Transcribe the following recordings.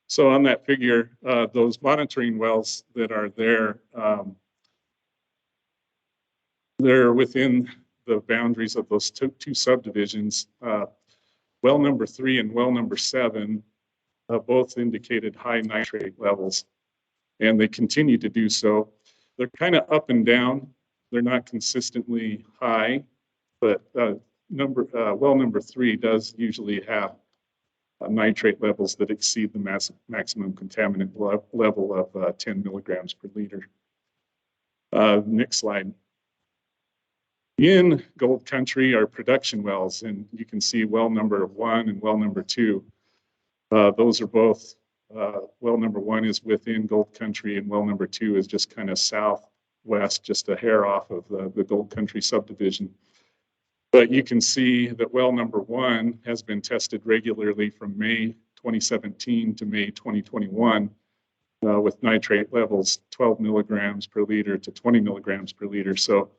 So on that figure, those monitoring wells that are there, they're within the boundaries of those two subdivisions. Well number 3 and well number 7 both indicated high nitrate levels, and they continue to do so. They're kind of up and down. They're not consistently high, but well number 3 does usually have nitrate levels that exceed the maximum contaminant level of 10 milligrams per liter. Next slide. In Gold Country are production wells, and you can see well number 1 and well number 2. Those are both, well number 1 is within Gold Country, and well number 2 is just kind of southwest, just a hair off of the Gold Country subdivision. But you can see that well number 1 has been tested regularly from May 2017 to May 2021 with nitrate levels 12 milligrams per liter to 20 milligrams per liter, so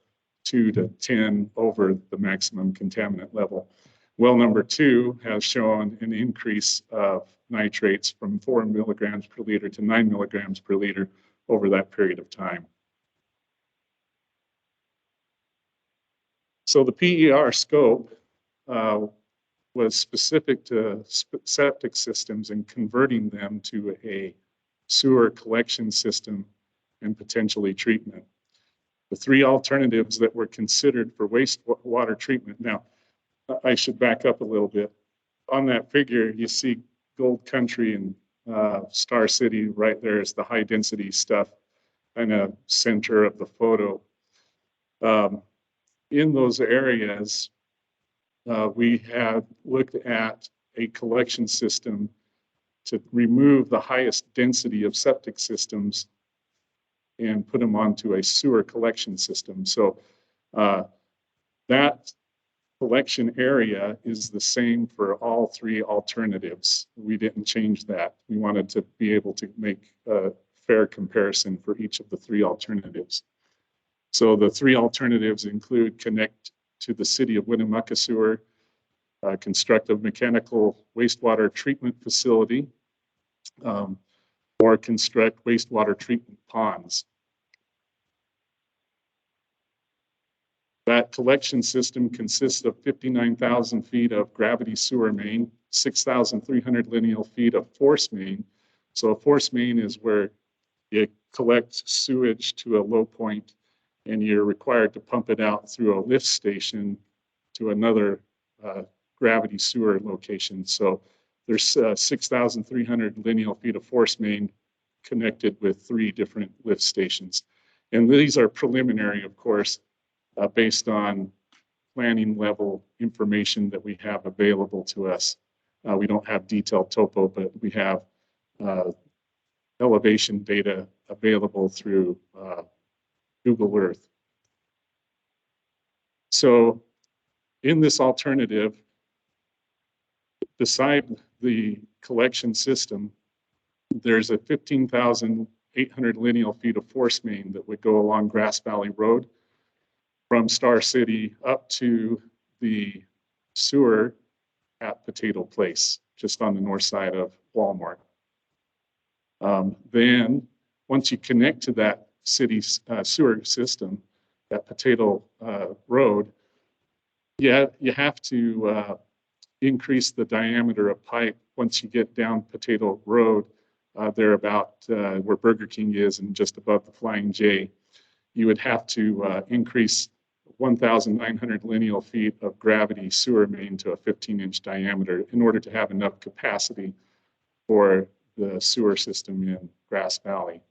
2 to 10 over the maximum contaminant level. Well number 2 has shown an increase of nitrates from 4 milligrams per liter to 9 milligrams per liter over that period of time. So the PER scope was specific to septic systems and converting them to a sewer collection system and potentially treatment. The 3 alternatives that were considered for wastewater treatment. Now, I should back up a little bit. On that figure, you see Gold Country and Star City right there is the high density stuff, kind of center of the photo. In those areas, we have looked at a collection system to remove the highest density of septic systems and put them onto a sewer collection system. So that collection area is the same for all 3 alternatives. We didn't change that. We wanted to be able to make a fair comparison for each of the 3 alternatives. So the 3 alternatives include connect to the city of Winnemucca sewer, construct a mechanical wastewater treatment facility, or construct wastewater treatment ponds. That collection system consists of 59,000 feet of gravity sewer main, 6,300 lineal feet of force main. So a force main is where you collect sewage to a low point and you're required to pump it out through a lift station to another gravity sewer location. So there's 6,300 lineal feet of force main connected with 3 different lift stations. And these are preliminary, of course, based on planning level information that we have available to us. We don't have detailed topo, but we have elevation data available through Google Earth. So in this alternative, beside the collection system, there's a 15,800 lineal feet of force main that would go along Grass Valley Road from Star City up to the sewer at Potato Place, just on the north side of Walmart. Then once you connect to that city's sewer system at Potato Road, you have to increase the diameter of pipe. Once you get down Potato Road, they're about where Burger King is and just above the Flying J. You would have to increase 1,900 lineal feet of gravity sewer main to a 15-inch diameter in order to have enough capacity for the sewer system in Grass Valley.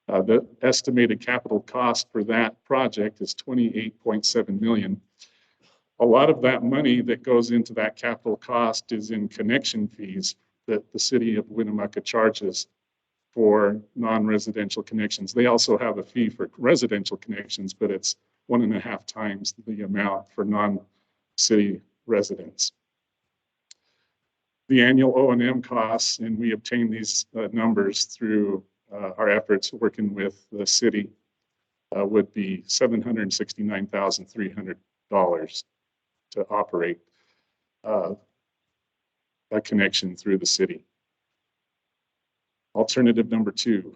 The estimated capital cost for that project is $28.7 million. A lot of that money that goes into that capital cost is in connection fees that the city of Winnemucca charges for non-residential connections. They also have a fee for residential connections, but it's 1.5 times the amount for non-city residents. The annual O&M costs, and we obtain these numbers through our efforts working with the city, would be $769,300 to operate a connection through the city. Alternative number 2.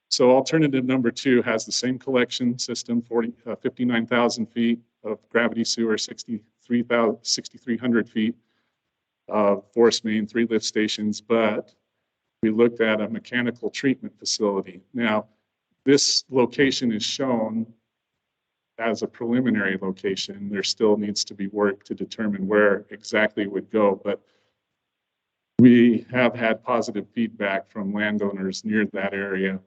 So alternative number 2 has the same collection system, 59,000 feet of gravity sewer, 6,300 feet of force main, 3 lift stations, but we looked at a mechanical treatment facility. Now, this location is shown as a preliminary location. There still needs to be work to determine where exactly it would go, but we have had positive feedback from landowners near that area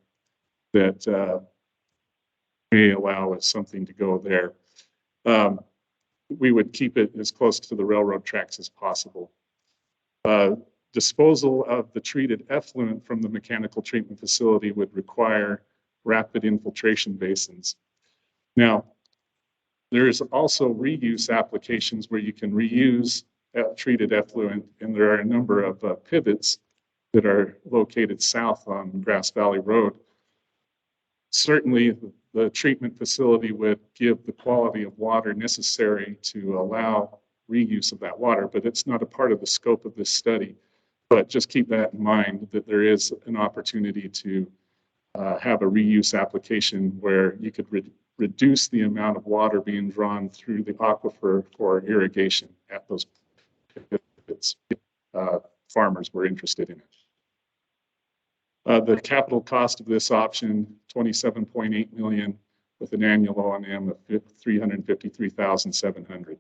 that may allow us something to go there. We would keep it as close to the railroad tracks as possible. Disposal of the treated effluent from the mechanical treatment facility would require rapid infiltration basins. Now, there is also reuse applications where you can reuse treated effluent, and there are a number of pivots that are located south on Grass Valley Road. Certainly, the treatment facility would give the quality of water necessary to allow reuse of that water, but it's not a part of the scope of this study. But just keep that in mind, that there is an opportunity to have a reuse application where you could reduce the amount of water being drawn through the aquifer for irrigation at those pivots. Farmers were interested in it. The capital cost of this option, $27.8 million, with an annual O&M of $353,700.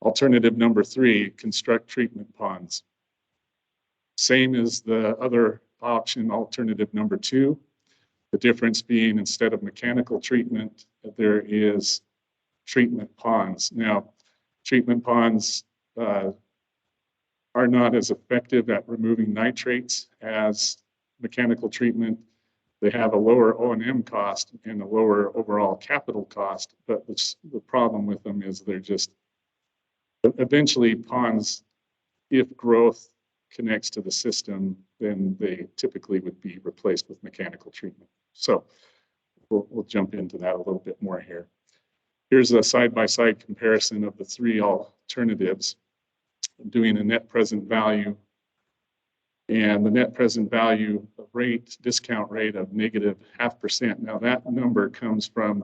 Alternative number 3, construct treatment ponds. Same as the other option, alternative number 2. The difference being, instead of mechanical treatment, there is treatment ponds. Now, treatment ponds are not as effective at removing nitrates as mechanical treatment. They have a lower O&M cost and a lower overall capital cost, but the problem with them is they're just, eventually ponds, if growth connects to the system, then they typically would be replaced with mechanical treatment. So we'll jump into that a little bit more here. Here's a side-by-side comparison of the 3 alternatives, doing a net present value, and the net present value rate, discount rate of -0.5%. Now that number comes from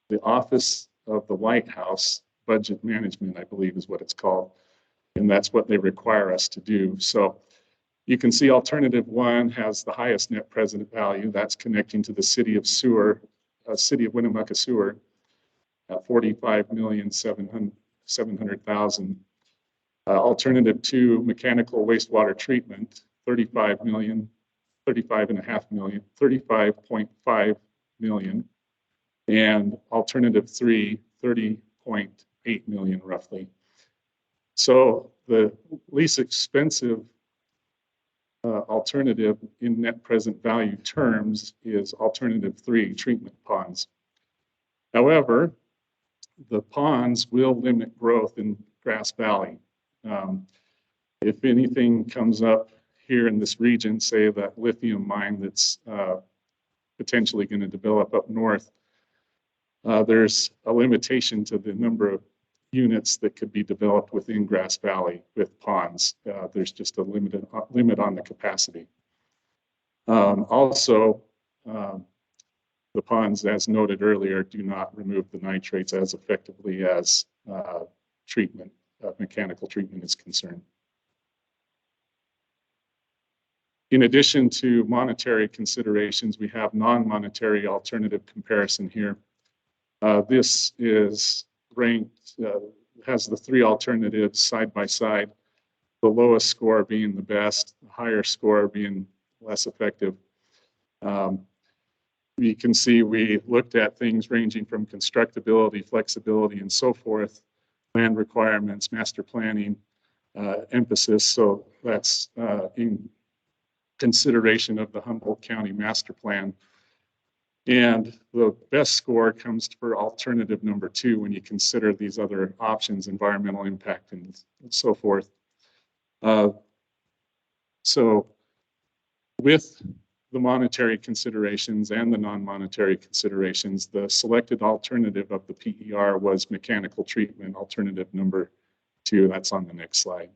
the Office of the White House Budget Management, I believe is what it's called, and that's what they require us to do. So you can see alternative 1 has the highest net present value. That's connecting to the city of Winnemucca Sewer at $45,700,000. Alternative 2, mechanical wastewater treatment, $35.5 million. And alternative 3, $30.8 million roughly. So the least expensive alternative in net present value terms is alternative 3, treatment ponds. However, the ponds will limit growth in Grass Valley. If anything comes up here in this region, say that lithium mine that's potentially going to develop up north, there's a limitation to the number of units that could be developed within Grass Valley with ponds. There's just a limit on the capacity. Also, the ponds, as noted earlier, do not remove the nitrates as effectively as mechanical treatment is concerned. In addition to monetary considerations, we have non-monetary alternative comparison here. This is ranked, has the 3 alternatives side by side, the lowest score being the best, the higher score being less effective. You can see we looked at things ranging from constructability, flexibility, and so forth, land requirements, master planning, emphasis. So that's in consideration of the Humboldt County Master Plan. And the best score comes for alternative number 2 when you consider these other options, environmental impact and so forth. So with the monetary considerations and the non-monetary considerations, the selected alternative of the PER was mechanical treatment, alternative number 2. That's on the next slide.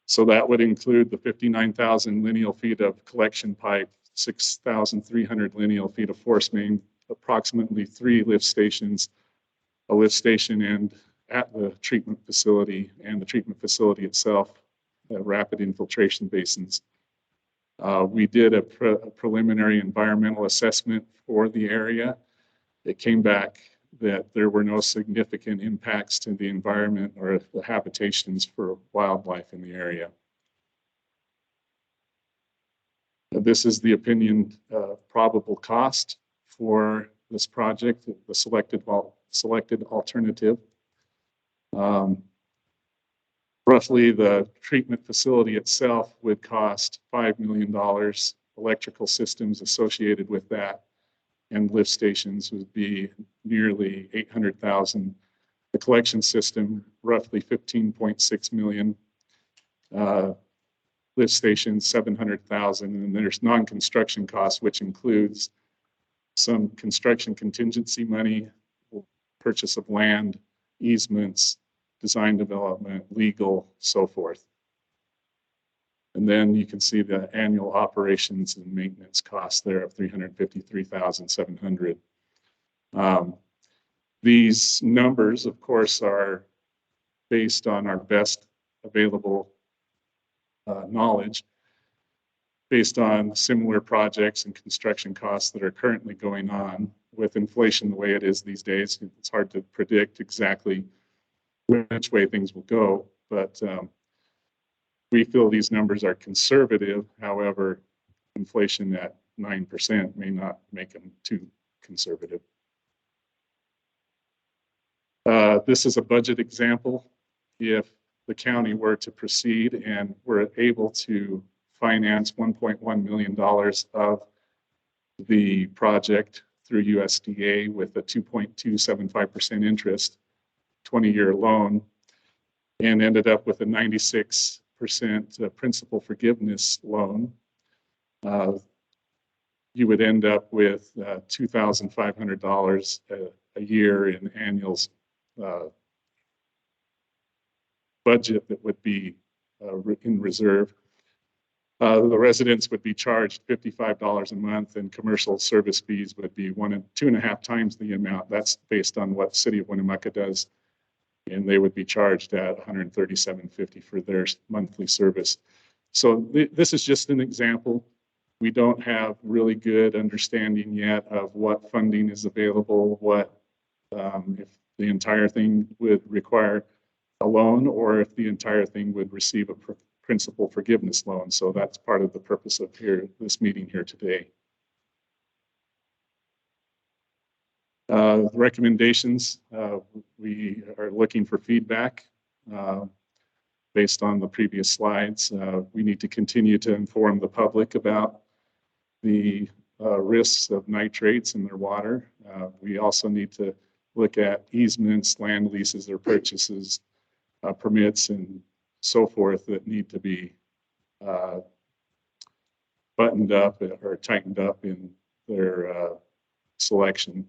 So that would include the 59,000 lineal feet of collection pipe, 6,300 lineal feet of force main, approximately 3 lift stations, a lift station and at the treatment facility and the treatment facility itself, rapid infiltration basins. We did a preliminary environmental assessment for the area. It came back that there were no significant impacts to the environment or the habitations for wildlife in the area. This is the opinion probable cost for this project, the selected alternative. Roughly, the treatment facility itself would cost $5 million. Electrical systems associated with that and lift stations would be nearly $800,000. The collection system, roughly $15.6 million. Lift stations, $700,000. And there's non-construction costs, which includes some construction contingency money, purchase of land, easements, design development, legal, so forth. And then you can see the annual operations and maintenance costs there of $353,700. These numbers, of course, are based on our best available knowledge, based on similar projects and construction costs that are currently going on. With inflation the way it is these days, it's hard to predict exactly which way things will go, but we feel these numbers are conservative. However, inflation at 9% may not make them too conservative. This is a budget example. If the county were to proceed and were able to finance $1.1 million of the project through USDA with a 2.275% interest, 20-year loan, and ended up with a 96% principal forgiveness loan, you would end up with $2,500 a year in annual budget that would be in reserve. The residents would be charged $55 a month, and commercial service fees would be 1 and 2.5 times the amount. That's based on what City of Winnemucca does, and they would be charged at $137.50 for their monthly service. So this is just an example. We don't have really good understanding yet of what funding is available, what if the entire thing would require a loan or if the entire thing would receive a principal forgiveness loan. So that's part of the purpose of this meeting here today. Recommendations, we are looking for feedback based on the previous slides. We need to continue to inform the public about the risks of nitrates in their water. We also need to look at easements, land leases or purchases, permits and so forth that need to be buttoned up or tightened up in their selection.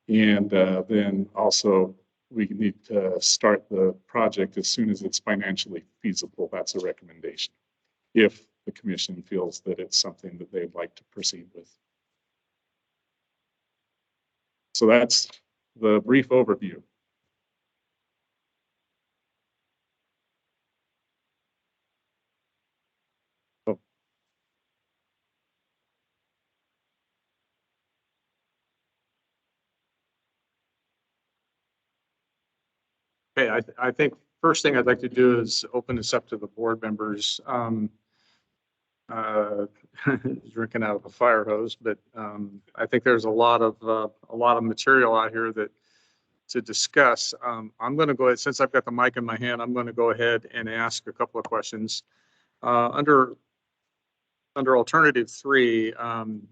And then also we need to start the project as soon as it's financially feasible. That's a recommendation, if the commission feels that it's something that they'd like to proceed with. So that's the brief overview. Okay, I think first thing I'd like to do is open this up to the board members. Drinking out of a fire hose, but I think there's a lot of material out here to discuss. I'm going to go ahead, since I've got the mic in my hand, I'm going to go ahead and ask a couple of questions. Under alternative 3,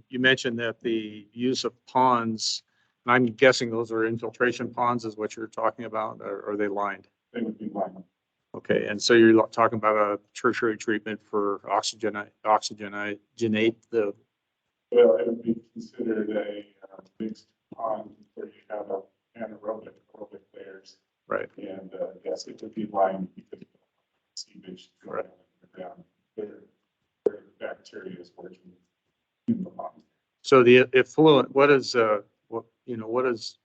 you mentioned that the use of ponds, and I'm guessing those are infiltration ponds is what you're talking about, or are they lined? They would be lined. Okay, and so you're talking about a tertiary treatment for oxygenate the, Well, it would be considered a mixed pond where you have a anaerobic aerobic layers. right? And yes, it would be lined because seepage going down. Their bacteria is working in the pond. So the effluent, what is, what is,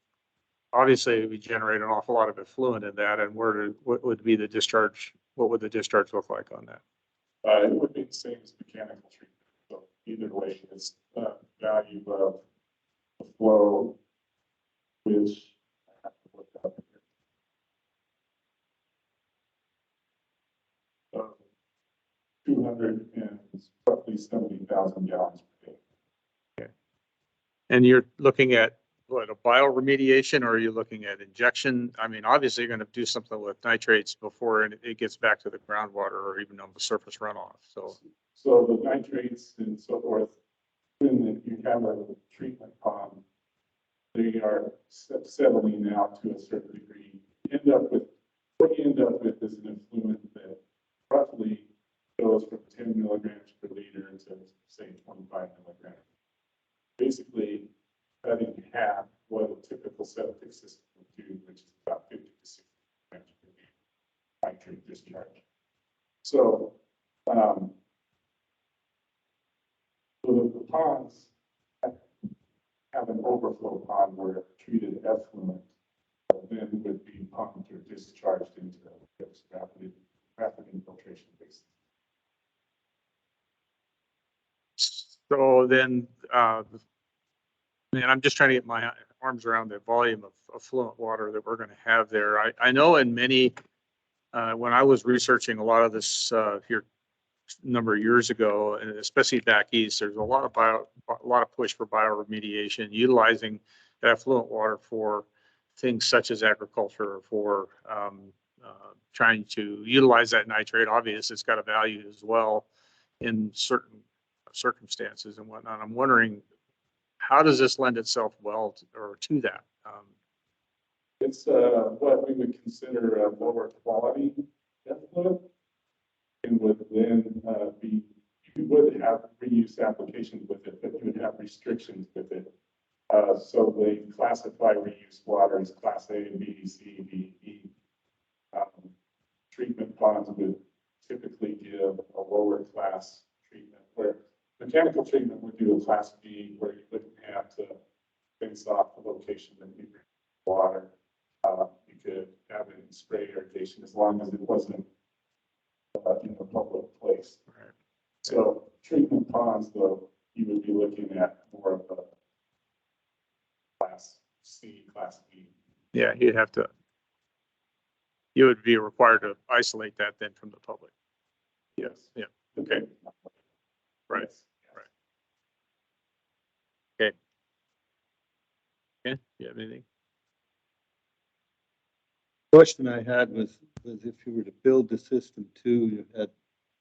obviously we generate an awful lot of effluent in that, and what would be the discharge? What would the discharge look like on that? It would be the same as mechanical treatment. So either way, it's value of the flow, which I have to look up here. 200 and roughly 70,000 gallons per day. Okay. And you're looking at what, a bioremediation, or are you looking at injection? I mean, obviously you're going to do something with nitrates before it gets back to the groundwater or even on the surface runoff. So the nitrates and so forth, when you have a treatment pond, they are settling out to a certain degree. What you end up with is an effluent that roughly goes from 10 milligrams per liter to say 25 milligrams. Basically, cutting in half what a typical septic system would do, which is about 50 to 60 grams per liter nitrate discharge. So, the ponds have an overflow pond where treated effluent then would be pumped or discharged into those rapid infiltration basins. So then, and I'm just trying to get my arms around the volume of effluent water that we're going to have there. I know in many, when I was researching a lot of this here a number of years ago, and especially back east, there's a lot of push for bioremediation, utilizing that effluent water for things such as agriculture, for trying to utilize that nitrate. Obviously, it's got a value as well in certain circumstances and whatnot. I'm wondering, how does this lend itself well to that? It's what we would consider a lower quality effluent, and would then you would have reuse applications with it, but you would have restrictions with it. So they classify reuse water as Class A, B, C, D, E. Treatment ponds would typically give a lower class treatment, where mechanical treatment would do a Class B, where you wouldn't have to fence off the location that you bring water. You could have it in spray irrigation as long as it wasn't in a public place. Right. So treatment ponds, though, you would be looking at more of a Class C, Class B. Yeah, you would be required to isolate that then from the public. Yes. Yeah. Okay. Right. Yes. Right. Okay. Yeah. You have anything? Question I had was if you were to build the system too, you had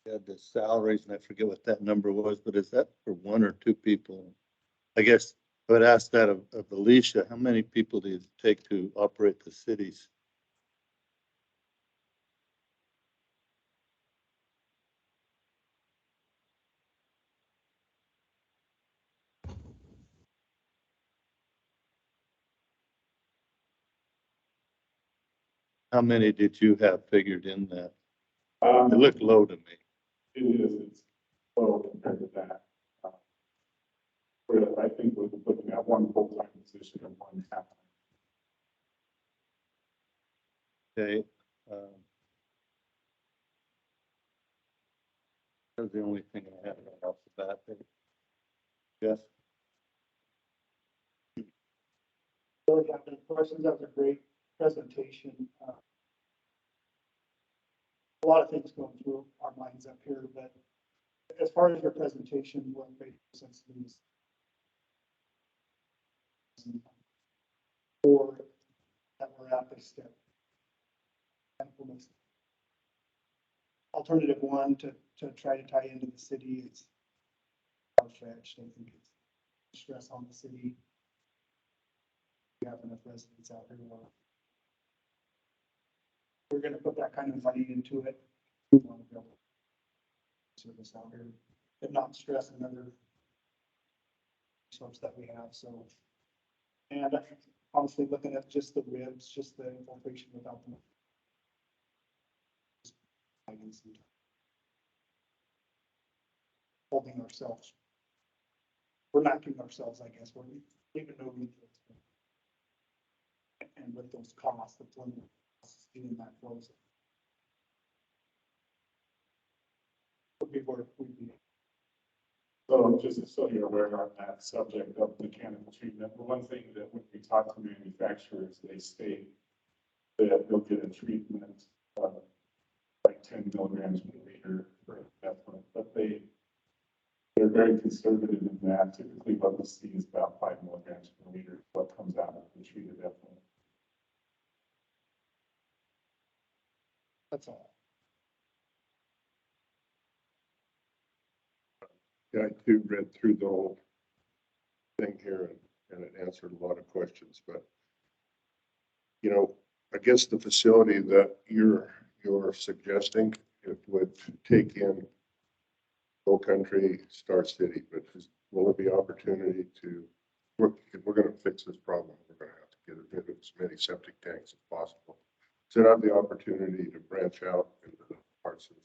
the salaries, and I forget what that number was, but is that for one or two people? I guess I would ask that of Alicia, how many people do you take to operate the cities? How many did you have figured in that? It looked low to me. It is, it's low compared to that. I think we're looking at one full-time position and one half. Okay. That was the only thing I had right off the bat there. Yes. Really have any questions? That was a great presentation. A lot of things going through our minds up here, but as far as your presentation, what made sense to me is or that we're at this step. Alternative one to try to tie into the city is far-fetched. I think it's stress on the city. We have enough residents out here. we're gonna put that kind of money into it. We want to build service out here, and not stress another source that we have, so. And honestly, looking at just the ribs, just the infiltration without the. Holding ourselves. We're knocking ourselves, I guess, we're even though we. And with those costs, the plumbing costs, getting that close. Would be where we'd be. So just so you're aware on that subject of mechanical treatment, the one thing that when we talk to manufacturers, they state that they'll get a treatment of like 10 milligrams per liter for effluent, but they're very conservative in that. Typically what we see is about 5 milligrams per liter, what comes out of the treated effluent. That's all. Yeah, I too read through the whole thing here and it answered a lot of questions, but you know, I guess the facility that you're suggesting, it would take in Low Country, Star City, but will there be opportunity to work? If we're going to fix this problem, we're going to have to get rid of as many septic tanks as possible. So have the opportunity to branch out into the parts of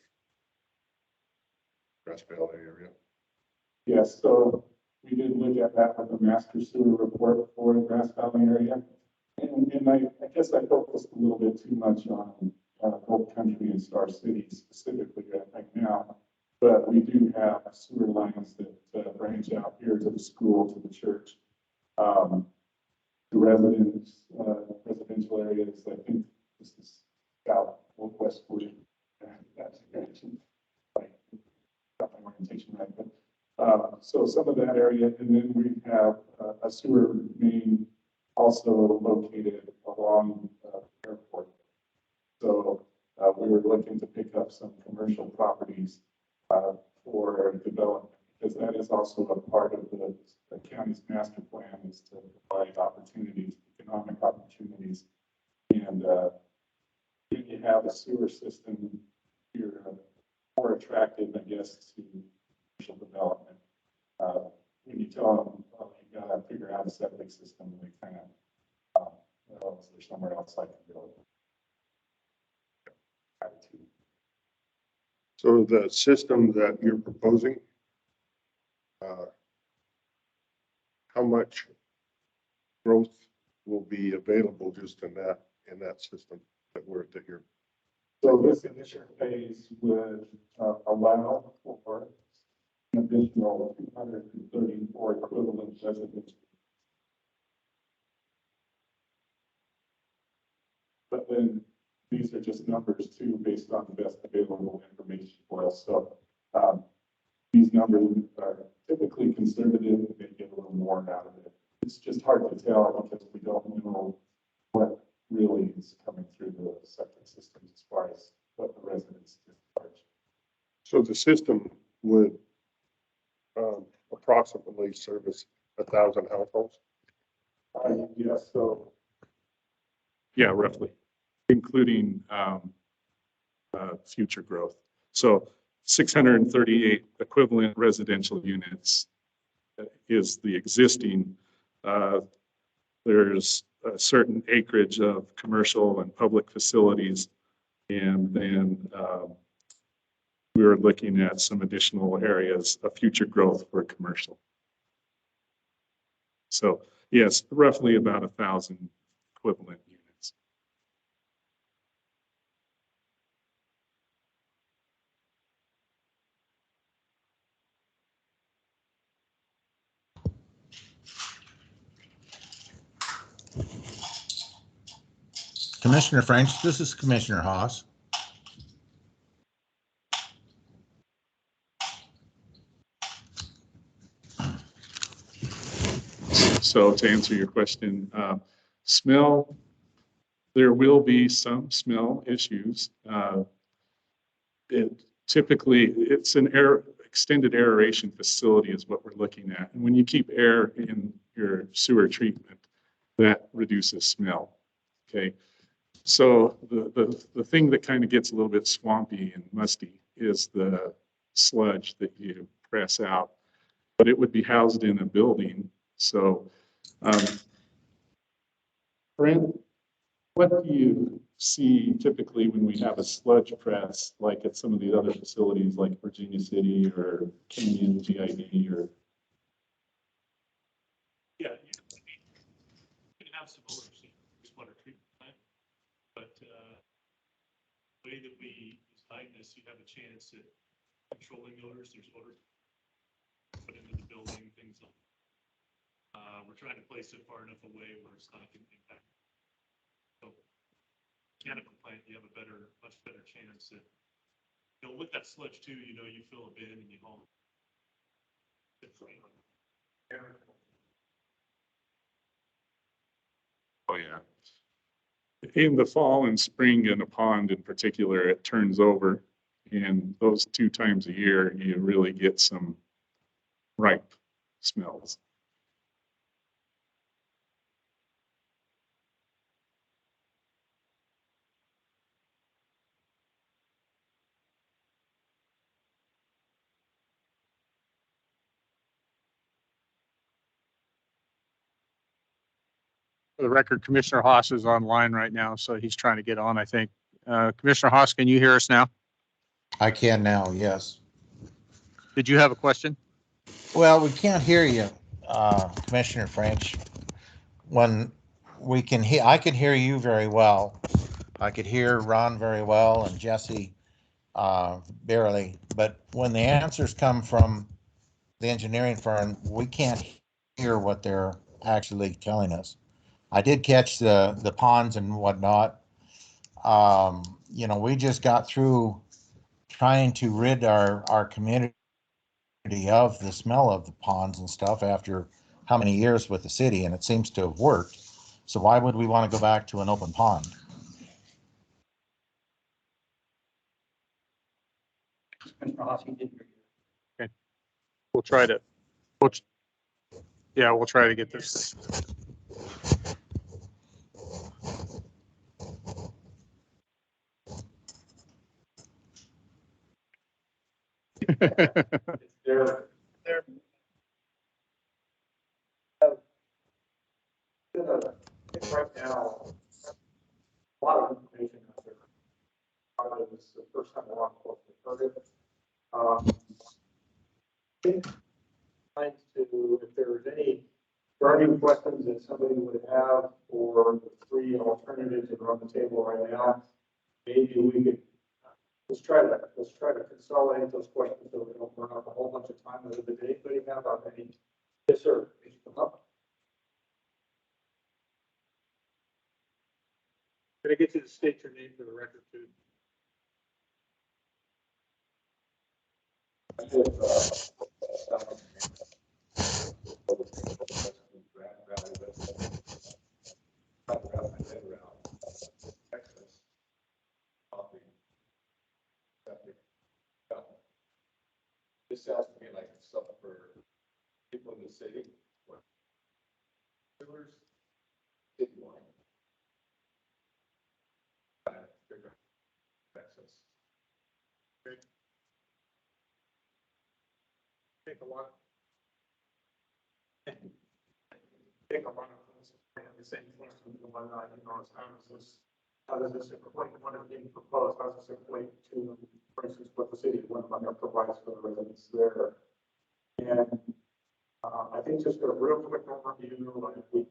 Grass Valley area. Yes, so we did look at that with the master sewer report for the Grass Valley area. And I guess I focused a little bit too much on Old Country and Star City specifically right now. But we do have sewer lines that branch out here to the school, to the church, to residential areas. I think this is south westward. That's mentioned. Like, got my orientation right, but so some of that area, and then we have a sewer main also located along the airport. So we were looking to pick up some commercial properties for development, because that is also a part of the county's master plan, is to provide opportunities, economic opportunities. And when you have a sewer system, you're more attractive, I guess, to commercial development. When you tell them, oh, you gotta figure out a septic system, they kind of, well, is there somewhere else I can go? Attitude. So the system that you're proposing, how much growth will be available just in that system that you're? So this initial phase would allow for an additional 234 equivalent residents. But then these are just numbers too, based on the best available information for us. So these numbers are typically conservative, and they get a little more out of it. It's just hard to tell because we don't know what really is coming through the septic systems as far as what the residents discharge. So the system would approximately service 1,000 households? Yeah, so. Yeah, roughly, including future growth. So 638 equivalent residential units is the existing. There's a certain acreage of commercial and public facilities. And then we were looking at some additional areas of future growth for commercial. So yes, roughly about 1,000 equivalent units. Commissioner French, this is Commissioner Haas. So to answer your question, smell, there will be some smell issues. Typically, it's an extended aeration facility is what we're looking at. And when you keep air in your sewer treatment, that reduces smell. Okay. So the thing that kind of gets a little bit swampy and musty is the sludge that you press out, but it would be housed in a building. So, Brent, what do you see typically when we have a sludge press, like at some of the other facilities like Virginia City or Canyon GID or? Yeah, you can have some odors in wastewater treatment plant, but the way that we design this, you have a chance at controlling odors. There's odors put into the building, things like. We're trying to place it far enough away where it's not going to impact. So, mechanical plant, you have a much better chance at, with that sludge too, you fill a bin and you haul it. Oh, yeah. In the fall and spring in a pond in particular, it turns over. And those 2 times a year, you really get some ripe smells. For the record, Commissioner Haas is online right now, so he's trying to get on, I think. Commissioner Haas, can you hear us now? I can now, yes. Did you have a question? Well, we can't hear you, Commissioner French. When we can hear, I can hear you very well. I could hear Ron very well and Jesse barely. But when the answers come from the engineering firm, we can't hear what they're actually telling us. I did catch the ponds and whatnot. We just got through trying to rid our community of the smell of the ponds and stuff after how many years with the city, and it seems to have worked. So why would we want to go back to an open pond? We'll try to, we'll try to get this. They're right now, a lot of information out there. Probably this is the first time we're on close to it. If there's any burning questions that somebody would have for the 3 alternatives that are on the table right now, maybe we could let's try to consolidate those questions so we don't burn up a whole bunch of time. Did anybody have any? Yes, sir. Please come up. Can I get you to state your name for the record too? This sounds to me like it's something for people in the city. Sewers, citywide. Access. Okay. Take a lot. Take a lot of the same questions and whatnot, how does this equate to what is being proposed? How does this equate to, for instance, what the city of Winnebago provides for the residents there? And I think just a real quick overview, like we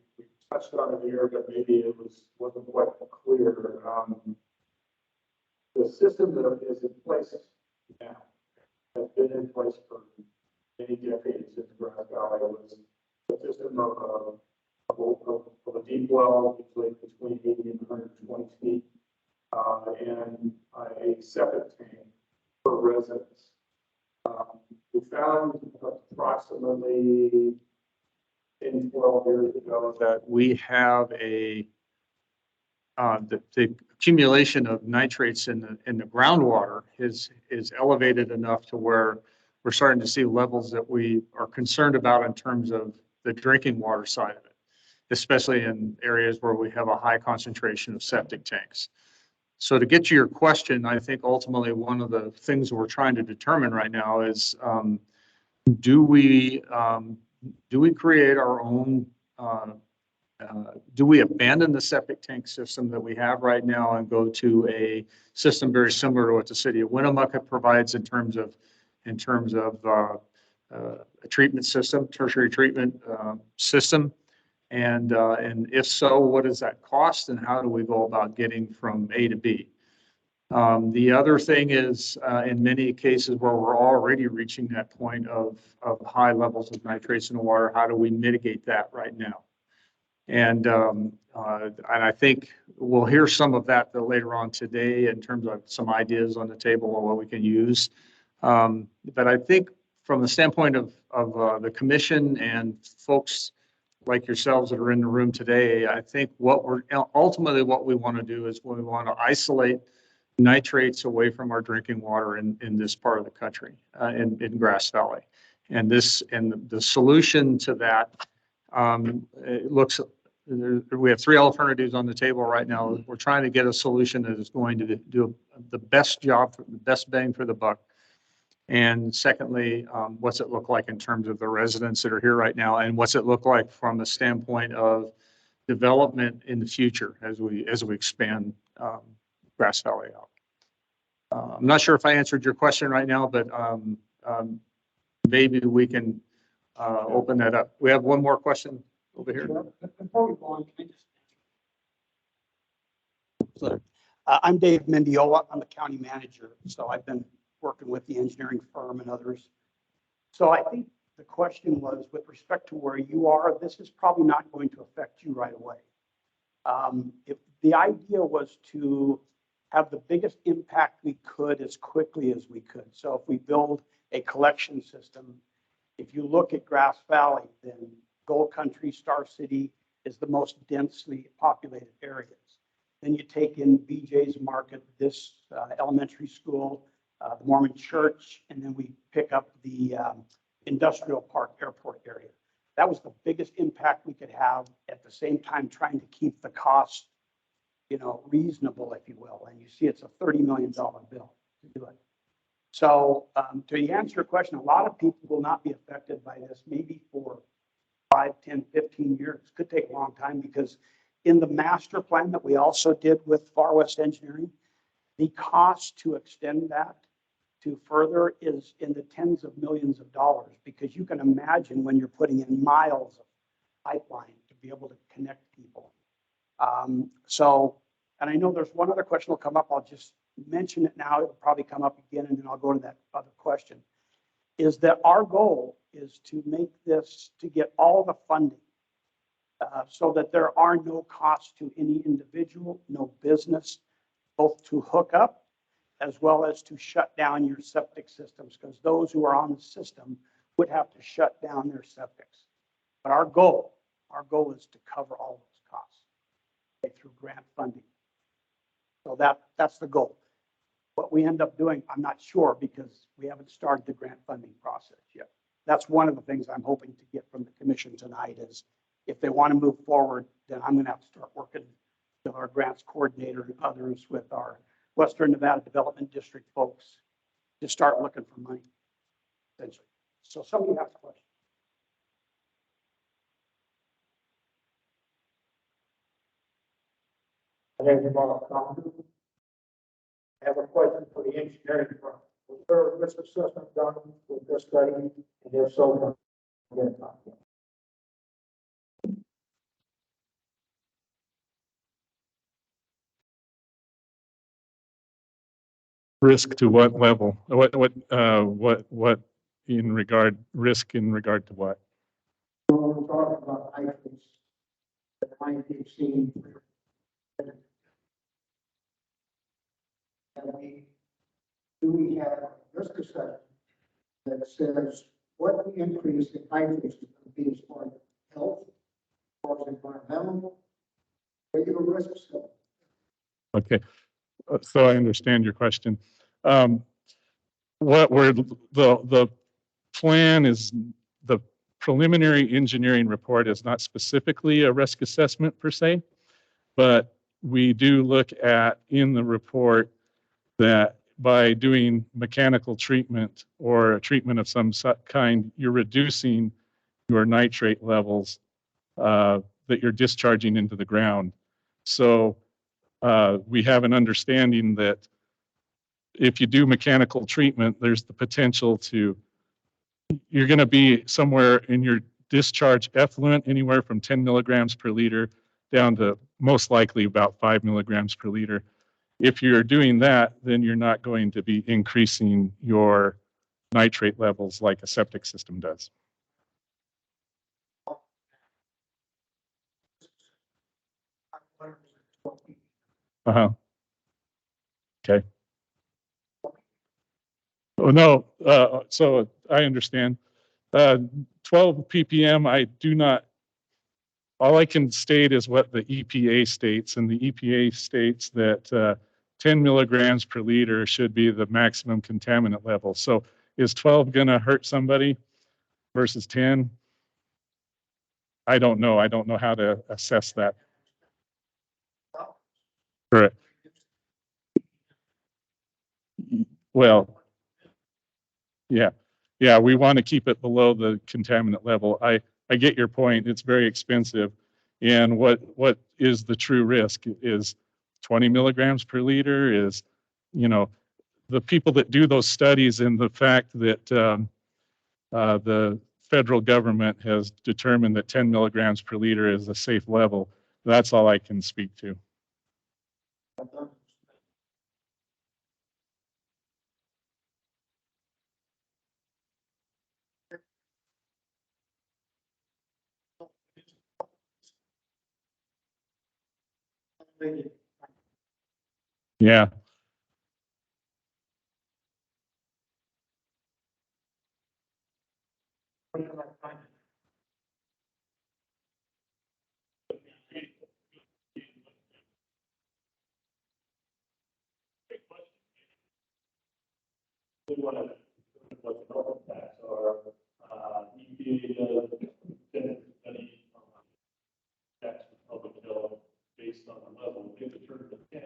touched on it here, but maybe it wasn't quite clear. The system that is in place now has been in place for many decades in the Grass Valley. It was a system of a deep well, usually between 80 and 120 feet, and a septic tank for residents. We found approximately 10, 12 years ago that we have the accumulation of nitrates in the groundwater is elevated enough to where we're starting to see levels that we are concerned about in terms of the drinking water side of it. especially in areas where we have a high concentration of septic tanks. So to get to your question, I think ultimately one of the things we're trying to determine right now is, do we create our own, do we abandon the septic tank system that we have right now and go to a system very similar to what the city of Winnemucca provides in terms of a treatment system, tertiary treatment system? And if so, what does that cost and how do we go about getting from A to B? The other thing is, in many cases where we're already reaching that point of high levels of nitrates in the water, how do we mitigate that right now? And I think we'll hear some of that later on today in terms of some ideas on the table of what we can use. But I think from the standpoint of the commission and folks like yourselves that are in the room today, I think what we want to do is we want to isolate nitrates away from our drinking water in this part of the country, in Grass Valley. And the solution to that, we have three alternatives on the table right now. We're trying to get a solution that is going to do the best job, the best bang for the buck. And secondly, what's it look like in terms of the residents that are here right now, and what's it look like from a standpoint of development in the future as we expand Grass Valley out. I'm not sure if I answered your question right now, but maybe we can open that up. We have one more question over here. Before we go on, can I just? I'm Dave Mendiola. I'm the county manager. So I've been working with the engineering firm and others. So I think the question was with respect to where you are, this is probably not going to affect you right away. If the idea was to have the biggest impact we could as quickly as we could. So if we build a collection system, if you look at Grass Valley, then Gold Country, Star City is the most densely populated areas. Then you take in BJ's Market, this elementary school, the Mormon Church, and then we pick up the Industrial Park Airport area. That was the biggest impact we could have, at the same time trying to keep the cost, reasonable, if you will. And you see it's a $30 million bill to do it. So to answer your question, a lot of people will not be affected by this, maybe for 5, 10, 15 years. It could take a long time, because in the master plan that we also did with Far West Engineering, the cost to extend that to further is in the tens of millions of dollars, because you can imagine when you're putting in miles of pipeline to be able to connect people. And I know there's one other question will come up. I'll just mention it now. It'll probably come up again, and then I'll go to that other question. Is that our goal is to make this, to get all the funding so that there are no costs to any individual, no business, both to hook up as well as to shut down your septic systems, because those who are on the system would have to shut down their septics. But our goal is to cover all those costs through grant funding. So that's the goal. What we end up doing, I'm not sure, because we haven't started the grant funding process yet. That's one of the things I'm hoping to get from the commission tonight is, if they want to move forward, then I'm going to have to start working with our grants coordinator and others, with our Western Nevada Development District folks, to start looking for money, essentially. So somebody has a question. I have a question for the engineering firm. Was there a risk assessment done with this study? And if so, Risk to what level? What in regard, risk in regard to what? we're talking about items that might be seen. And do we have a risk assessment that says what the increase in nitrates is going to be as far as health, as far as environmental, regular risk assessment? Okay, so I understand your question. What we're, the plan is, the preliminary engineering report is not specifically a risk assessment per se, but we do look at in the report that by doing mechanical treatment or a treatment of some kind, you're reducing your nitrate levels that you're discharging into the ground. So we have an understanding that if you do mechanical treatment, there's the potential to, you're going to be somewhere in your discharge effluent, anywhere from 10 milligrams per liter down to most likely about 5 milligrams per liter. If you're doing that, then you're not going to be increasing your nitrate levels like a septic system does. Uh-huh. Okay. Oh, no, so I understand. 12 ppm, I do not, all I can state is what the EPA states, and the EPA states that 10 milligrams per liter should be the maximum contaminant level. So is 12 going to hurt somebody versus 10? I don't know. I don't know how to assess that. Correct. Well, yeah. Yeah, we want to keep it below the contaminant level. I get your point. It's very expensive. And what is the true risk? Is 20 milligrams per liter? Is, you know, the people that do those studies and the fact that the federal government has determined that 10 milligrams per liter is a safe level, that's all I can speak to. Yeah. What the health impacts are, EPA does study impacts for public health based on the level. If it turns to 10,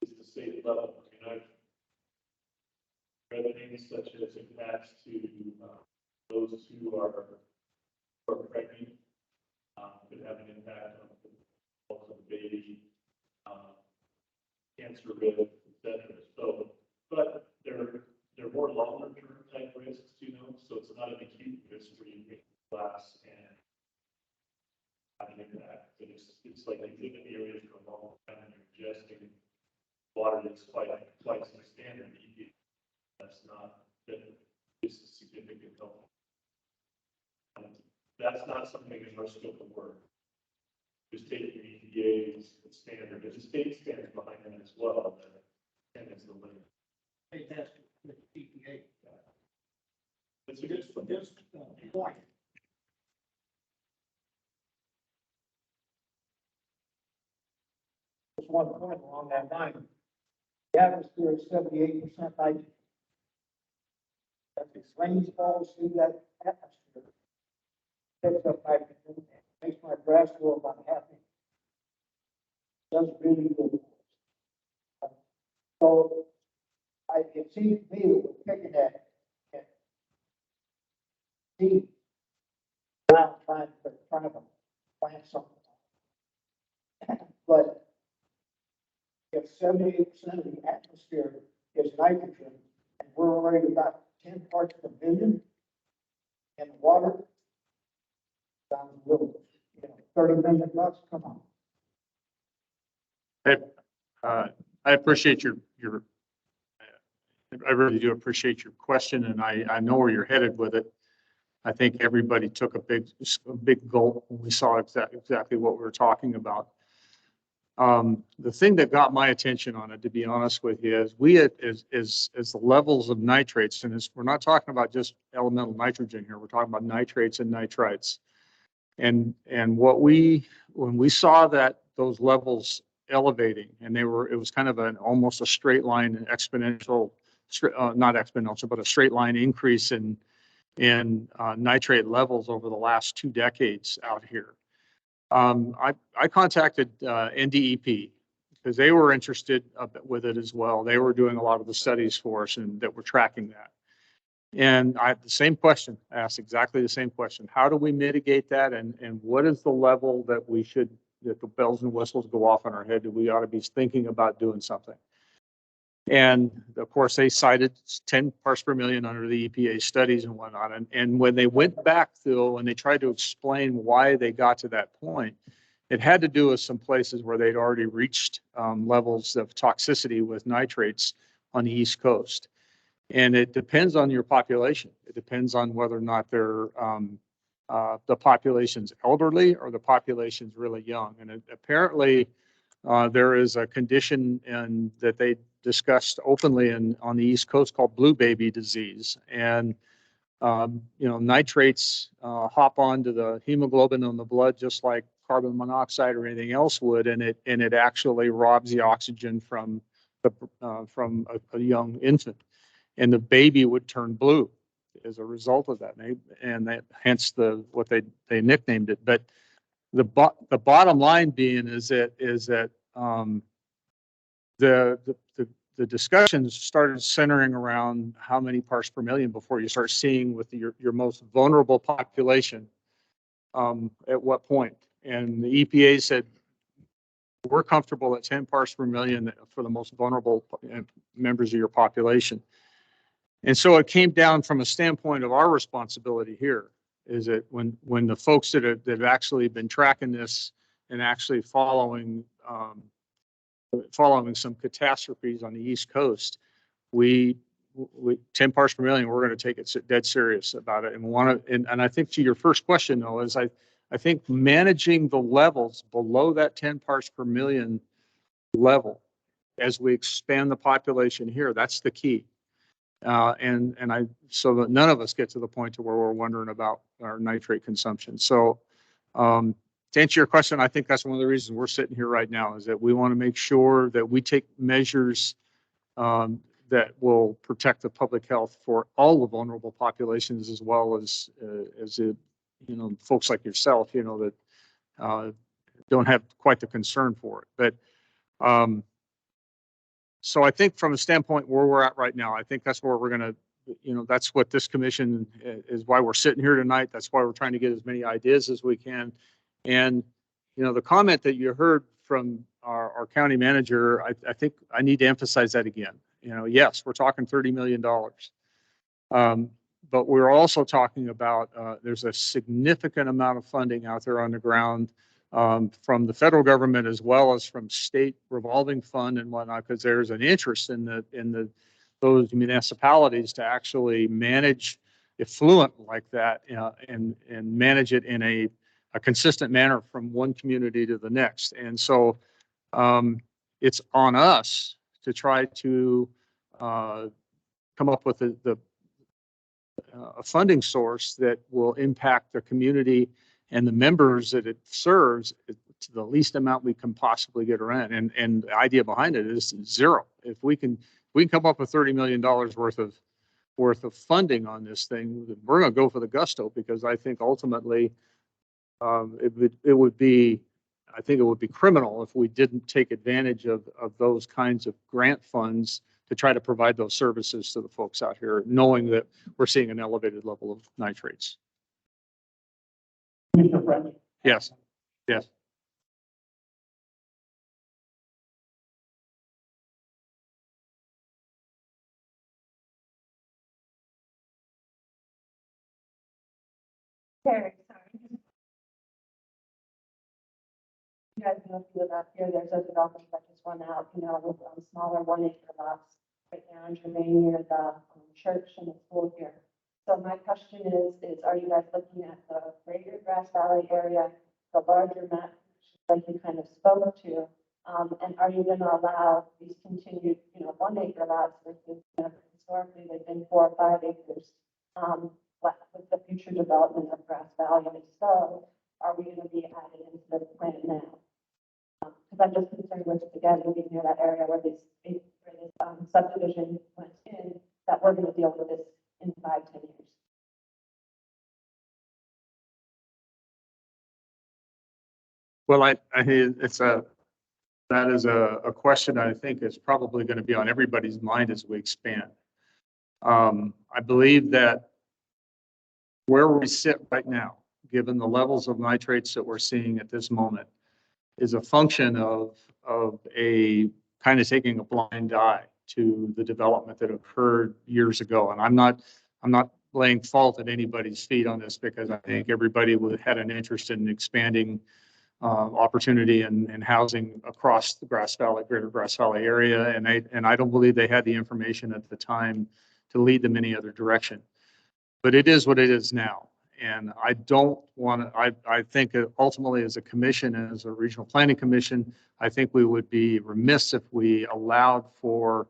is the safe level. Other things such as impacts to those who are pregnant could have an impact on the health of the baby, cancer risk, etc. So, but they're more longer-term type risks, you know, so it's not an acute risk where you get glass and have an impact. But it's like you live in the area for a long time and you're ingesting water that's quite substandard. That's not, this is significant health. That's not something in our scope of work. Just take your EPA's standard. There's a state standard behind that as well. And it's the limit. That's the EPA. That's a good point. Just one point along that line. The atmosphere is 78% nitrogen. As the rain falls through that atmosphere, picks up nitrogen, and makes my grass grow about half inch. Does really good. So it seems to me that we're picking at seed around trying to plant something. But if 78% of the atmosphere is nitrogen, and we're already about 10 parts per billion in the water, sounds a little, $30 million, come on. I appreciate your, I really do appreciate your question, and I know where you're headed with it. I think everybody took a big gulp when we saw exactly what we were talking about. The thing that got my attention on it, to be honest with you, is the levels of nitrates, and we're not talking about just elemental nitrogen here. We're talking about nitrates and nitrites. And when we saw that those levels elevating, and it was kind of almost a straight line, an exponential, not exponential, but a straight line increase in in nitrate levels over the last 2 decades out here. I contacted NDEP because they were interested with it as well. They were doing a lot of the studies for us and that were tracking that. And I had the same question, I asked exactly the same question. How do we mitigate that? And what is the level that we should, that the bells and whistles go off in our head that we ought to be thinking about doing something? And of course, they cited 10 parts per million under the EPA studies and whatnot. And when they went back though, and they tried to explain why they got to that point, it had to do with some places where they'd already reached levels of toxicity with nitrates on the East Coast. And it depends on your population. It depends on whether or not they're the population's elderly or the population's really young. And apparently there is a condition that they discussed openly on the East Coast called blue baby disease. And nitrates hop onto the hemoglobin in the blood just like carbon monoxide or anything else would, and it actually robs the oxygen from a young infant. And the baby would turn blue as a result of that, and that hence what they nicknamed it. But the bottom line being is that the discussions started centering around how many parts per million before you start seeing with your most vulnerable population at what point. And the EPA said we're comfortable at 10 parts per million for the most vulnerable members of your population. And so it came down from a standpoint of our responsibility here is that when the folks that have actually been tracking this and actually following some catastrophes on the East Coast, we 10 parts per million, we're going to take it dead serious about it. And I think to your first question though, is I think managing the levels below that 10 parts per million level as we expand the population here, that's the key. So that none of us get to the point to where we're wondering about our nitrate consumption. So to answer your question, I think that's one of the reasons we're sitting here right now is that we want to make sure that we take measures that will protect the public health for all the vulnerable populations as well as folks like yourself, that don't have quite the concern for it. But so I think from a standpoint where we're at right now, I think that's where we're going to, that's what this commission is, why we're sitting here tonight. That's why we're trying to get as many ideas as we can. And, the comment that you heard from our county manager, I think I need to emphasize that again. Yes, we're talking $30 million. But we're also talking about there's a significant amount of funding out there on the ground from the federal government as well as from state revolving fund and whatnot, because there's an interest in those municipalities to actually manage effluent like that and manage it in a consistent manner from one community to the next. And so it's on us to try to come up with a funding source that will impact the community and the members that it serves to the least amount we can possibly get around. And the idea behind it is zero. If we can come up with $30 million worth of funding on this thing, we're going to go for the gusto, because I think ultimately it would be criminal if we didn't take advantage of those kinds of grant funds to try to provide those services to the folks out here, knowing that we're seeing an elevated level of nitrates. Commissioner French? Yes. Yes. Terry, sorry. You guys know if you live out here, there's a development that just went out, with smaller 1 acre lots right now in Germain near the church and the school here. So my question is are you guys looking at the greater Grass Valley area, the larger map, like you kind of spoke to, and are you going to allow these continued, 1 acre lots versus historically they've been 4 or 5 acres, with the future development of Grass Valley? And if so, are we going to be added into the plan now? Because I'm just concerned with, again, living near that area where this subdivision went in, that we're going to deal with this in 5-10 years. Well, that is a question I think is probably going to be on everybody's mind as we expand. I believe that where we sit right now, given the levels of nitrates that we're seeing at this moment, is a function of a kind of taking a blind eye to the development that occurred years ago. And I'm not laying fault at anybody's feet on this, because I think everybody had an interest in expanding opportunity and housing across the greater Grass Valley area. And I don't believe they had the information at the time to lead them any other direction. But it is what it is now. And I don't want to, I think ultimately as a commission, as a regional planning commission, I think we would be remiss if we allowed for,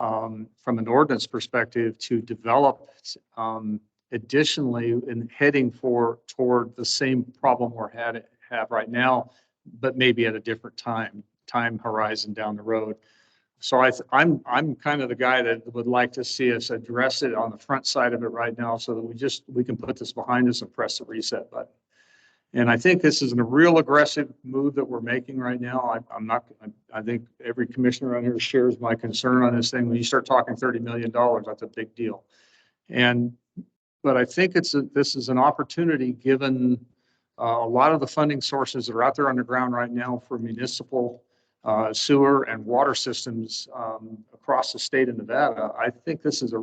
from an ordinance perspective, to develop additionally in heading toward the same problem have right now, but maybe at a different time horizon down the road. So I'm kind of the guy that would like to see us address it on the front side of it right now, so that we can put this behind us and press the reset button. And I think this is a real aggressive move that we're making right now. I think every commissioner around here shares my concern on this thing. When you start talking $30 million, that's a big deal. But I think this is an opportunity, given a lot of the funding sources that are out there on the ground right now for municipal sewer and water systems across the state of Nevada. I think this is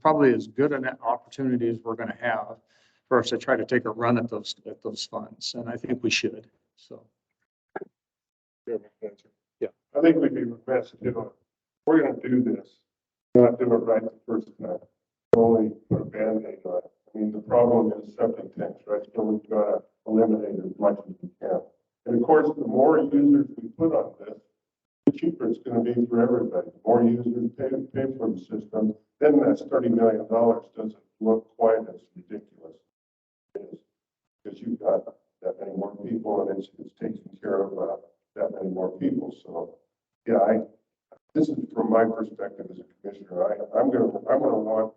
probably as good an opportunity as we're going to have for us to try to take a run at those funds. And I think we should. So. Yeah. I think we'd be remiss if we're going to do this, not do it right the first time. Only put a Band-Aid on it. I mean, the problem is septic tanks, right? So we've got to eliminate as much as we can. And of course, the more users we put on this, the cheaper it's going to be for everybody. The more users pay for the system, then that $30 million doesn't look quite as ridiculous as it is, because you've got that many more people, and it's taking care of that many more people. So, yeah, this is from my perspective as a commissioner. I'm going to want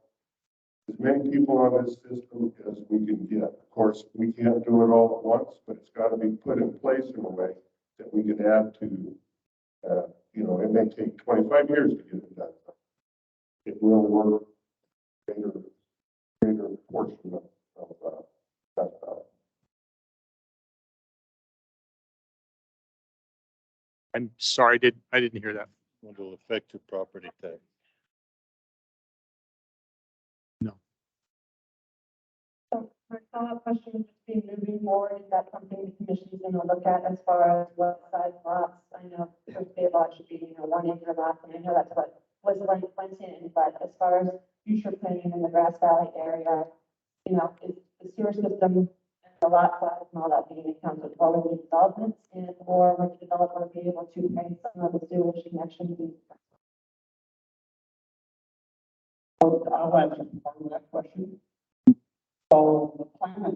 as many people on this system as we can get. Of course, we can't do it all at once, but it's got to be put in place in a way that we can add to, it may take 25 years to get it done. It will work greater portion of that. I'm sorry, I didn't hear that. What will affect your property tax? So my follow-up question would just be, moving forward, is that something the commission is going to look at as far as what size lots? I know for state law should be, 1 acre lots, and I know that's what was went in, but as far as future planning in the Grass Valley area, is the sewer system and the lot size and all that being accounted for with the developments, and or would the developer be able to pay some of the sewage connection fees? I'll answer part of that question. So the plan, the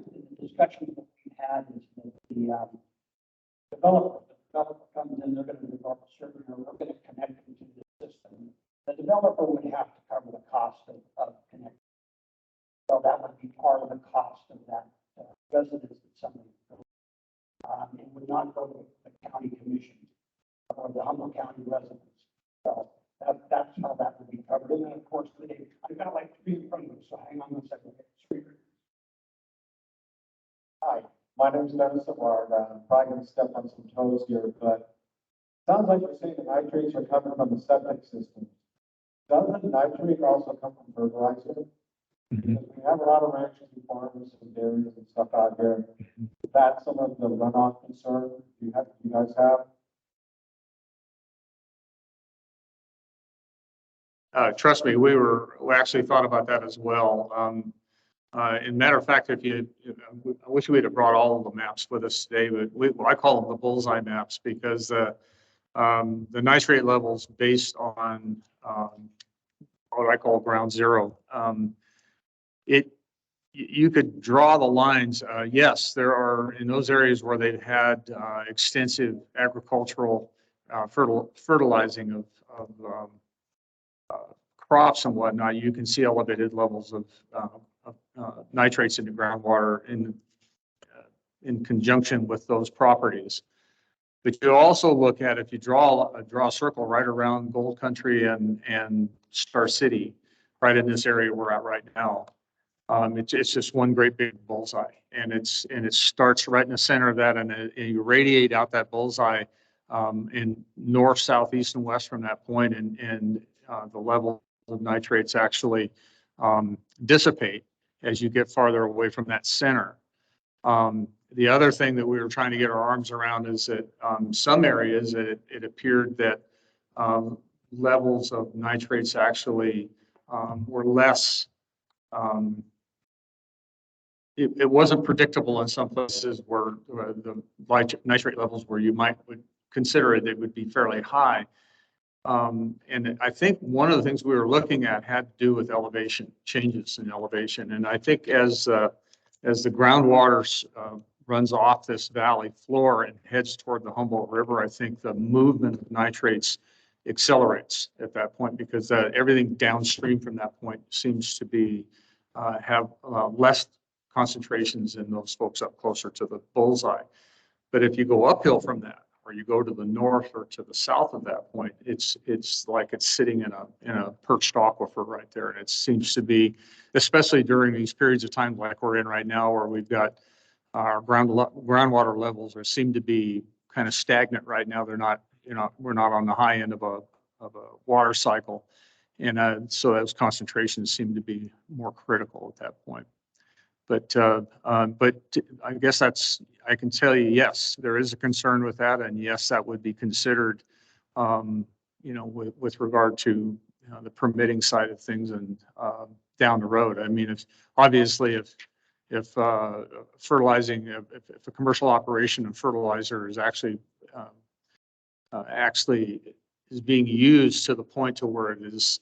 discussion that we had is that the developer comes in, they're going to develop a certain, we're going to connect them to the system. The developer would have to cover the cost of connecting. So that would be part of the cost of that residence that somebody built. It would not go to the county commission or the Humboldt County residents. So that's how that would be covered. And then of course, I've got like 3 in front of me, so hang on 1 second. Hi, my name is Dennis Savard. I'm probably going to step on some toes here, but sounds like you're saying the nitrates are coming from the septic system. Doesn't nitrate also come from fertilizer? Because we have a lot of ranches and farms and dairies and stuff out here. Is that some of the runoff concern you guys have? Trust me, we actually thought about that as well. In matter of fact, I wish we'd have brought all of the maps with us today, but I call them the bullseye maps, because the nitrate levels based on what I call ground zero. You could draw the lines. Yes, there are in those areas where they've had extensive agricultural fertilizing of crops and whatnot. You can see elevated levels of nitrates in the groundwater in conjunction with those properties. But you also look at, if you draw a circle right around Gold Country and Star City, right in this area we're at right now, it's just one great big bullseye, and it starts right in the center of that, and you radiate out that bullseye in north, south, east, and west from that point, and the level of nitrates actually dissipate as you get farther away from that center. The other thing that we were trying to get our arms around is that some areas it appeared that levels of nitrates actually were less. It wasn't predictable in some places where the nitrate levels where you would consider it, they would be fairly high. And I think one of the things we were looking at had to do with elevation, changes in elevation. And I think as the groundwater runs off this valley floor and heads toward the Humboldt River, I think the movement of nitrates accelerates at that point, because everything downstream from that point seems to be have less concentrations in those folks up closer to the bullseye. But if you go uphill from that, or you go to the north or to the south of that point, it's like it's sitting in a perched aquifer right there. And it seems to be, especially during these periods of time like we're in right now, where we've got our groundwater levels seem to be kind of stagnant right now. They're not, we're not on the high end of a water cycle. And so those concentrations seem to be more critical at that point. But I guess I can tell you, yes, there is a concern with that. And yes, that would be considered, with regard to the permitting side of things and down the road. I mean, if fertilizing, if a commercial operation of fertilizer is actually is being used to the point to where it is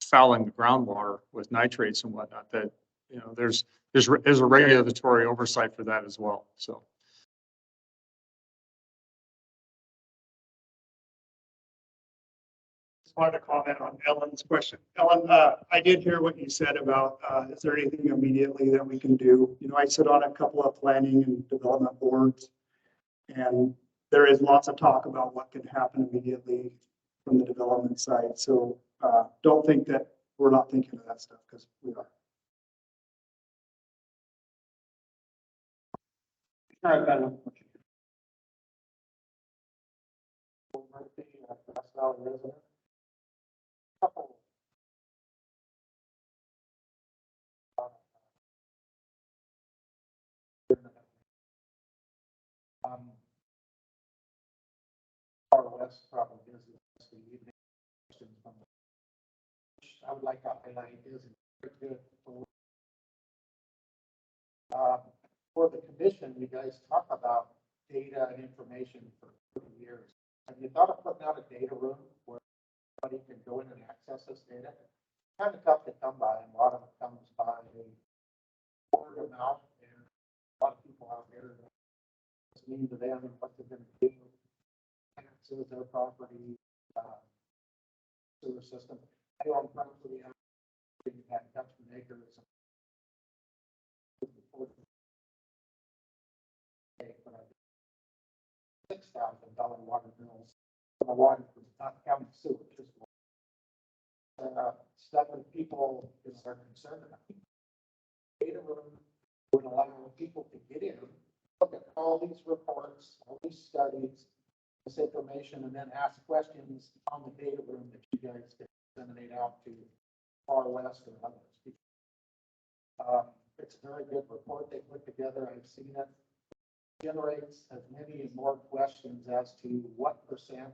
fouling the groundwater with nitrates and whatnot, that there's a regulatory oversight for that as well. So. Just wanted to comment on Ellen's question. Ellen, I did hear what you said about, is there anything immediately that we can do? I sit on a couple of planning and development boards, and there is lots of talk about what can happen immediately from the development side. So don't think that we're not thinking of that stuff, because we are. All right, Ben. Far west probably is the evening questions from I would like to highlight is very good for the commission. You guys talk about data and information for 30 years. Have you thought of putting out a data room where anybody can go in and access this data? It's kind of tough to come by, and a lot of it comes by word of mouth, and a lot of people out there it's mean to them and what they're going to do. Access their property, sewer system. I own property out had Dutchman acres. $6,000 water bills for the water for not counting sewage. Stuff that people are concerned about. Data room would allow people to get in, look at all these reports, all these studies, this information, and then ask questions on the data room that you guys can disseminate out to Far West or others. It's a very good report they put together. I've seen it. Generates as many and more questions as to what percent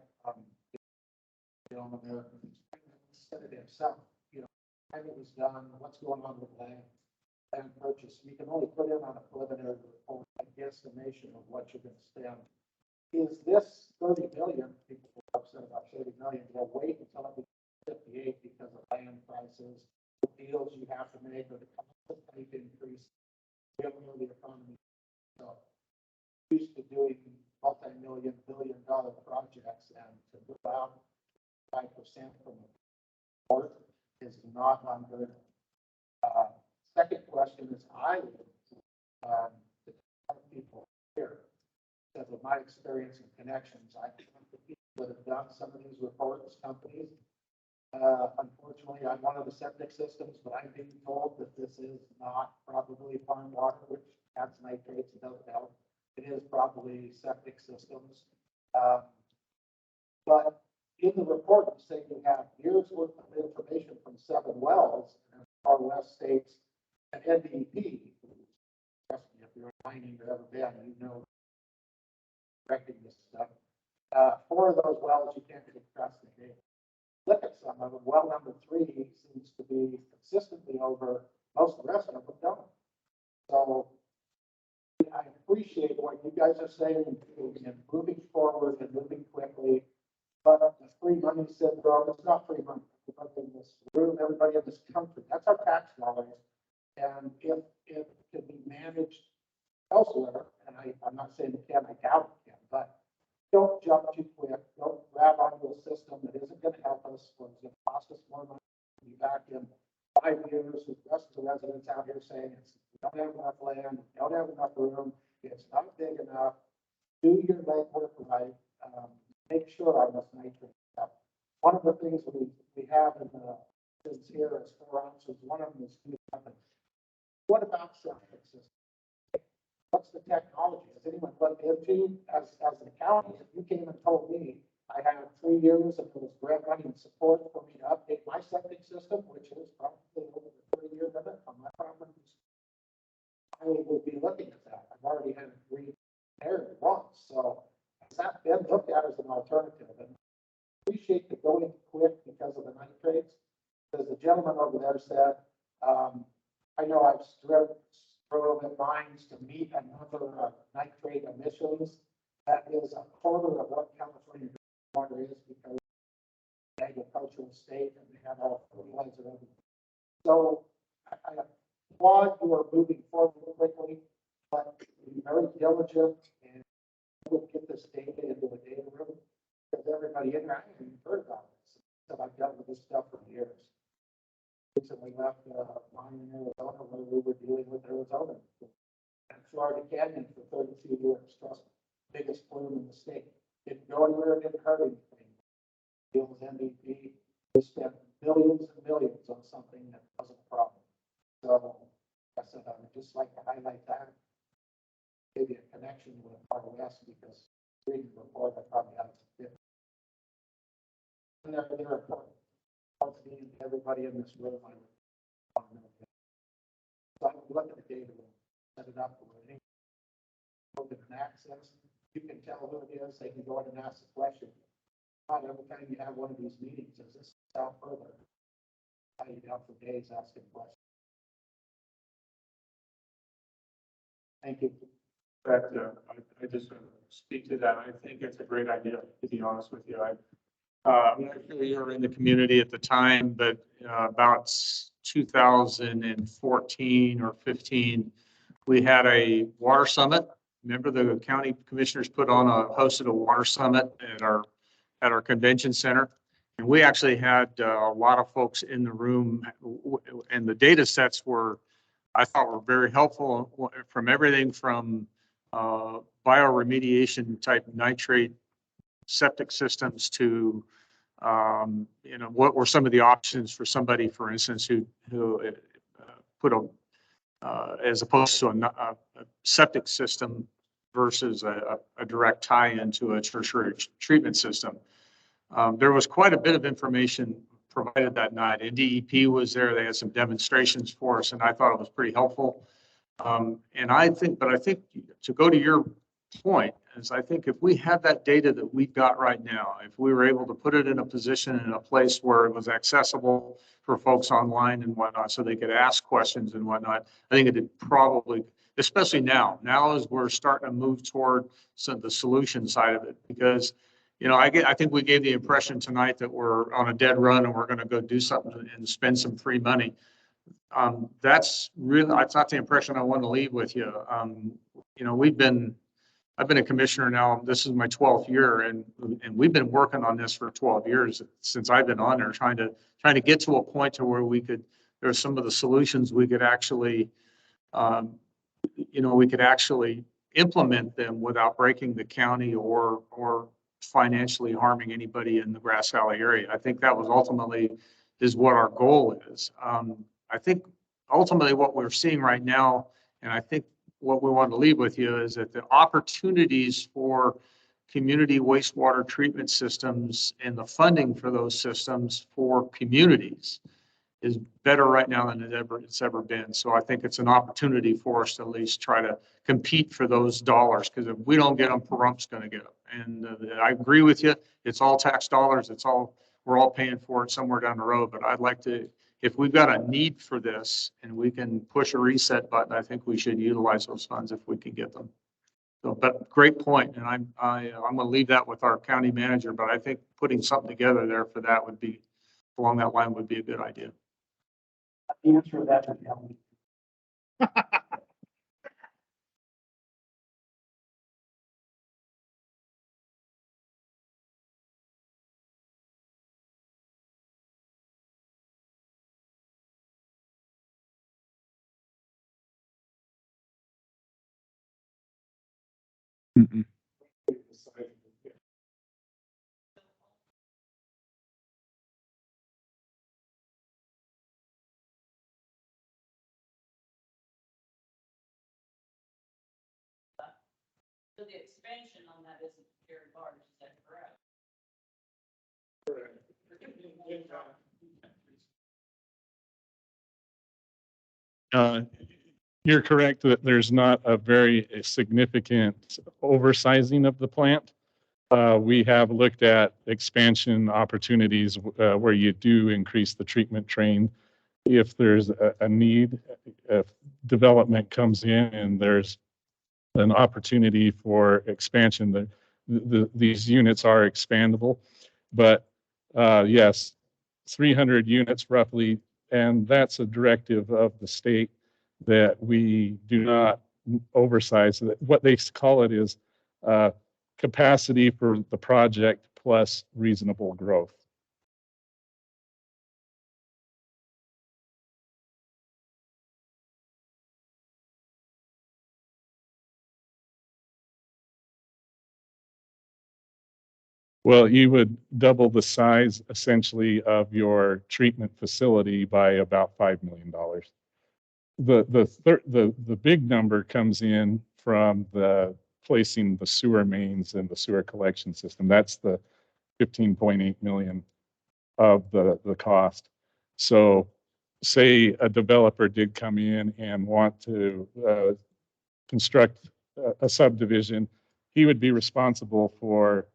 American said it himself. When it was done, what's going on with land purchase. You can only put in on a preliminary report a guesstimation of what you're going to spend. Is this 30 million? People are upset about 30 million. They'll wait until it becomes 58 because of land prices, the deals you have to make, or the cost of increase. We don't know the economy. So used to doing multi-million, billion-dollar projects, and to go out 5% from the port is not unheard of. Second question is, I live people here. Because of my experience and connections, I think the people that have done some of these reports, companies, unfortunately, I'm one of the septic systems, but I'm being told that this is not probably farm water, which adds nitrates, it doesn't help. It is probably septic systems. But in the report, you say you have years worth of information from 7 wells, and our West states and NDEP. Trust me, if you're a mining or ever been, you know, correcting this stuff. 4 of those wells, you can't really trust the data. Look at some of them. Well, number 3 seems to be consistently over. Most of the rest of them don't. So I appreciate what you guys are saying and moving forward and moving quickly. But the free money syndrome, it's not free money. Everybody in this room, everybody in this country, that's our tax dollars. And if it can be managed elsewhere, and I'm not saying it can, I doubt it can, but don't jump too quick. Don't grab onto a system that isn't going to help us, or it's going to cost us more money. We'll be back in 5 years with the rest of the residents out here saying we don't have enough land, we don't have enough room, it's not big enough. Do your legwork right. Make sure on this nitrate stuff. One of the things we have in the is here is 4 ounces. One of them is 2 ounces. What about septic systems? What's the technology? Has anyone looked into as an county? If you came and told me I had 3 years and there was grant money and support for me to update my septic system, which is probably over the 30-year limit on my properties, I would be looking at that. I've already had it repaired once, so has that been looked at as an alternative? And I appreciate the going quick because of the nitrates. As the gentleman over there said, I know I've strove at mines to meet another nitrate emissions. That is a quarter of what California water is because it's an agricultural state and they have all fertilizer. So I applaud you are moving forward quickly, but be very diligent and we'll get this data into a data room because everybody in there, I haven't even heard about this. So I've dealt with this stuff for years. Recently left mine in Arizona where we were dealing with Arizona and Florida Canyon for 32 years. Trust me, biggest plume in the state. Didn't go anywhere, didn't hurt anything. Deal with MVP. We spent millions and millions on something that wasn't a problem. So I said I would just like to highlight that. Maybe a connection with our West because reading the report, I probably have to fit. And they're important. Everybody in this room, I want to know. So I would look at the data room, set it up where any open access. You can tell who it is. They can go in and ask the question. Not every time you have one of these meetings, does this sound further? How you down for days asking questions. Thank you. That, I just speak to that. I think it's a great idea, to be honest with you. I'm not sure you were in the community at the time, but about 2014 or 15, we had a water summit. Remember the county commissioners hosted a water summit at our convention center. And we actually had a lot of folks in the room and the data sets I thought were very helpful from everything from bioremediation type nitrate septic systems to, what were some of the options for somebody, for instance, who put as opposed to a septic system versus a direct tie into a tertiary treatment system. There was quite a bit of information provided that night. NDEP was there. They had some demonstrations for us, and I thought it was pretty helpful. And I think to go to your point is I think if we have that data that we've got right now, if we were able to put it in a position in a place where it was accessible for folks online and whatnot, so they could ask questions and whatnot, I think it'd probably, especially now as we're starting to move toward some of the solution side of it, because I think we gave the impression tonight that we're on a dead run and we're going to go do something and spend some free money. That's not the impression I want to leave with you. I've been a commissioner now. This is my 12th year, and we've been working on this for 12 years since I've been on there, trying to get to a point to where there are some of the solutions we could actually implement them without breaking the county or financially harming anybody in the Grass Valley area. I think that was ultimately is what our goal is. I think ultimately what we're seeing right now, and I think what we want to leave with you is that the opportunities for community wastewater treatment systems and the funding for those systems for communities is better right now than it's ever been. So I think it's an opportunity for us to at least try to compete for those dollars, because if we don't get them, Pahrumph's going to get them. And I agree with you. It's all tax dollars. We're all paying for it somewhere down the road. But I'd like to, if we've got a need for this and we can push a reset button, I think we should utilize those funds if we can get them. So, but great point. And I'm going to leave that with our county manager, but I think putting something together there for that would be, along that line, would be a good idea. The answer to that would tell me. So the expansion on that isn't very large, is that correct? You're correct that there's not a very significant oversizing of the plant. We have looked at expansion opportunities where you do increase the treatment train. If there's a need, if development comes in and there's an opportunity for expansion, these units are expandable. But yes, 300 units roughly, and that's a directive of the state that we do not oversize. What they call it is capacity for the project plus reasonable growth. Well, you would double the size essentially of your treatment facility by about $5 million. The big number comes in from the placing the sewer mains and the sewer collection system. That's the 15.8 million of the cost. So say a developer did come in and want to construct a subdivision, he would be responsible for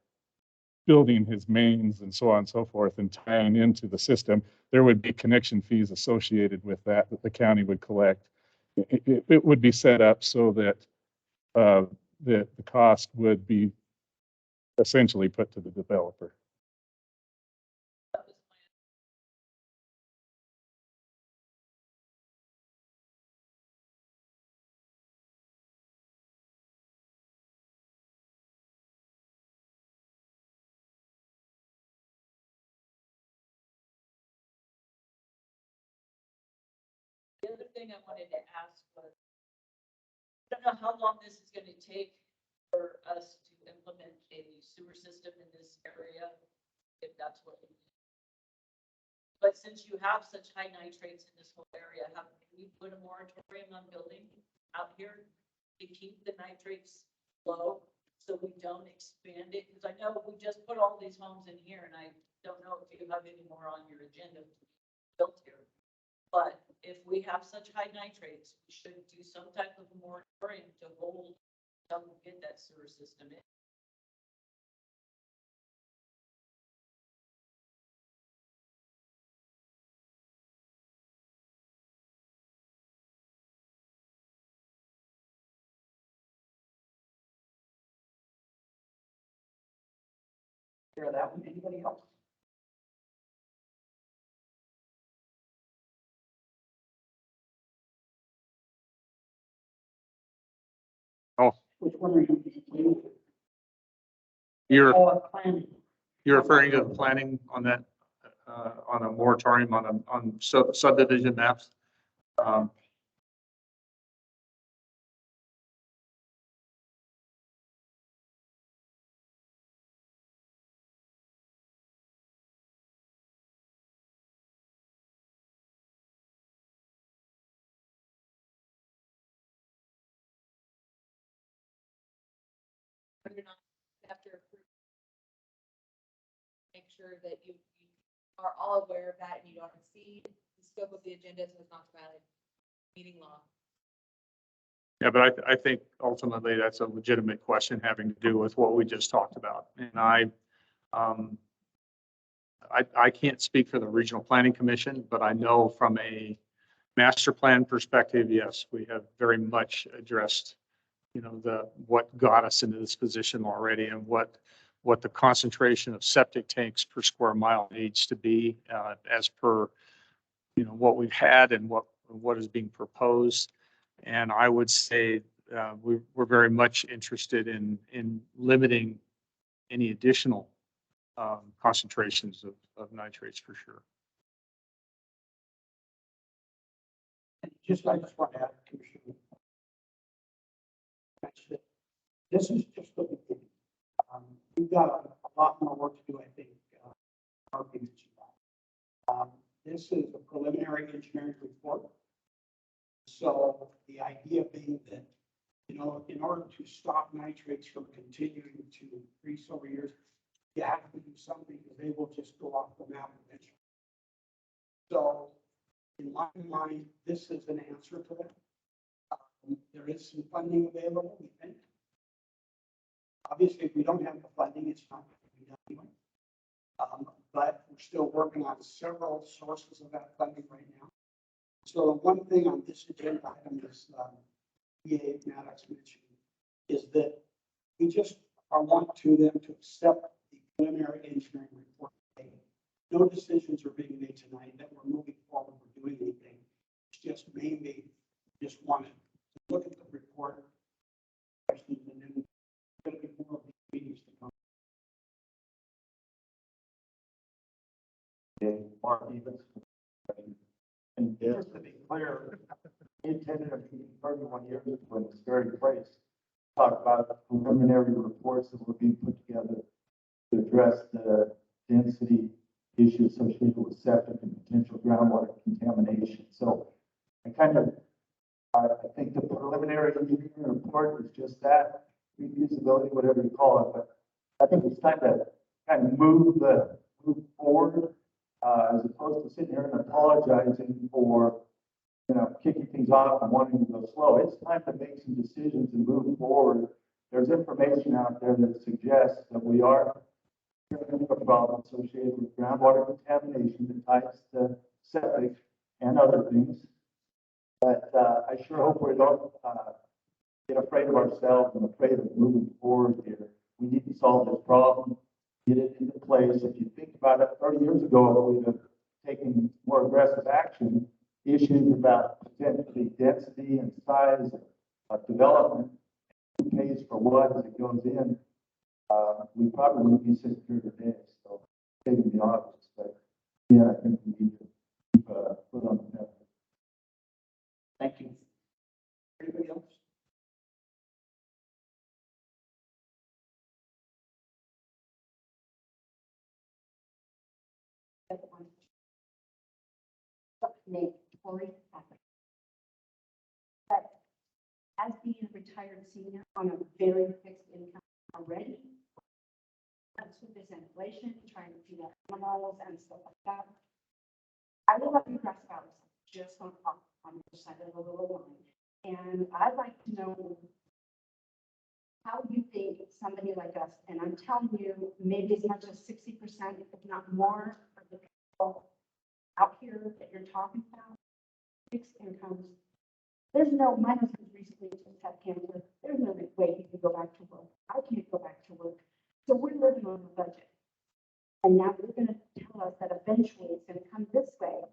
building his mains and so on and so forth and tying into the system. There would be connection fees associated with that the county would collect. It would be set up so that the cost would be essentially put to the developer. The other thing I wanted to ask was, I don't know how long this is going to take for us to implement a sewer system in this area, if that's what we need. But since you have such high nitrates in this whole area, how can we put a moratorium on building out here to keep the nitrates low so we don't expand it? Because I know we just put all these homes in here, and I don't know if you have any more on your agenda to be built here. But if we have such high nitrates, we should do some type of moratorium to hold, them get that sewer system in. Hear that one? Anybody else? Oh, Which one are you? you're Planning. you're referring to the planning on that, on a moratorium on subdivision maps? Um, or not after approve. Make sure that you are all aware of that and you don't exceed the scope of the agenda, so it's not violate meeting law. Yeah, but I think ultimately that's a legitimate question having to do with what we just talked about. And I can't speak for the Regional Planning Commission, but I know from a master plan perspective, yes, we have very much addressed, what got us into this position already and what the concentration of septic tanks per square mile needs to be, as per, what we've had and what is being proposed. And I would say, we're very much interested in limiting any additional concentrations of nitrates for sure. And I just want to add, Commissioner, this is just the beginning. We've got a lot more work to do, I think, our things that you got. This is a preliminary engineering report. So the idea being that, in order to stop nitrates from continuing to increase over years, you have to do something because they will just go off the map eventually. So in my mind, this is an answer to that. There is some funding available, we think. Obviously, if we don't have the funding, it's not going to be done anyway. But we're still working on several sources of that funding right now. So the one thing on this agenda item is, EA Maddox mentioned, is that we just want them to accept the preliminary engineering report. No decisions are being made tonight that we're moving forward or doing anything. It's just mainly just wanted to look at the report, questions, and then there's going to be more of these meetings to come. Mark Evans. And just to be clear, the intended of 31 years ago in this very place, talk about the preliminary reports that were being put together to address the density issue associated with septic and potential groundwater contamination. So I think the preliminary engineering report is just that, feasibility, whatever you call it. But I think it's time to kind of move forward, as opposed to sitting here and apologizing for, kicking things off and wanting to go slow. It's time to make some decisions and move forward. There's information out there that suggests that we are having a problem associated with groundwater contamination that ties to septic and other things. But I sure hope we don't get afraid of ourselves and afraid of moving forward here. We need to solve this problem, get it into place. If you think about it, 30 years ago, we would have taken more aggressive action. Issues about potentially density and size of development, who pays for what as it goes in, we probably wouldn't be sitting here today. So, stating the obvious, but yeah, I think we need to keep foot on the pedal. Thank you. Anybody else? Name Tori Patrick. But as being a retired senior on a very fixed income already, that's with this inflation, trying to feed animals and stuff like that. I live up in Grass Valley, just on the side of the little line. And I'd like to know how you think somebody like us, and I'm telling you, maybe as much as 60%, if not more, of the people out here that you're talking about, fixed incomes. My husband recently just had cancer. There's no way he can go back to work. I can't go back to work. So we're living on a budget. And now they're going to tell us that eventually it's going to come this way.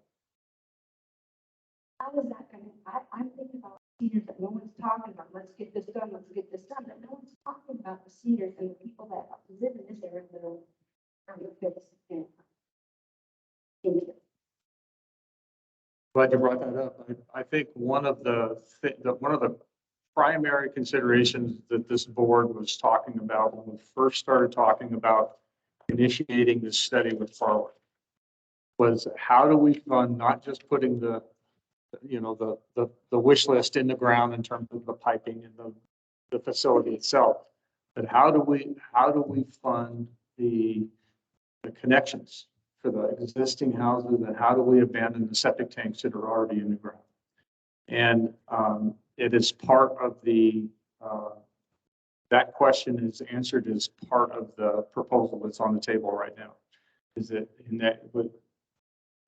How is that going to, I'm thinking about seniors that no one's talking about. Let's get this done. Let's get this done. But no one's talking about the seniors and the people that live in this area that are fixed income. Glad you brought that up. I think one of the primary considerations that this board was talking about when we first started talking about initiating this study with Farland was how do we fund not just putting the wish list in the ground in terms of the piping and the facility itself, But how do we fund the connections for the existing houses, and how do we abandon the septic tanks that are already in the ground? And it is part of that question is answered as part of the proposal that's on the table right now. Is that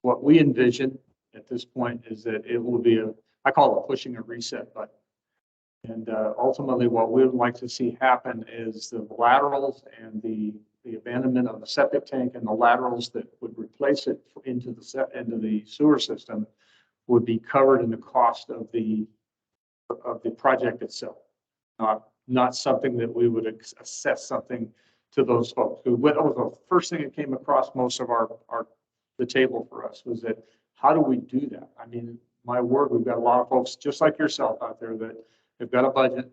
what we envision at this point is that it will be I call it pushing a reset button. And ultimately what we would like to see happen is the laterals and the abandonment of the septic tank and the laterals that would replace it into the sewer system would be covered in the cost of the project itself. Not something that we would assess something to those folks. That was the first thing that came across most of the table for us was that how do we do that? I mean, my word, we've got a lot of folks just like yourself out there that they've got a budget,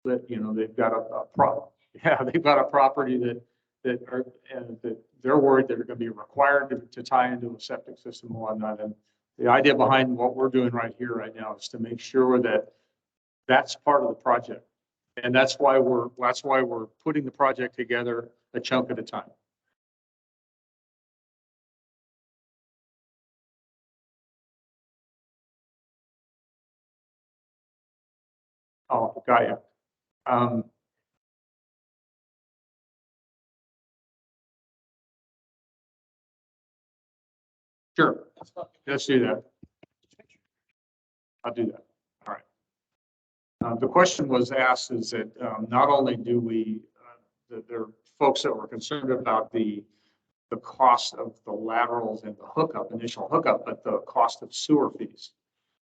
that they've got they've got a property that they're worried that are going to be required to tie into a septic system and whatnot. And the idea behind what we're doing right here, right now, is to make sure that that's part of the project. And that's why we're putting the project together a chunk at a time. Oh, got you. Sure. Let's do that. I'll do that. All right. The question was asked is that not only do we, there are folks that were concerned about the cost of the laterals and the initial hookup, but the cost of sewer fees,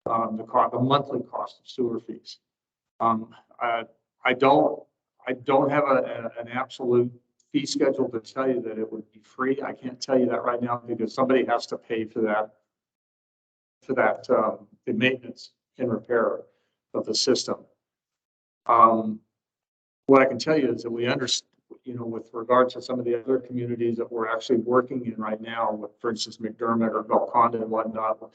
the monthly cost of sewer fees. I don't have an absolute fee schedule to tell you that it would be free. I can't tell you that right now because somebody has to pay for that the maintenance and repair of the system. What I can tell you is that we understand, with regard to some of the other communities that we're actually working in right now, with, for instance, McDermott or Belconda and whatnot,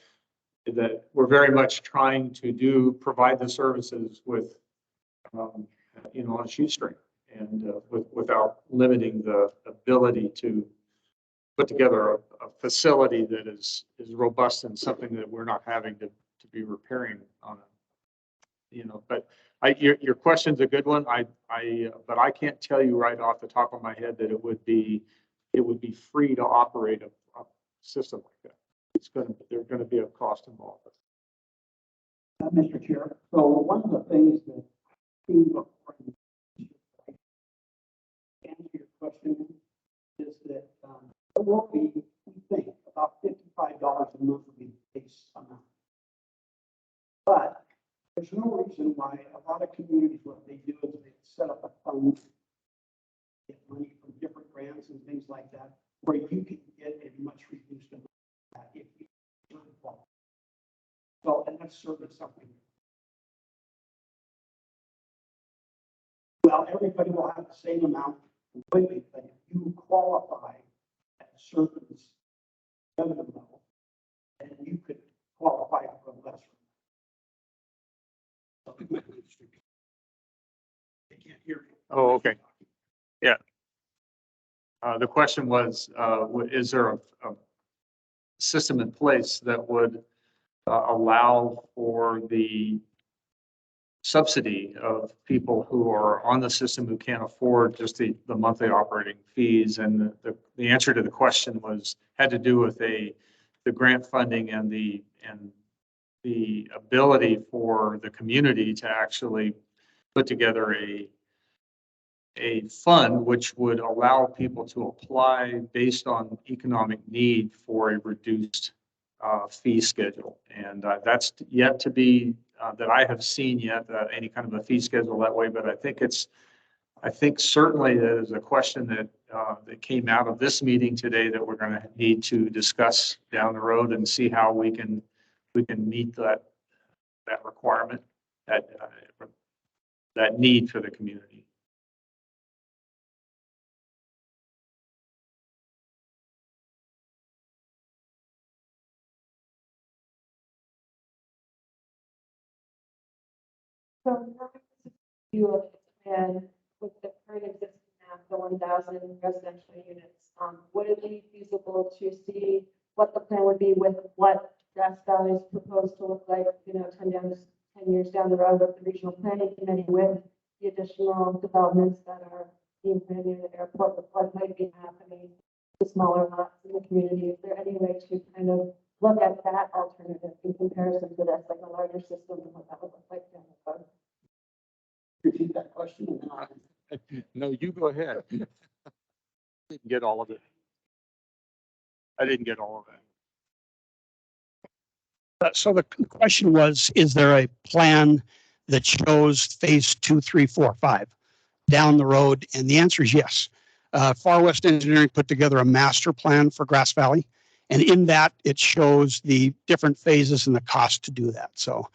that we're very much trying to provide the services with, on a shoestring and without limiting the ability to put together a facility that is robust and something that we're not having to be repairing on it. But your question's a good one. But I can't tell you right off the top of my head that it would be free to operate a system like that. There's going to be a cost involved. Mr. Chair, so one of the things that seems to answer your question is that there will be, we think, about $55 a month will be the base amount. But there's no reason why a lot of communities, what they do is they set up a fund, get money from different grants and things like that, where you can get a much reduced amount of that if you qualify. So, and that's certainly something. Well, everybody will have the same amount completely, but if you qualify at a certain revenue level, then you could qualify for a lesser. They can't hear you. Oh, okay. Yeah. The question was, is there a system in place that would allow for the subsidy of people who are on the system who can't afford just the monthly operating fees? And the answer to the question had to do with the grant funding and the ability for the community to actually put together a fund which would allow people to apply based on economic need for a reduced fee schedule. And that's yet to be that I have seen yet, any kind of a fee schedule that way. But I think certainly that is a question that came out of this meeting today that we're going to need to discuss down the road and see how we can meet that requirement, that need for the community. So you and with the current existing map, the 1,000 residential units, would it be feasible to see what the plan would be with what Grass Valley is proposed to look like, 10 years down the road with the regional planning committee, with the additional developments that are being planned near the airport, with what might be happening, the smaller lots in the community? Is there any way to kind of look at that alternative in comparison to this, like a larger system and what that would look like down the road? Repeat that question. And then I'll- No, you go ahead. Didn't get all of it. I didn't get all of that. So the question was, is there a plan that shows phase 2, 3, 4, 5 down the road? And the answer is yes. Far West Engineering put together a master plan for Grass Valley. And in that, it shows the different phases and the cost to do that. So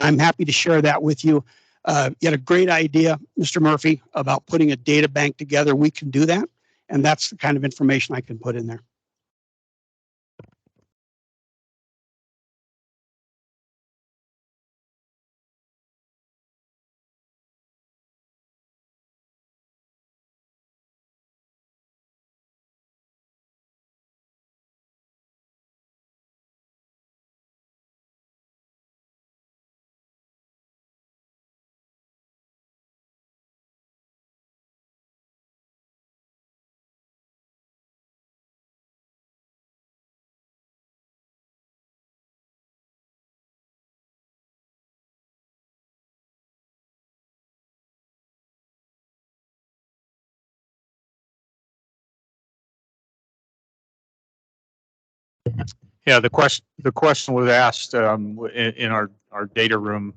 I'm happy to share that with you. You had a great idea, Mr. Murphy, about putting a data bank together. We can do that. And that's the kind of information I can put in there. Yeah, the question was asked in our data room.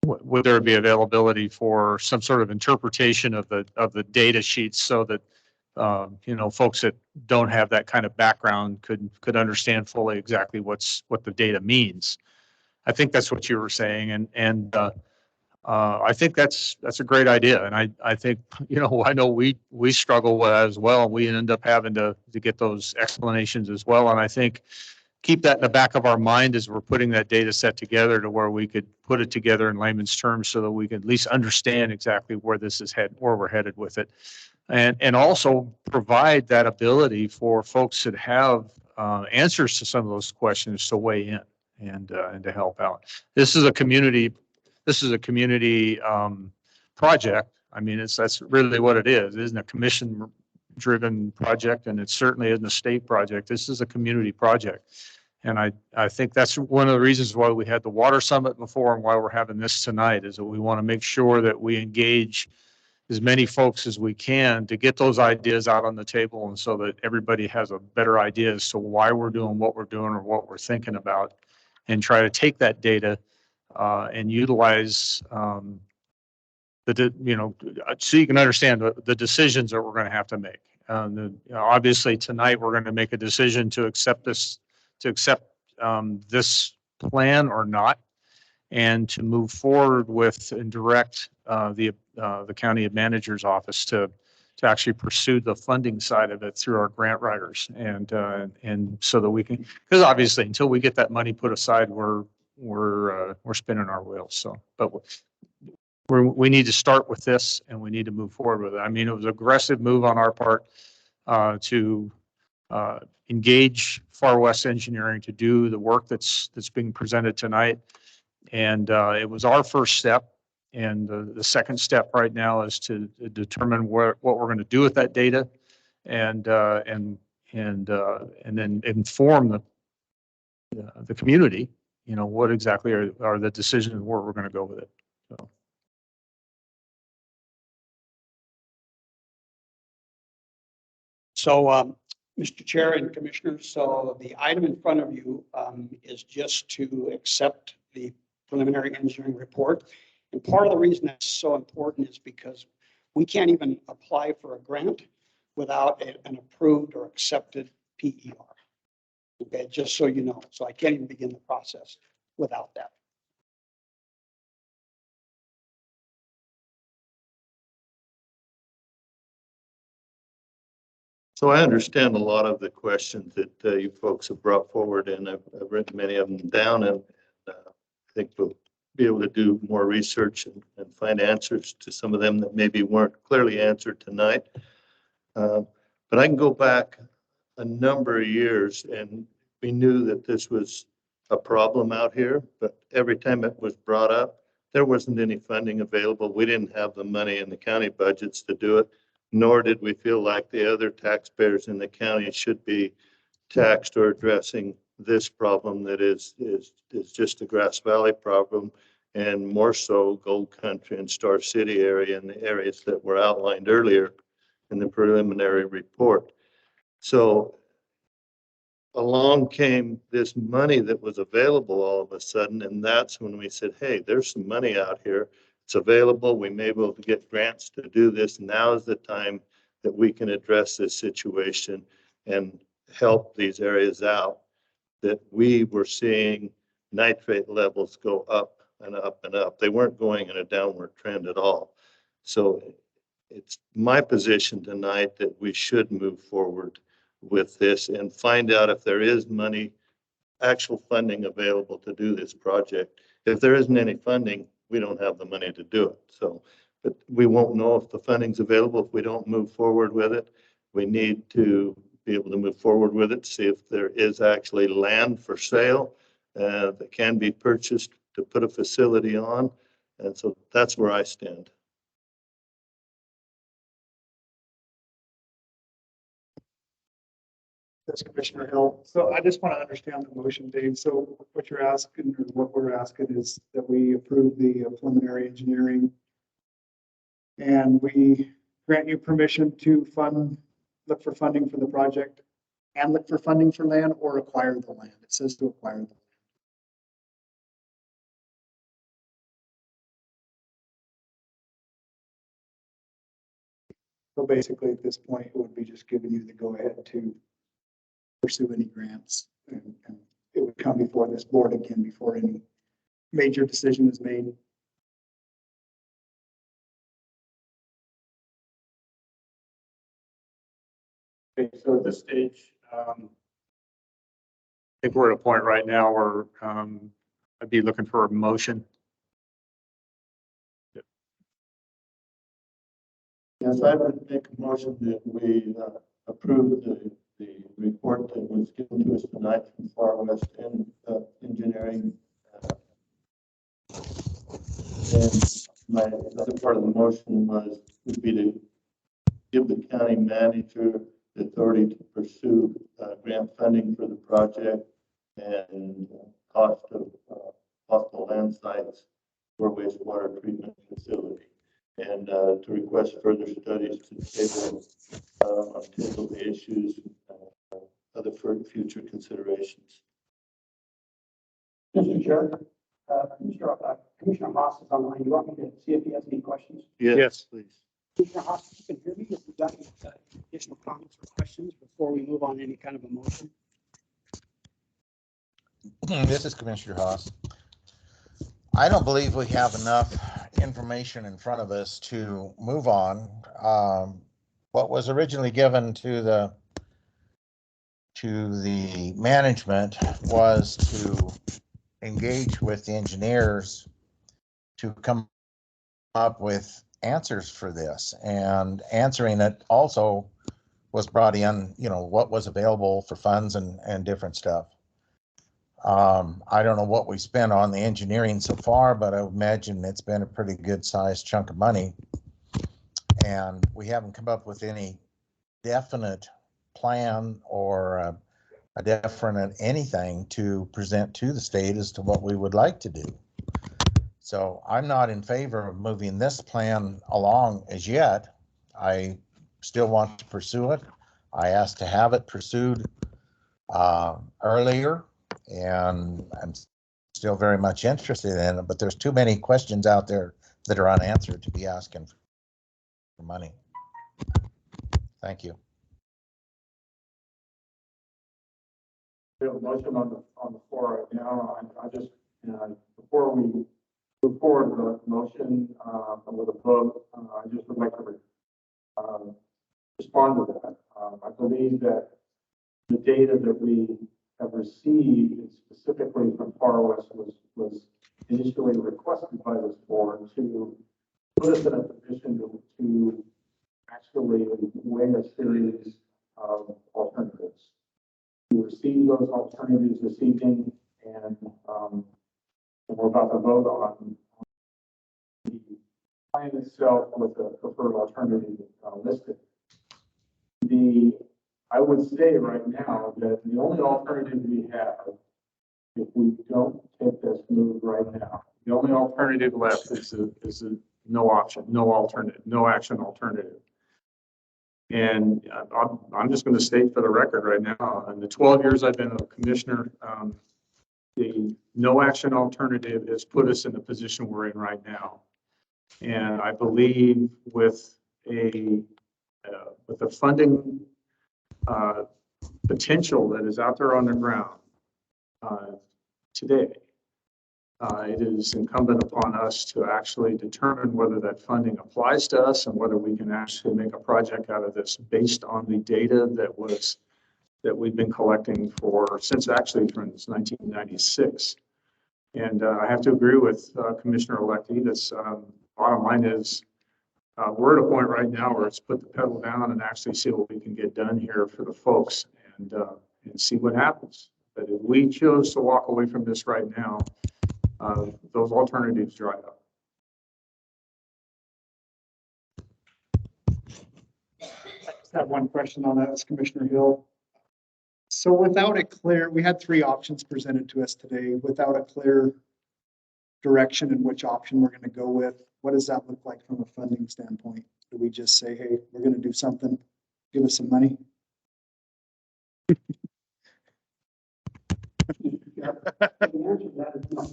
Would there be availability for some sort of interpretation of the data sheets so that folks that don't have that kind of background could understand fully exactly what the data means? I think that's what you were saying, and I think that's a great idea, and I think I know we struggle with that as well. We end up having to get those explanations as well, and I think keep that in the back of our mind as we're putting that data set together, to where we could put it together in layman's terms so that we can at least understand exactly where we're headed with it, and also provide that ability for folks that have answers to some of those questions to weigh in and to help out. This is a community project. I mean, that's really what it is. It isn't a commission-driven project, and it certainly isn't a state project. This is a community project. And I think that's one of the reasons why we had the water summit before and why we're having this tonight, is that we want to make sure that we engage as many folks as we can to get those ideas out on the table, and so that everybody has a better idea as to why we're doing what we're doing or what we're thinking about, and try to take that data and utilize so you can understand the decisions that we're going to have to make. Obviously tonight we're going to make a decision to accept this plan or not, and to move forward with and direct the county manager's office to actually pursue the funding side of it through our grant writers, and so that we can, because obviously until we get that money put aside, we're spinning our wheels. So, but we need to start with this, and we need to move forward with it. I mean, it was an aggressive move on our part to engage Far West Engineering to do the work that's being presented tonight. And it was our first step. And the second step right now is to determine what we're going to do with that data, and then inform the community, what exactly are the decisions and where we're going to go with it. So. So, Mr. Chair and Commissioners, so the item in front of you is just to accept the preliminary engineering report. And part of the reason that's so important is because we can't even apply for a grant without an approved or accepted PER. Okay, just so you know. So I can't even begin the process without that. So I understand a lot of the questions that you folks have brought forward, and I've written many of them down, and I think we'll be able to do more research and find answers to some of them that maybe weren't clearly answered tonight. But I can go back a number of years and we knew that this was a problem out here, but every time it was brought up, there wasn't any funding available. We didn't have the money in the county budgets to do it, nor did we feel like the other taxpayers in the county should be taxed or addressing this problem that is just a Grass Valley problem, and more so Gold Country and Star City area and the areas that were outlined earlier in the preliminary report. So along came this money that was available all of a sudden, and that's when we said, hey, there's some money out here. It's available. We may be able to get grants to do this. Now is the time that we can address this situation and help these areas out. That we were seeing nitrate levels go up and up and up. They weren't going in a downward trend at all. So it's my position tonight that we should move forward with this and find out if there is money, actual funding available to do this project. If there isn't any funding, we don't have the money to do it. So, but we won't know if the funding's available if we don't move forward with it. We need to be able to move forward with it, see if there is actually land for sale that can be purchased to put a facility on. And so that's where I stand. That's Commissioner Hill. So I just want to understand the motion, Dave. So what you're asking, or what we're asking, is that we approve the preliminary engineering and we grant you permission to look for funding for the project and look for funding for land or acquire the land. It says to acquire the land. So basically at this point, it would be just giving you the go ahead to pursue any grants, and it would come before this board again before any major decision is made. Okay, so at this stage, I think we're at a point right now where I'd be looking for a motion. Yes, I would make a motion that we approve the report that was given to us tonight from Far West Engineering. And my other part of the motion would be to give the county manager the authority to pursue grant funding for the project and cost of possible land sites for wastewater treatment facility. And to request further studies to table the issues, other future considerations. Mr. Chair, Commissioner Haas is online. Do you want me to see if he has any questions? Yes. Please. Commissioner Haas, you can hear me if you've got any additional comments or questions before we move on any kind of a motion. This is Commissioner Haas. I don't believe we have enough information in front of us to move on. What was originally given to the management was to engage with the engineers to come up with answers for this, and answering it also was brought in, what was available for funds and different stuff. I don't know what we spent on the engineering so far, but I imagine it's been a pretty good sized chunk of money. And we haven't come up with any definite plan or a definite anything to present to the state as to what we would like to do. So I'm not in favor of moving this plan along as yet. I still want to pursue it. I asked to have it pursued earlier, and I'm still very much interested in it, but there's too many questions out there that are unanswered to be asking for money. Thank you. We have a motion on the floor right now. I just, before we move forward with the motion with a vote, I just would like to respond to that. I believe that the data that we have received specifically from Far West was initially requested by this board to put us in a position to actually weigh a series of alternatives. We received those alternatives this evening, and we're about to vote on the plan itself with the preferred alternative listed. I would say right now that the only alternative we have, if we don't take this move right now, the only alternative left is a no option, no alternative, no action alternative. And I'm just going to state for the record right now, in the 12 years I've been a commissioner, the no action alternative has put us in the position we're in right now. And I believe with the funding potential that is out there on the ground today, it is incumbent upon us to actually determine whether that funding applies to us and whether we can actually make a project out of this based on the data that we've been collecting since 1996. And I have to agree with Commissioner-elect Edith's bottom line is we're at a point right now where it's put the pedal down and actually see what we can get done here for the folks and see what happens. But if we chose to walk away from this right now, those alternatives dry up. I just have one question on that, Commissioner Hill. So without a clear, we had three options presented to us today. Without a clear direction in which option we're going to go with, what does that look like from a funding standpoint? Do we just say, hey, we're going to do something, give us some money? The answer to that is no.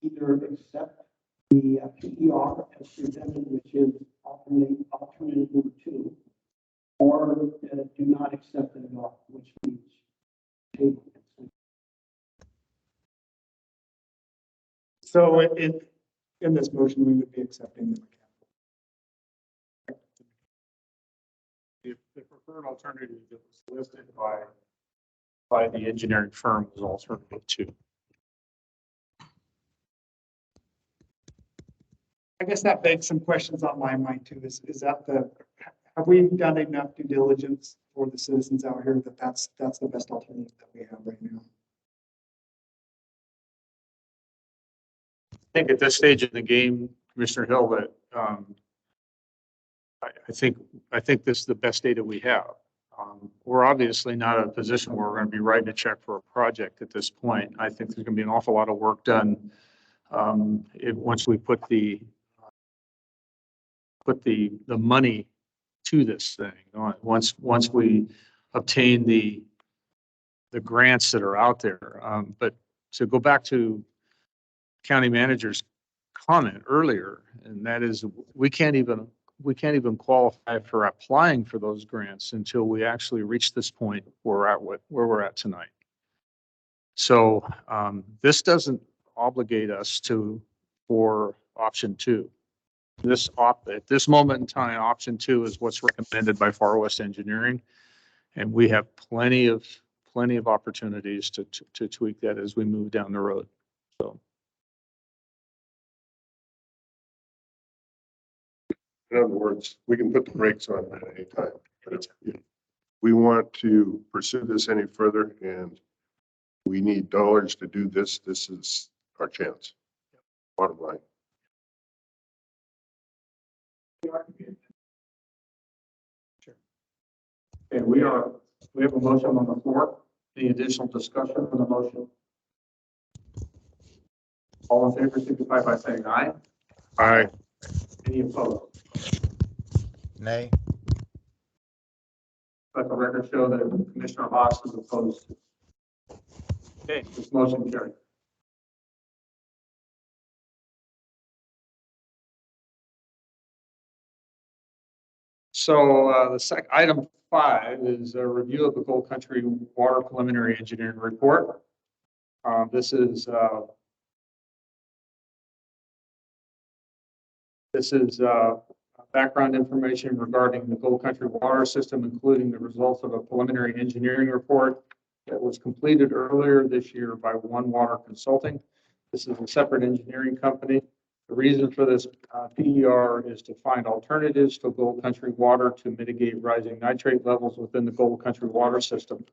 Either accept the PER as presented, which is alternative number 2, or do not accept it at all, which means table it. So in this motion, we would be accepting the mechanical. The preferred alternative that was listed by the engineering firm was alternative 2. I guess that begs some questions on my mind too. Is that have we done enough due diligence for the citizens out here that that's the best alternative that we have right now? I think at this stage in the game, Commissioner Hill, that I think this is the best data we have. We're obviously not in a position where we're going to be writing a check for a project at this point. I think there's going to be an awful lot of work done once we put the money to this thing. Once we obtain the grants that are out there. But to go back to county manager's comment earlier, and that is we can't even qualify for applying for those grants until we actually reach this point where we're at tonight. So this doesn't obligate us for option 2. At this moment in time, option 2 is what's recommended by Far West Engineering, and we have plenty of opportunities to tweak that as we move down the road. So. In other words, we can put the brakes on at any time. If we want to pursue this any further and we need dollars to do this, this is our chance. Bottom line. Sure. Okay, we have a motion on the floor. Any additional discussion on the motion? All in favor, signify by saying aye. Aye. Any opposed? Nay. Let the record show that Commissioner Hawks is opposed. Okay, this motion carried. So the item 5 is a review of the Gold Country Water Preliminary Engineering Report. This is background information regarding the Gold Country water system, including the results of a preliminary engineering report that was completed earlier this year by One Water Consulting. This is a separate engineering company The reason for this PER is to find alternatives to Gold Country water to mitigate rising nitrate levels within the Gold Country water system.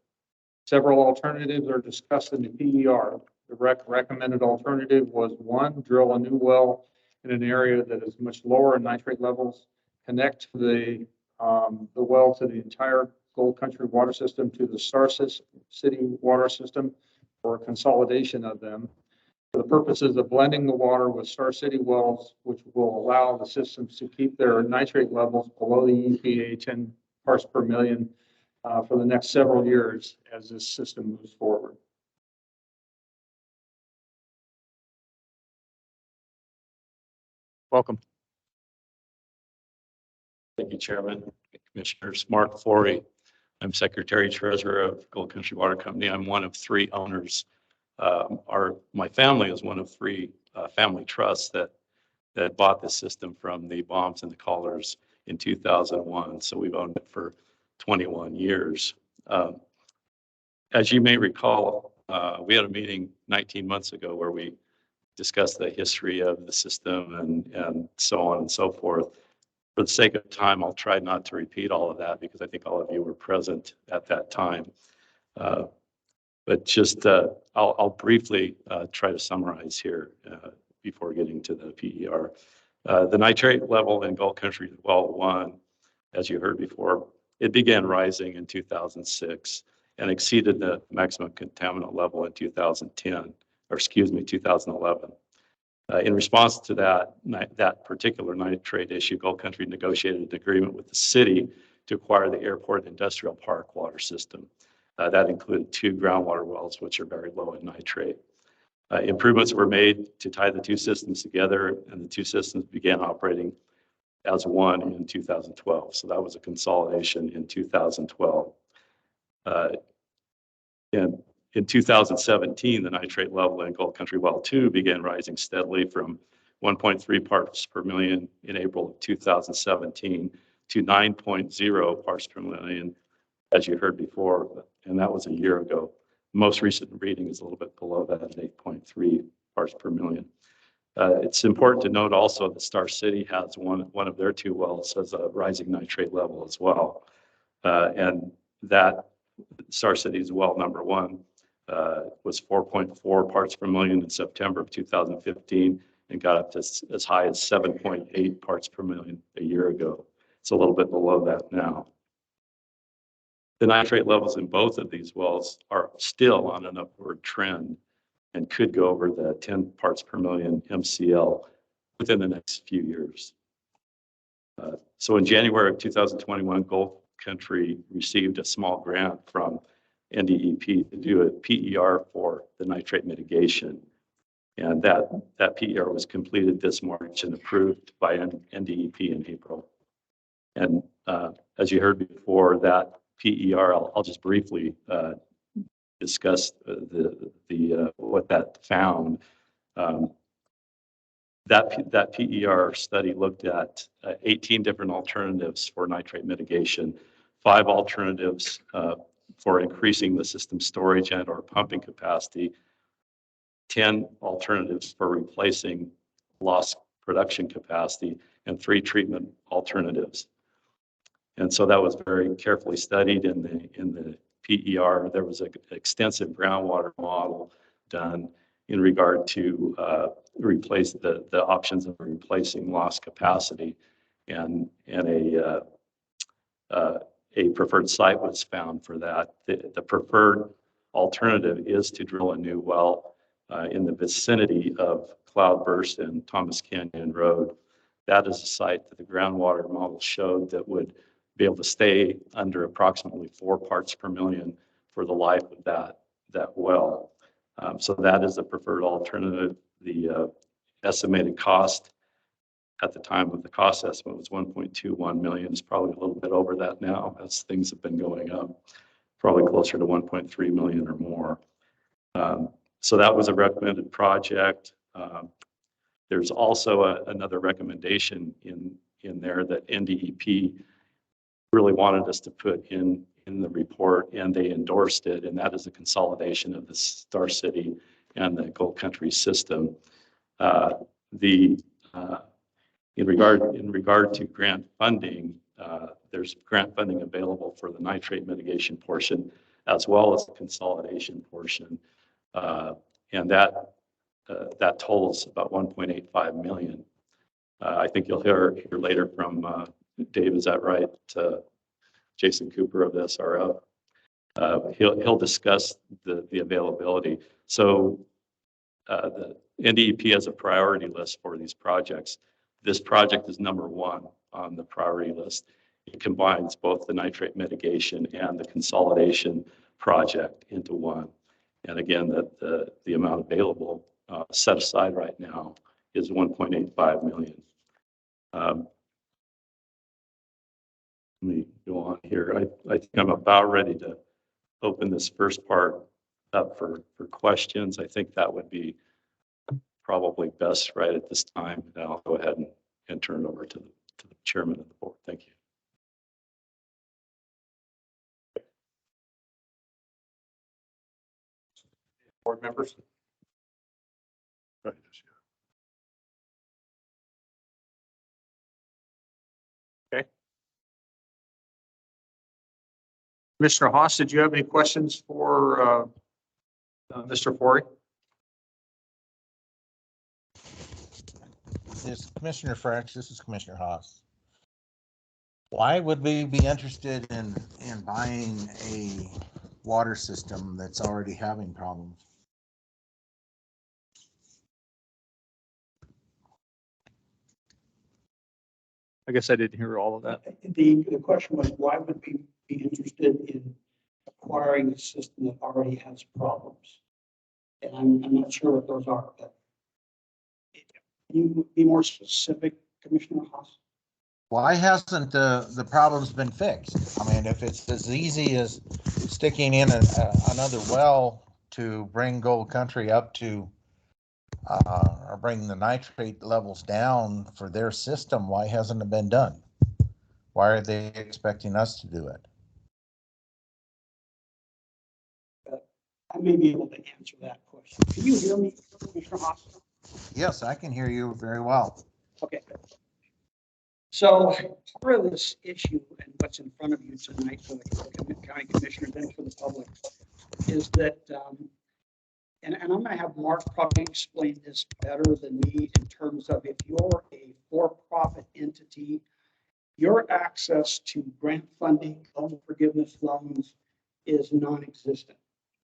Several alternatives are discussed in the PER. The recommended alternative was one, drill a new well in an area that is much lower in nitrate levels, connect the well to the entire Gold Country water system to the Star City water system, or a consolidation of them, for the purposes of blending the water with Star City wells, which will allow the systems to keep their nitrate levels below the EPA 10 parts per million for the next several years as this system moves forward. Welcome. Thank you, Chairman, Commissioners. Mark Forey. I'm Secretary Treasurer of Gold Country Water Company. I'm one of three owners. My family is one of three family trusts that bought the system from the Bombs and the Callers in 2001. So we've owned it for 21 years. As you may recall, we had a meeting 19 months ago where we discussed the history of the system and so on and so forth. For the sake of time, I'll try not to repeat all of that because I think all of you were present at that time. But just I'll briefly try to summarize here before getting to the PER. The nitrate level in Gold Country Well 1, as you heard before, it began rising in 2006 and exceeded the maximum contaminant level in 2011. In response to that particular nitrate issue, Gold Country negotiated an agreement with the city to acquire the Airport Industrial Park water system. That included 2 groundwater wells, which are very low in nitrate. Improvements were made to tie the 2 systems together, and the 2 systems began operating as one in 2012. So that was a consolidation in 2012. In 2017, the nitrate level in Gold Country Well 2 began rising steadily from 1.3 parts per million in April of 2017 to 9.0 parts per million, as you heard before, and that was a year ago. Most recent reading is a little bit below that at 8.3 parts per million. It's important to note also that Star City has one of their 2 wells has a rising nitrate level as well. And that Star City's well number 1 was 4.4 parts per million in September of 2015 and got up to as high as 7.8 parts per million a year ago. It's a little bit below that now. The nitrate levels in both of these wells are still on an upward trend and could go over the 10 parts per million MCL within the next few years. So in January of 2021, Gold Country received a small grant from NDEP to do a PER for the nitrate mitigation. And that PER was completed this March and approved by NDEP in April. And as you heard before, that PER, I'll just briefly discuss what that found. That PER study looked at 18 different alternatives for nitrate mitigation, 5 alternatives for increasing the system storage and or pumping capacity, 10 alternatives for replacing lost production capacity, and 3 treatment alternatives. And so that was very carefully studied in the PER. There was an extensive groundwater model done in regard to replace the options of replacing lost capacity, and a preferred site was found for that. The preferred alternative is to drill a new well in the vicinity of Cloudburst and Thomas Canyon Road. That is a site that the groundwater model showed that would be able to stay under approximately 4 parts per million for the life of that well. So that is the preferred alternative. The estimated cost at the time of the cost estimate was 1.21 million. It's probably a little bit over that now as things have been going up, probably closer to 1.3 million or more. So that was a recommended project. There's also another recommendation in there that NDEP really wanted us to put in the report, and they endorsed it, and that is a consolidation of the Star City and the Gold Country system. The In regard to grant funding, there's grant funding available for the nitrate mitigation portion as well as the consolidation portion. And that totals about 1.85 million. I think you'll hear later from Dave, is that right? Jason Cooper of the SRO. He'll discuss the availability. So the NDEP has a priority list for these projects. This project is number one on the priority list. It combines both the nitrate mitigation and the consolidation project into one. And again, the amount available set aside right now is 1.85 million. Let me go on here. I think I'm about ready to open this first part up for questions. I think that would be probably best right at this time. And I'll go ahead and turn it over to the chairman of the board. Thank you. Board members? Okay. Commissioner Haas, did you have any questions for Mr. Forey? This Commissioner French, this is Commissioner Haas. Why would we be interested in buying a water system that's already having problems? I guess I didn't hear all of that. The question was, why would we be interested in acquiring a system that already has problems? And I'm not sure what those are, but can you be more specific, Commissioner Haas? Why hasn't the problems been fixed? I mean, if it's as easy as sticking in another well to bring Gold Country up to or bring the nitrate levels down for their system, why hasn't it been done? Why are they expecting us to do it? I may be able to answer that question. Can you hear me, Commissioner Haas? Yes, I can hear you very well. Okay. So part of this issue and what's in front of you tonight for the county commissioners and for the public is that, and I'm going to have Mark probably explain this better than me in terms of if you're a for-profit entity, your access to grant funding, loan forgiveness loans is non-existent.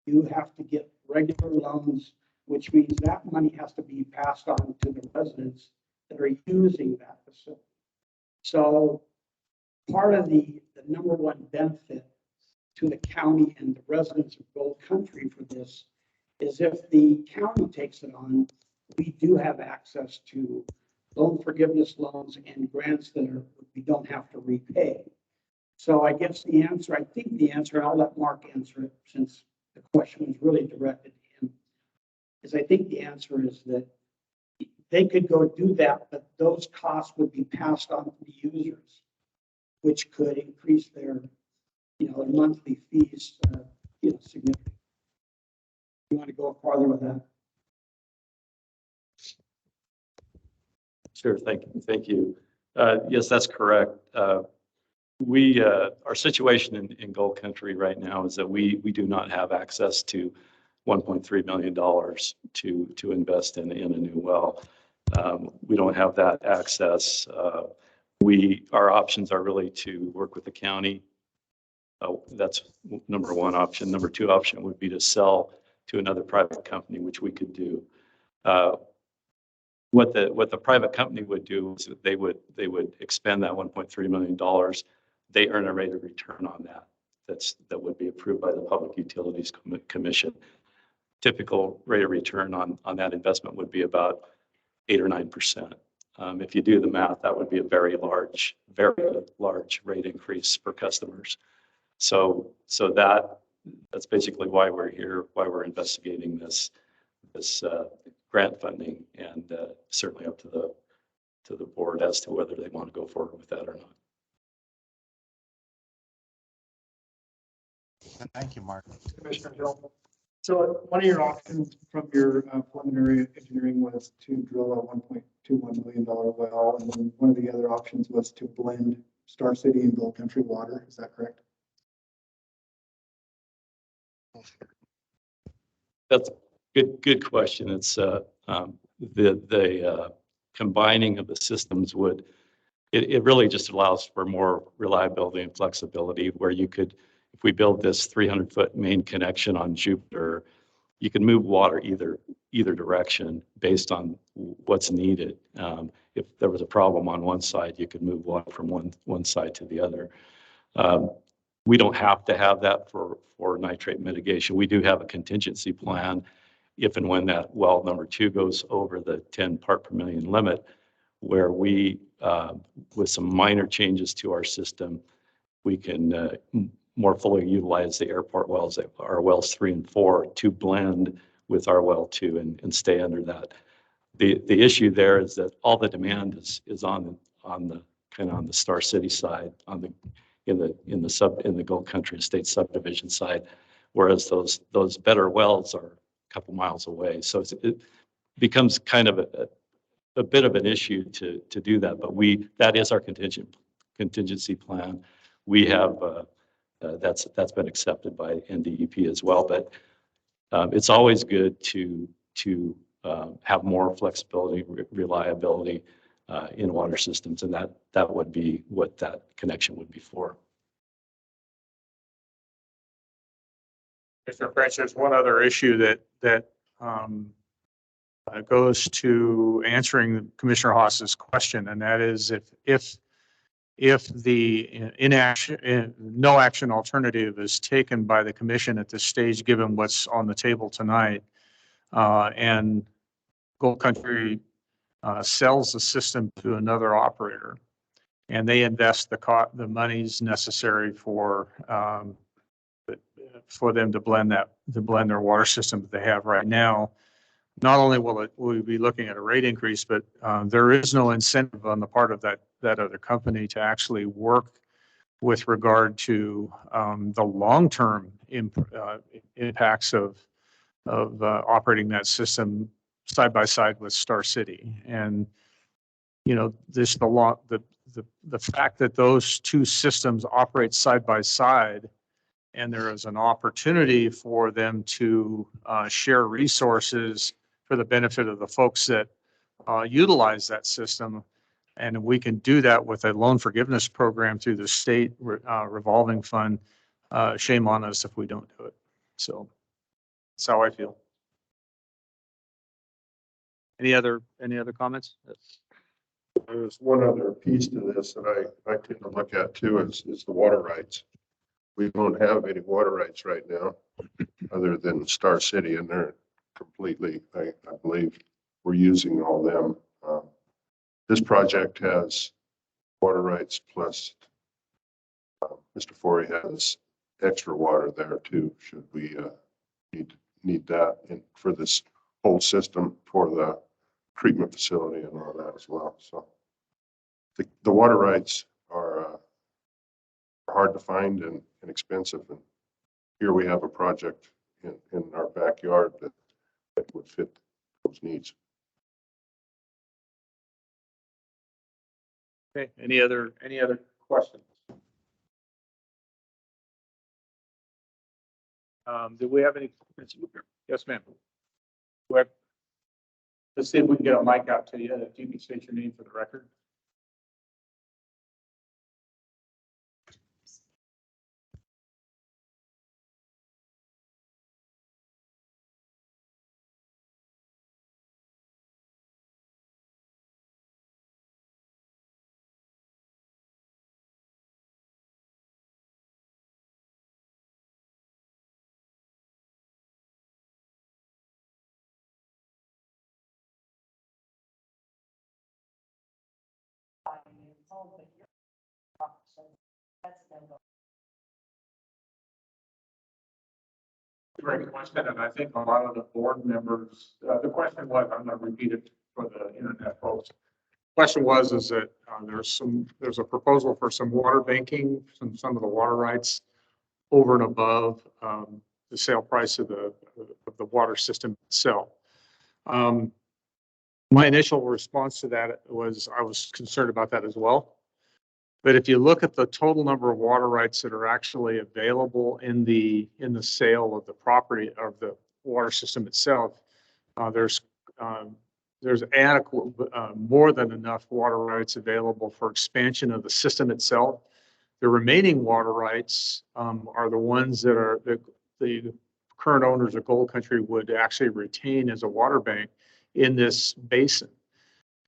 You have to get regular loans, which means that money has to be passed on to the residents that are using that facility. So part of the number one benefit to the county and the residents of Gold Country for this is if the county takes it on, we do have access to loan forgiveness loans and grants that we don't have to repay. So I guess the answer, I think the answer, and I'll let Mark answer it since the question was really directed to him, is I think the answer is that they could go do that, but those costs would be passed on to the users, which could increase their, their monthly fees, significantly. You want to go farther with that? Sure. Thank you. Yes, that's correct. Our situation in Gold Country right now is that we do not have access to $1.3 million to invest in a new well. We don't have that access. Our options are really to work with the county. That's number one option. Number two option would be to sell to another private company, which we could do. What the private company would do is they would expend that $1.3 million. They earn a rate of return on that. That would be approved by the Public Utilities Commission. Typical rate of return on that investment would be about 8 or 9%. If you do the math, that would be a very large rate increase for customers. So that's basically why we're here, why we're investigating this grant funding, and certainly up to the board as to whether they want to go forward with that or not. Thank you, Mark. Commissioner Hill. So one of your options from your preliminary engineering was to drill a $1.21 million well, and then one of the other options was to blend Star City and Gold Country water. Is that correct? That's a good question. It's the combining of the systems would, it really just allows for more reliability and flexibility where you could, if we build this 300-foot main connection on Jupiter, you can move water either direction based on what's needed. If there was a problem on one side, you could move water from one side to the other. We don't have to have that for nitrate mitigation. We do have a contingency plan if and when that well number 2 goes over the 10 part per million limit, where we, with some minor changes to our system, we can more fully utilize the airport wells, our wells 3 and 4, to blend with our well 2 and stay under that. The issue there is that all the demand is on the kind of on the Star City side, in the Gold Country Estate subdivision side, whereas those better wells are a couple miles away. So it becomes kind of a bit of an issue to do that, but that is our contingency plan. We have that's been accepted by NDEP as well, but it's always good to have more flexibility, reliability in water systems, and that would be what that connection would be for. Mr. French, there's one other issue that goes to answering Commissioner Haas's question, and that is if the no action alternative is taken by the commission at this stage, given what's on the table tonight, and Gold Country sells the system to another operator, and they invest the monies necessary for them to blend their water system that they have right now. Not only will we be looking at a rate increase, but there is no incentive on the part of that other company to actually work with regard to the long-term impacts of operating that system side by side with Star City. And the fact that those two systems operate side by side, and there is an opportunity for them to share resources for the benefit of the folks that utilize that system. And we can do that with a loan forgiveness program through the state revolving fund. Shame on us if we don't do it. So that's how I feel. Any other comments? There's one other piece to this that I take a look at too, is the water rights. We don't have any water rights right now other than Star City, and they're completely, I believe we're using all them. This project has water rights plus Mr. Forey has extra water there too, should we need that for this whole system for the treatment facility and all that as well. So the water rights are hard to find and expensive, and here we have a project in our backyard that would fit those needs. Okay. Any other questions? Do we have any? Yes, ma'am. Let's see if we can get a mic out to you. If you can state your name for the record. Great question, and I think a lot of the board members, the question was, I'm going to repeat it for the internet folks. Question was, is that there's a proposal for some water banking, some of the water rights over and above sale price of the water system itself. My initial response to that was I was concerned about that as well. But if you look at the total number of water rights that are actually available in the sale of the property of the water system itself, there's adequate, more than enough water rights available for expansion of the system itself. The remaining water rights are the ones that are the current owners of Gold Country would actually retain as a water bank in this basin.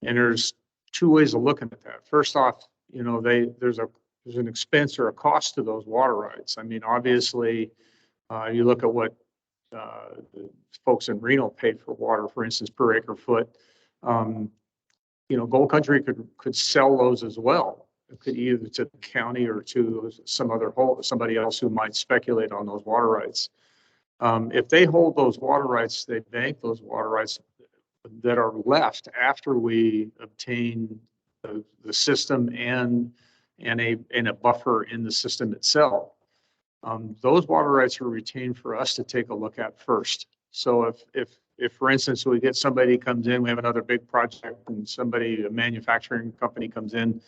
And there's two ways of looking at that. First off, you know, there's an expense or a cost to those water rights. I mean, obviously, you look at what the folks in Reno pay for water, for instance, per acre foot. You know, Gold Country could sell those as well. It could either to the county or to somebody else who might speculate on those water rights. If they hold those water rights, they bank those water rights that are left after we obtain the system and a buffer in the system itself. Those water rights are retained for us to take a look at first. So if for instance, we get somebody comes in, we have another big project and a manufacturing company comes in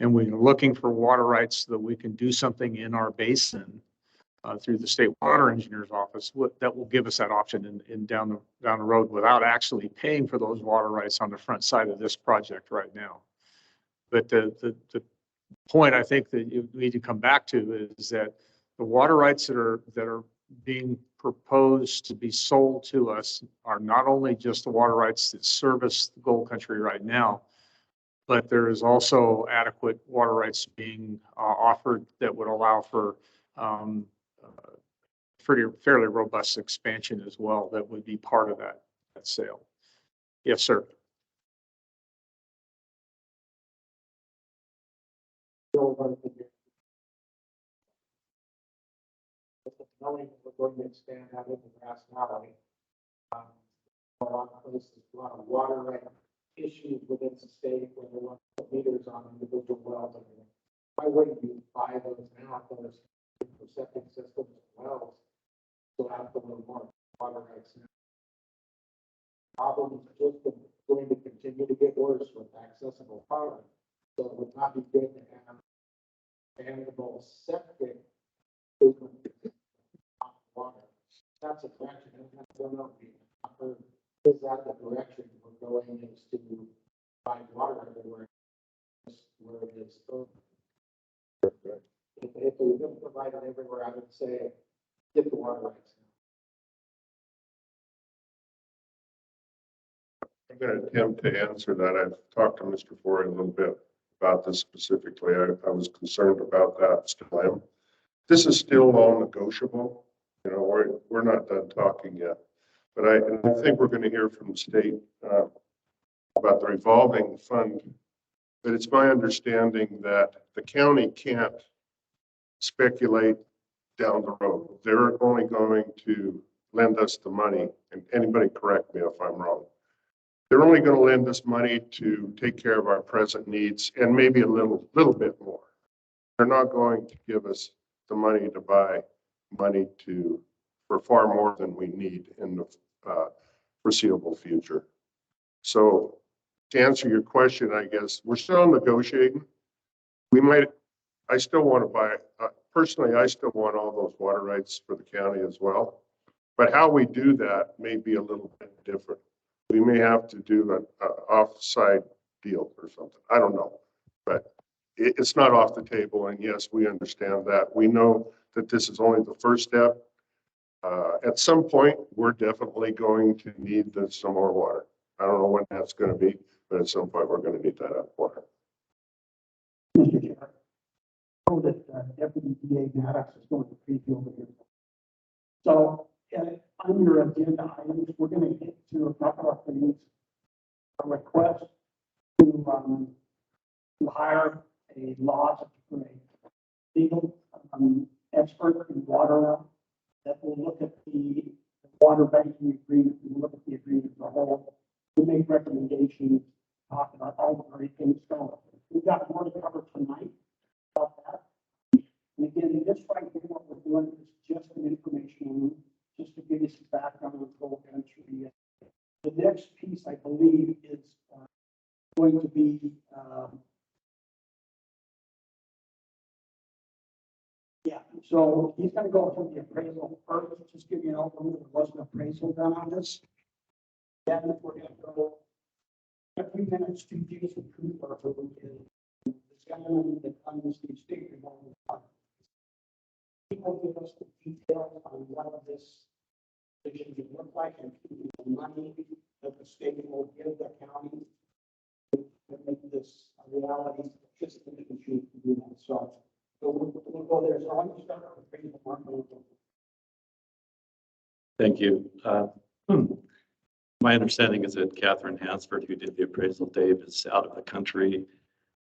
and we're looking for water rights so that we can do something in our basin through the state water engineer's office, that will give us that option in down the road without actually paying for those water rights on the front side of this project right now. But the point I think that you need to come back to is that the water rights that are being proposed to be sold to us are not only just the water rights that service the Gold Country right now, but there is also adequate water rights being offered that would allow for fairly robust expansion as well. That would be part of that sale. Yes, sir. Knowing that we're going to expand out into Grass Valley, a lot of places, a lot of water right issues within the state where they want to put meters on individual wells. Why wouldn't you buy those now for septic systems as well? So have a little more water rights now. Problem is just going to continue to get worse with accessible power. So it would not be good to have expandable septic treatment water. That's a direction. I don't know if is that the direction we're going, is to find water everywhere where it is. If we didn't provide it everywhere, I would say get the water rights. I'm going to attempt to answer that. I've talked to Mr. Forey a little bit about this specifically. I was concerned about that, still am. This is still all negotiable. You know, we're not done talking yet. But I think we're going to hear from the state about the revolving fund. But it's my understanding that the county can't speculate down the road. They're only going to lend us the money, and anybody correct me if I'm wrong. They're only going to lend us money to take care of our present needs and maybe a little bit more. They're not going to give us the money to buy money for far more than we need in the foreseeable future. So to answer your question, I guess we're still negotiating. I still want to buy, personally, I still want all those water rights for the county as well. But how we do that may be a little bit different. We may have to do an offside deal or something. I don't know, but it's not off the table. And yes, we understand that. We know that this is only the first step. At some point, we're definitely going to need some more water. I don't know when that's going to be, but at some point, we're going to need that water. Mr. Chair, I know that Deputy DA Maddox is going to preview over here. So on your agenda items, we're going to get to a couple of things. A request to hire a legal expert in water law that will look at the water banking agreement, and look at the agreement as a whole, to make recommendations, talk about all the great things going. We've got more to cover tonight about that. And again, this right here, what we're doing is just an informational believe is going to be, yeah, so he's gonna go through the appraisal first, just give you an overview, there was an appraisal done on this. Then we're gonna go a few minutes to Jason Cooper, who is the gentleman that runs the state revolving fund. He will give us the details on what this position would look like and the money that the state will give the county to make this a reality, just to make sure to do that. So we'll go there. So I'm going to start with the appraisal market. Thank you. My understanding is that Catherine Hansford, who did the appraisal, Dave, is out of the country.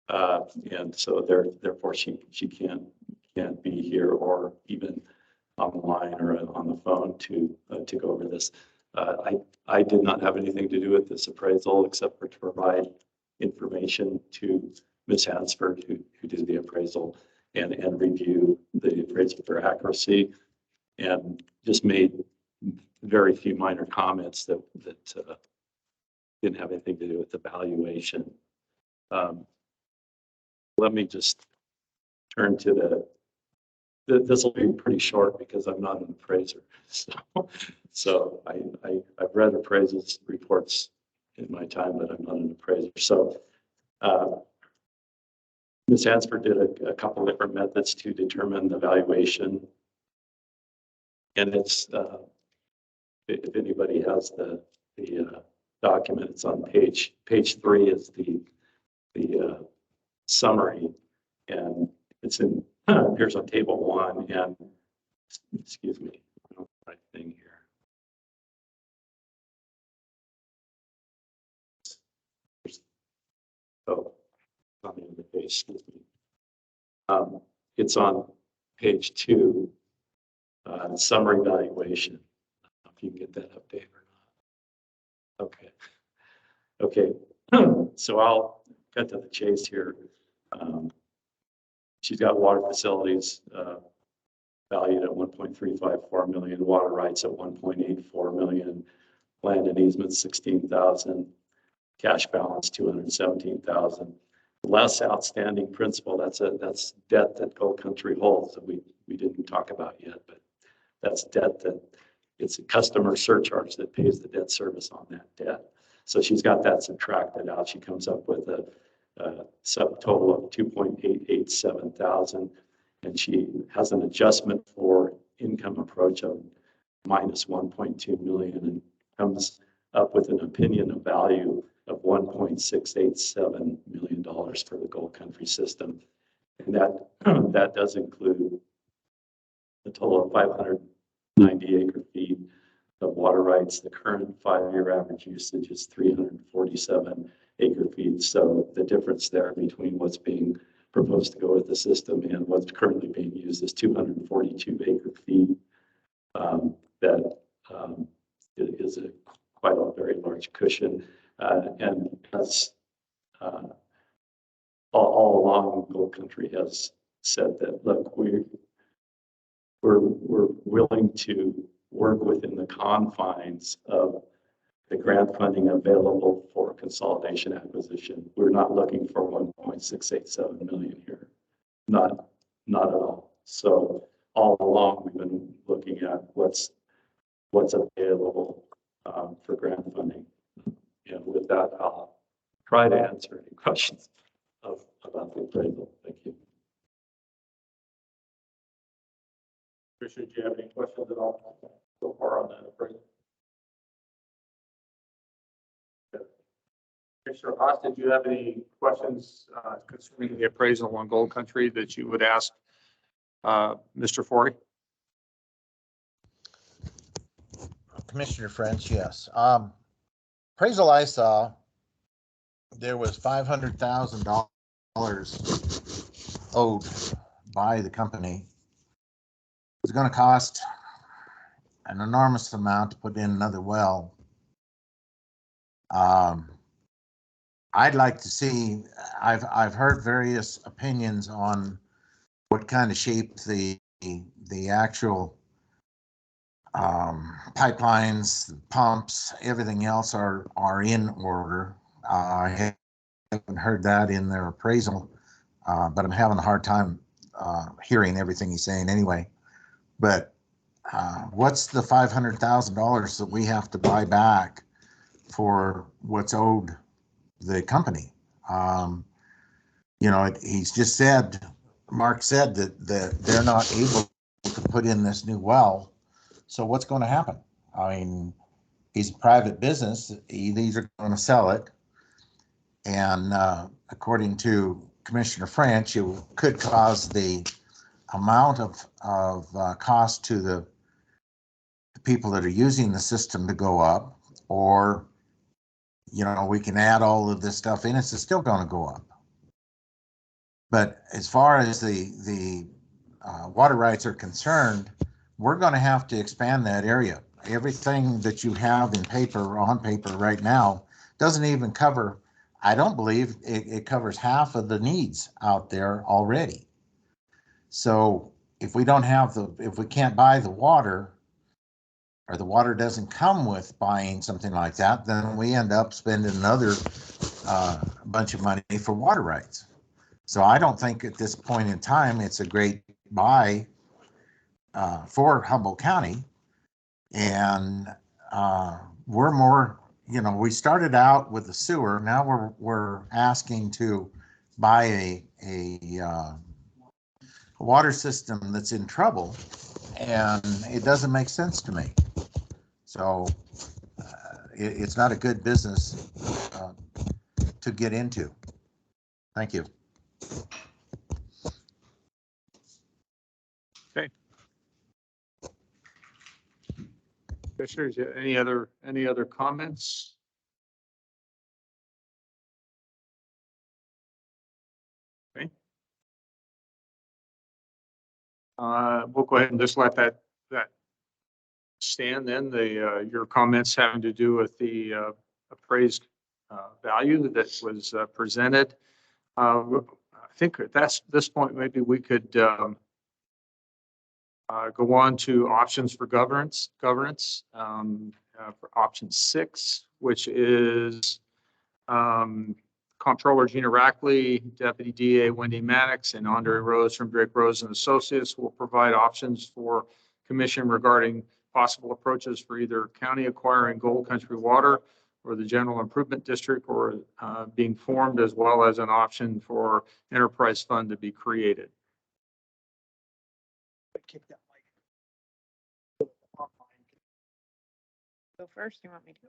And so therefore she can't be here or even online or on the phone to go over this. I did not have anything to do with this appraisal except for to provide information to Ms. Hansford, who did the appraisal and review the appraisal for accuracy, and just made very few minor comments that didn't have anything to do with the valuation. Let me just turn to this will be pretty short because I'm not an appraiser. So I've read appraisals reports in my time, but I'm not an appraiser. So Ms. Hansford did a couple of different methods to determine the valuation. And it's, if anybody has the document, it's on page 3 is the summary, and it's in, here's on table 1, and excuse me, I don't have the right thing here. Oh, on the other page, excuse me. It's on page 2, summary valuation. I don't know if you can get that up, Dave, or not. Okay. So I'll cut to the chase here. She's got water facilities valued at 1.354 million, water rights at 1.84 million, land and easements 16,000, cash balance 217,000. Less outstanding principal, that's debt that Gold Country holds that we didn't talk about yet, but that's debt that it's a customer surcharge that pays the debt service on that debt. So she's got that subtracted out. She comes up with a subtotal of 2.887 thousand, and she has an adjustment for income approach of minus 1.2 million, and comes up with an opinion of value of $1.687 million for the Gold Country system. And that does include a total of 590 acre feet of water rights. The current 5-year average usage is 347 acre feet. So the difference there between what's being proposed to go with the system and what's currently being used is 242 acre feet. That is quite a very large cushion. And as all along, Gold Country has said that, look, we're willing to work within the confines of the grant funding available for consolidation acquisition. We're not looking for 1.687 million here, not at all. So all along, we've been looking at what's available for grant funding. And with that, I'll try to answer any questions about the appraisal. Thank you. Commissioner, do you have any questions at all so far on that appraisal? Commissioner Haas, did you have any questions concerning the appraisal on Gold Country that you would ask Mr. Forey? Commissioner French, yes. Appraisal I saw, there was $500,000 owed by the company. It was going to cost an enormous amount to put in another well. I'd like to see, I've heard various opinions on what kind of shape the actual pipelines, pumps, everything else are in order. I haven't heard that in their appraisal, but I'm having a hard time hearing everything he's saying anyway. But what's the $500,000 that we have to buy back for what's owed the company? He's just said, Mark said that they're not able to put in this new well. So what's going to happen? I mean, he's a private business. These are going to sell it. And according to Commissioner French, it could cause the amount of cost to the people that are using the system to go up, or, we can add all of this stuff in, it's still going to go up. But as far as the water rights are concerned, we're going to have to expand that area. Everything that you have in paper or on paper right now doesn't even cover, I don't believe it covers half of the needs out there already. So if we can't buy the water, or the water doesn't come with buying something like that, then we end up spending another bunch of money for water rights. So I don't think at this point in time it's a great buy for Humboldt County. And we're more, we started out with the sewer. Now we're asking to buy a water system that's in trouble, and it doesn't make sense to me. So it's not a good business to get into. Thank you. Okay. Commissioners, any other comments? Okay. We'll go ahead and just let that stand then. Your comments having to do with the appraised value that was presented. I think at this point, maybe we could go on to options for governance. For option 6, which is Comptroller Gina Rackley, Deputy DA Wendy Maddox, and Andre Rose from Drake Rose and Associates will provide options for commission regarding possible approaches for either county acquiring Gold Country Water or the General Improvement District, or being formed, as well as an option for enterprise fund to be created. Kick that mic. Go first. You want me to?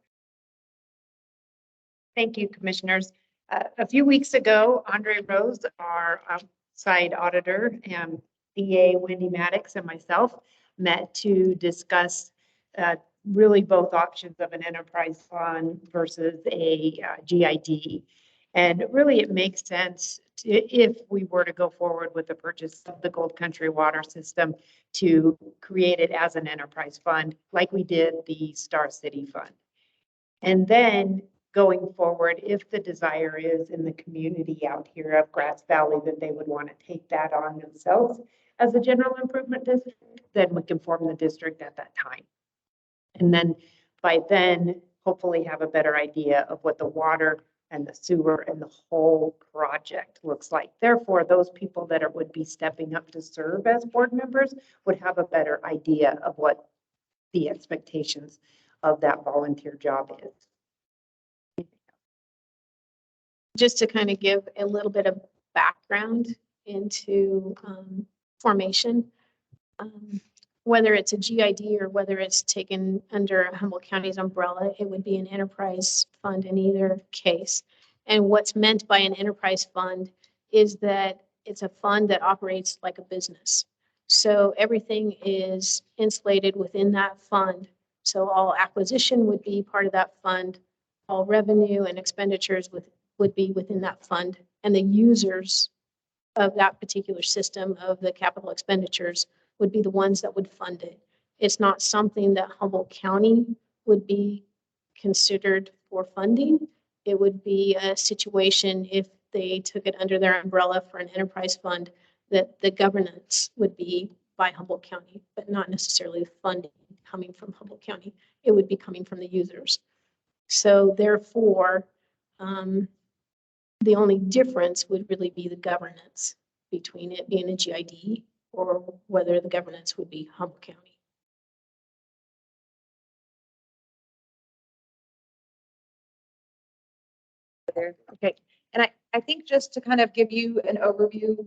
Thank you, commissioners. A few weeks ago, Andre Rose, our outside auditor, and DA Wendy Maddox and myself met to discuss really both options of an enterprise fund versus a GID. And really, it makes sense if we were to go forward with the purchase of the Gold Country Water System to create it as an enterprise fund, like we did the Star City Fund. And then going forward, if the desire is in the community out here of Grass Valley that they would want to take that on themselves as a general improvement district, then we can form the district at that time. And then by then, hopefully have a better idea of what the water and the sewer and the whole project looks like. Therefore, those people that would be stepping up to serve as board members would have a better idea of what the expectations of that volunteer job is. Just to kind of give a little bit of background into formation, whether it's a GID or whether it's taken under Humboldt County's umbrella, it would be an enterprise fund in either case. And what's meant by an enterprise fund is that it's a fund that operates like a business. So everything is insulated within that fund. So all acquisition would be part of that fund. All revenue and expenditures would be within that fund. And the users of that particular system of the capital expenditures would be the ones that would fund it. It's not something that Humboldt County would be considered for funding. It would be a situation if they took it under their umbrella for an enterprise fund, that the governance would be by Humboldt County, but not necessarily funding. coming from Humboldt County. It would be coming from the users. So therefore, the only difference would really be the governance between it being a GID or whether the governance would be Humboldt County. Okay, and I think just to kind of give you an overview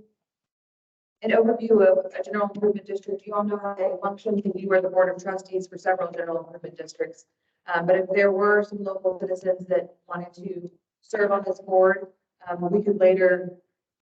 of a general improvement district, you all know how they function. You are the board of trustees for several general improvement districts. But if there were some local citizens that wanted to serve on this board, we could later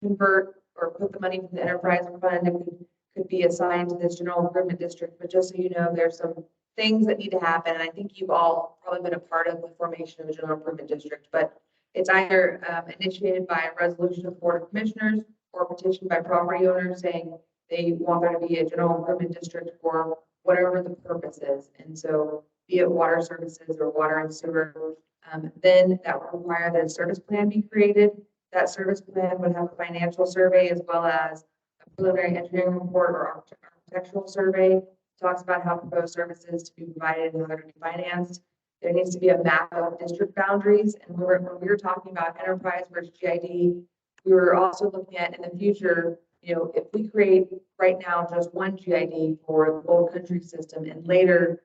convert or put the money from the enterprise fund and could be assigned to this general improvement district. But just so you know, there's some things that need to happen. And I think you've all probably been a part of the formation of a general improvement district, but it's either initiated by a resolution of the Board of Commissioners or petitioned by property owners saying they want there to be a general improvement district for whatever the purpose is. And so be it water services or water and sewer, then that would require that a service plan be created. That service plan would have a financial survey as well as a preliminary engineering report or architectural survey. Talks about how proposed services to be provided and how they're to be financed. There needs to be a map of district boundaries. And when we were talking about enterprise versus GID, we were also looking at in the future, you know, if we create right now just one GID for the Old Country system and later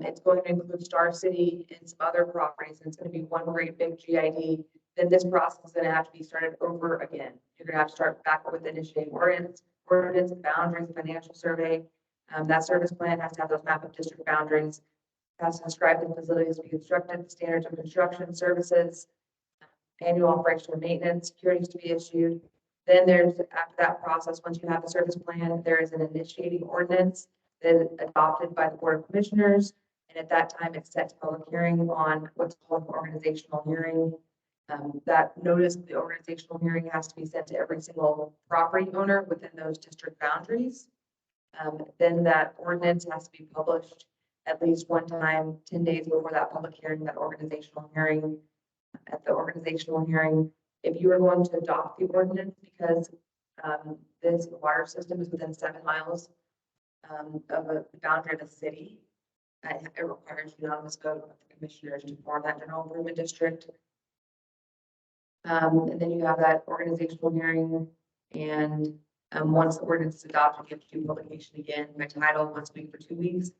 it's going to include Star City and some other properties, and it's going to be one great big GID, then this process is going to have to be started over again. You're going to have to start back with initiating ordinance, boundaries, financial survey. That service plan has to have those map of district boundaries, has to describe the facilities to be constructed, standards of construction, services, annual operation and maintenance, securities to be issued. Then there's, after that process, once you have the service plan, there is an initiating ordinance that is adopted by the Board of Commissioners. And at that time, it's set to public hearing on what's called an organizational hearing. That notice of the organizational hearing has to be sent to every single property owner within those district boundaries. Then that ordinance has to be published at least one time, 10 days before that public hearing, that organizational hearing. At the organizational hearing, if you are going to adopt the ordinance because this water system is within 7 miles of a boundary of a city, it requires unanimous vote of the commissioners to form that general improvement district. And then you have that organizational hearing, and once the ordinance is adopted, you have to do publication again by title once a week for 2 weeks.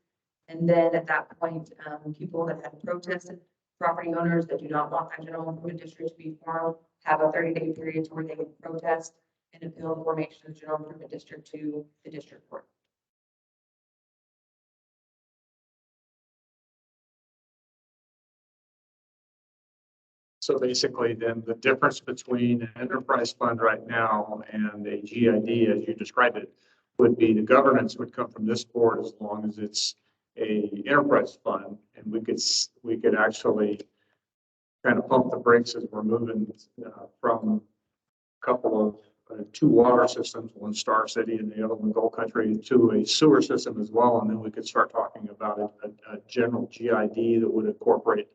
And then at that point, people that have protested, property owners that do not want that general improvement district to be formed, have a 30-day period to where they can protest and appeal the formation of the general improvement district to the district court. So basically then the difference between an enterprise fund right now and a GID, as you described it, would be the governance would come from this board as long as it's a enterprise fund, and we could actually kind of pump the brakes as we're moving from a couple of 2 water systems, one Star City and the other one Gold Country, to a sewer system as well, and then we could start talking about a general GID that would incorporate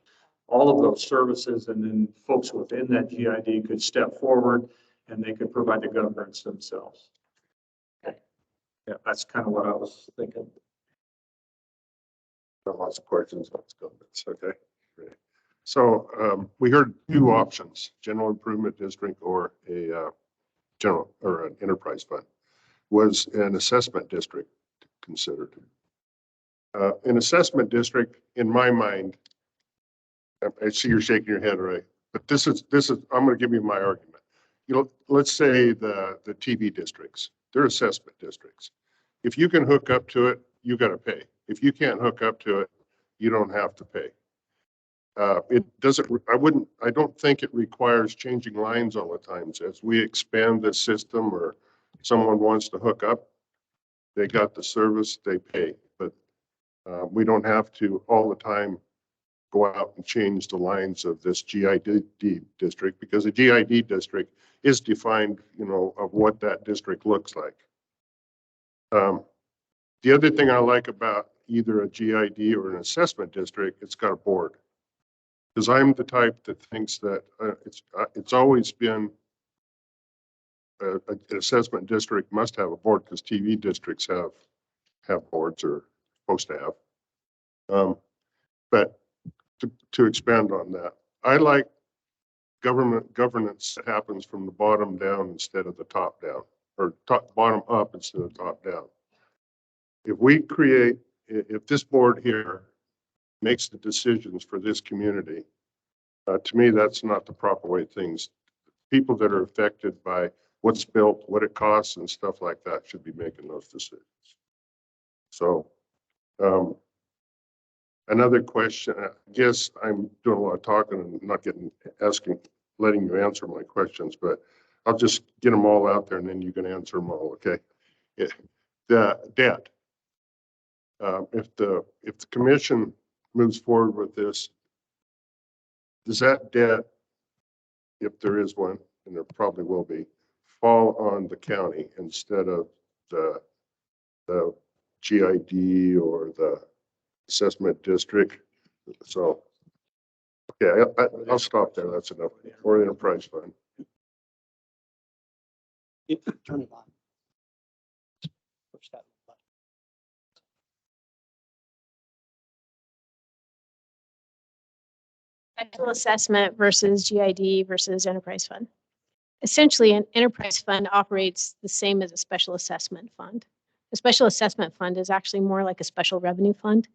all of those services, and then folks within that GID could step forward and they could provide the governance themselves. Okay. Yeah, that's kind of what I was thinking. Lots of questions. Let's go. It's okay. Great. So we heard 2 options: general improvement district or a general or an enterprise fund. Was an assessment district considered? An assessment district, in my mind, I see you're shaking your head, right? But this is, I'm going to give you my argument. You know, let's say the TV districts, they're assessment districts. If you can hook up to it, you got to pay. If you can't hook up to it, you don't have to pay. It doesn't, I don't think it requires changing lines all the time. As we expand the system or someone wants to hook up, they got the service, they pay. But we don't have to all the time go out and change the lines of this GID district, because a GID district is defined, you know, of what that district looks like. The other thing I like about either a GID or an assessment district, it's got a board. Because I'm the type that thinks that it's always been an assessment district must have a board, because TV districts have boards, or supposed to have. But to expand on that, I like governance that happens from the bottom down instead of the top down, or bottom up instead of top down. If this board here makes the decisions for this community, to me, that's not the proper way things, people that are affected by what's built, what it costs and stuff like that should be making those decisions. So, another question, I guess I'm doing a lot of talking and not letting you answer my questions, but I'll just get them all out there and then you can answer them all, okay? The debt. If the commission moves forward with this, does that debt, if there is one, and there probably will be, fall on the county instead of the GID or the assessment district? So, okay, I'll stop there. That's enough. Or the enterprise fund. Turn it on. Push that button. Special assessment versus GID versus enterprise fund. Essentially, an enterprise fund operates the same as a special assessment fund. A special assessment fund is actually more like a special revenue fund.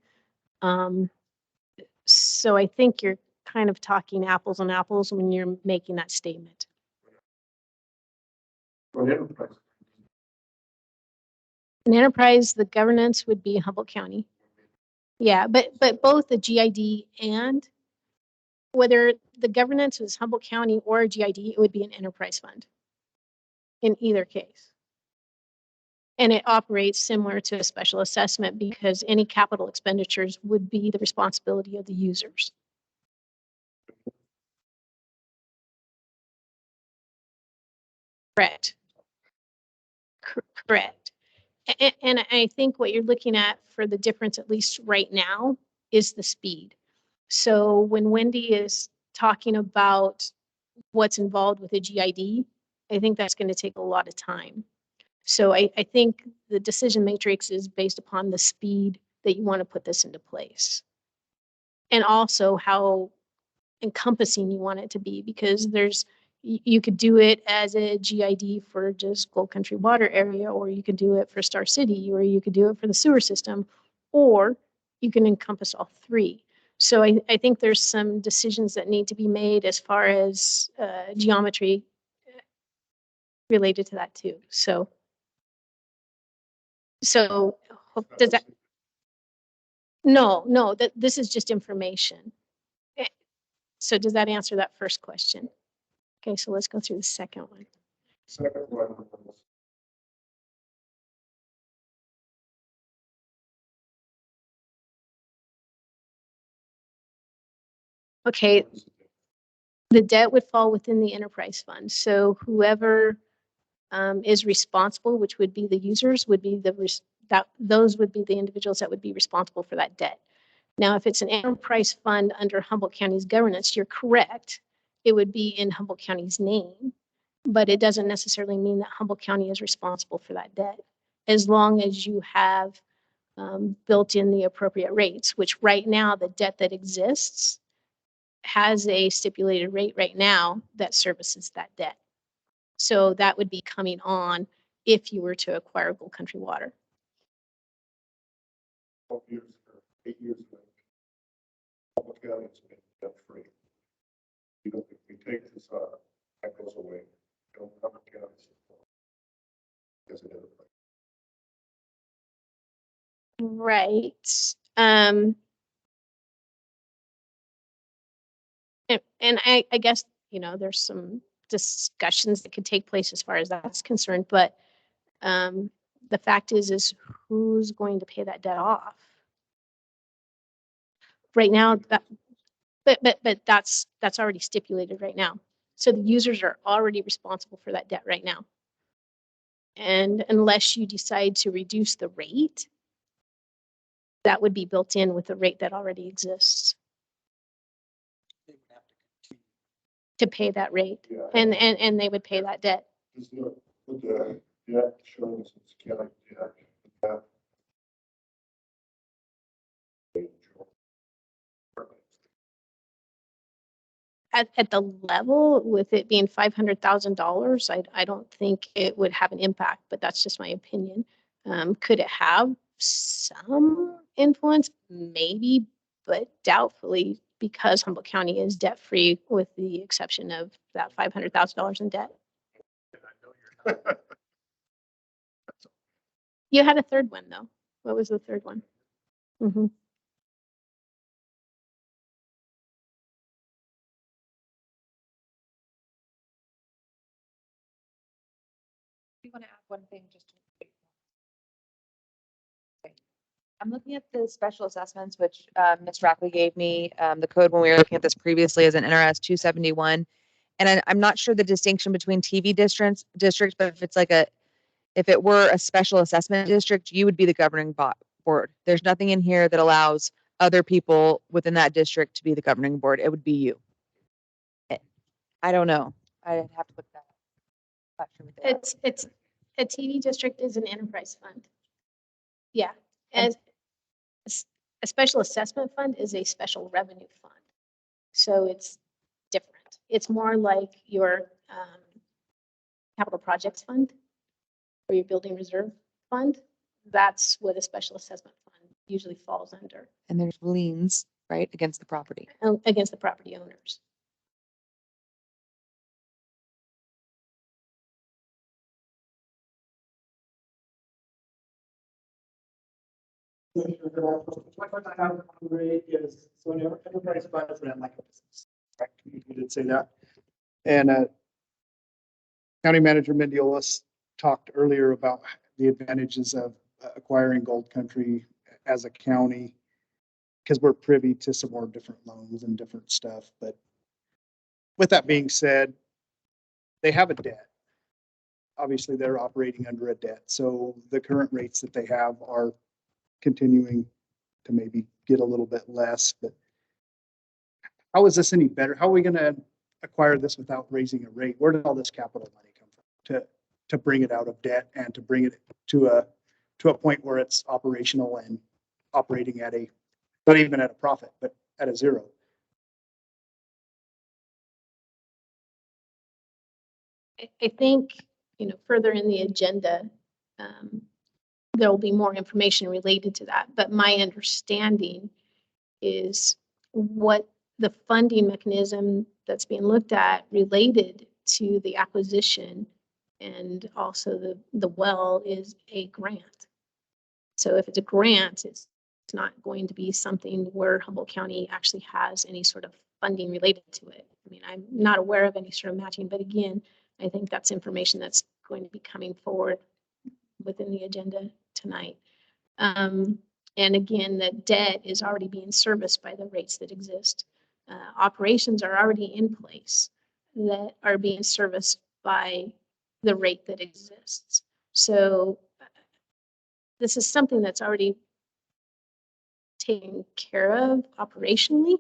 So I think you're kind of talking apples and apples when you're making that statement. An enterprise, the governance would be Humboldt County. Yeah, but both the GID and whether the governance was Humboldt County or a GID, it would be an enterprise fund in either case. And it operates similar to a special assessment because any capital expenditures would be the responsibility of the users. Correct. Correct. And I think what you're looking at for the difference, at least right now, is the speed. So when Wendy is talking about what's involved with a GID, I think that's going to take a lot of time. So I think the decision matrix is based upon the speed that you want to put this into place. And also how encompassing you want it to be, because you could do it as a GID for just Gold Country Water area, or you could do it for Star City, or you could do it for the sewer system, or you can encompass all three. So I think there's some decisions that need to be made as far as geometry related to that too. So does that? No, this is just information. So does that answer that first question? Okay, so let's go through the second one. Second one. Okay, the debt would fall within the enterprise fund. So whoever is responsible, which would be the users, would be those would be the individuals that would be responsible for that debt. Now, if it's an enterprise fund under Humboldt County's governance, you're correct. It would be in Humboldt County's name, but it doesn't necessarily mean that Humboldt County is responsible for that debt, as long as you have built in the appropriate rates, which right now the debt that exists has a stipulated rate right now that services that debt. So that would be coming on if you were to acquire Gold Country Water. 12 years or 8 years ago, Humboldt County has been debt free. If we take this that goes away. Humboldt County as an enterprise. Right. And I guess, there's some discussions that could take place as far as that's concerned, but the fact is who's going to pay that debt off? Right now, but that's already stipulated right now. So the users are already responsible for that debt right now. And unless you decide to reduce the rate, that would be built in with the rate that already exists to pay that rate. Yeah. And they would pay that debt. Just look, put the debt showing it's county debt. at the level with it being $500,000, I don't think it would have an impact, but that's just my opinion. Could it have some influence? Maybe, but doubtfully, because Humboldt County is debt-free with the exception of that $500,000 in debt. You had a third one though. What was the third one? Mhm. I want to add one thing just to. I'm looking at the special assessments, which Ms. Rackley gave me, the code when we were looking at this previously as an NRS 271. And I'm not sure the distinction between TV districts, but if it's like if it were a special assessment district, you would be the governing board. There's nothing in here that allows other people within that district to be the governing board. It would be you. I don't know. I'd have to look that up. Not sure what they are. It's a TV district is an enterprise fund. Yeah, and a special assessment fund is a special revenue fund. So it's different. It's more like your capital projects fund or your building reserve fund. That's what a special assessment fund usually falls under. And there's liens, right, against the property. Against the property owners. What I have on rate is, so an enterprise fund is ran like a business, right? You did say that. And County Manager Mendiola talked earlier about the advantages of acquiring Gold Country as a county, because we're privy to some more different loans and different stuff. But with that being said, they have a debt. Obviously, they're operating under a debt. So the current rates that they have are continuing to maybe get a little bit less, but how is this any better? How are we going to acquire this without raising a rate? Where did all this capital money come from to bring it out of debt and to bring it to a point where it's operational and operating at not even at a profit, but at a zero? I think, further in the agenda, there will be more information related to that. But my understanding is what the funding mechanism that's being looked at related to the acquisition and also the well is a grant. So if it's a grant, it's not going to be something where Humboldt County actually has any sort of funding related to it. I mean, I'm not aware of any sort of matching, but again, I think that's information that's going to be coming forward within the agenda tonight. And again, the debt is already being serviced by the rates that exist. Operations are already in place that are being serviced by the rate that exists. So this is something that's already taken care of operationally,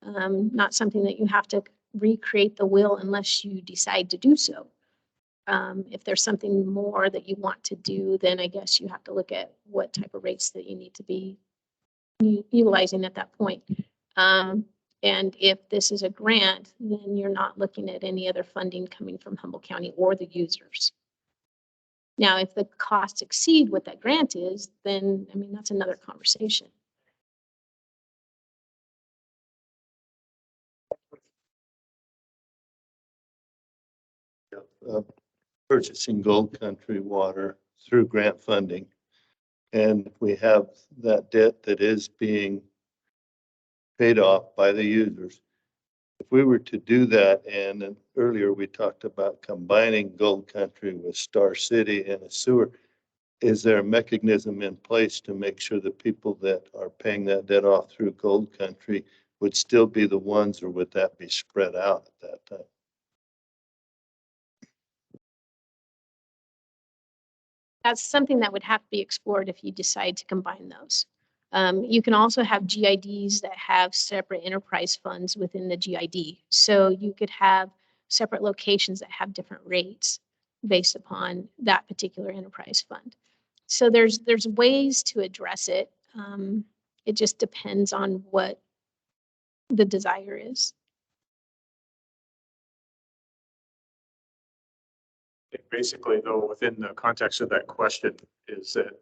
not something that you have to recreate the wheel unless you decide to do so. If there's something more that you want to do, then I guess you have to look at what type of rates that you need to be utilizing at that point. And if this is a grant, then you're not looking at any other funding coming from Humboldt County or the users. Now, if the costs exceed what that grant is, then, I mean, that's another conversation. Purchasing Gold Country water through grant funding. And if we have that debt that is being paid off by the users, if we were to do that, and earlier we talked about combining Gold Country with Star City and a sewer, is there a mechanism in place to make sure the people that are paying that debt off through Gold Country would still be the ones, or would that be spread out at that time? That's something that would have to be explored if you decide to combine those. You can also have GIDs that have separate enterprise funds within the GID. So you could have separate locations that have different rates based upon that particular enterprise fund. So there's ways to address it. It just depends on what the desire is. Basically, though, within the context of that question is that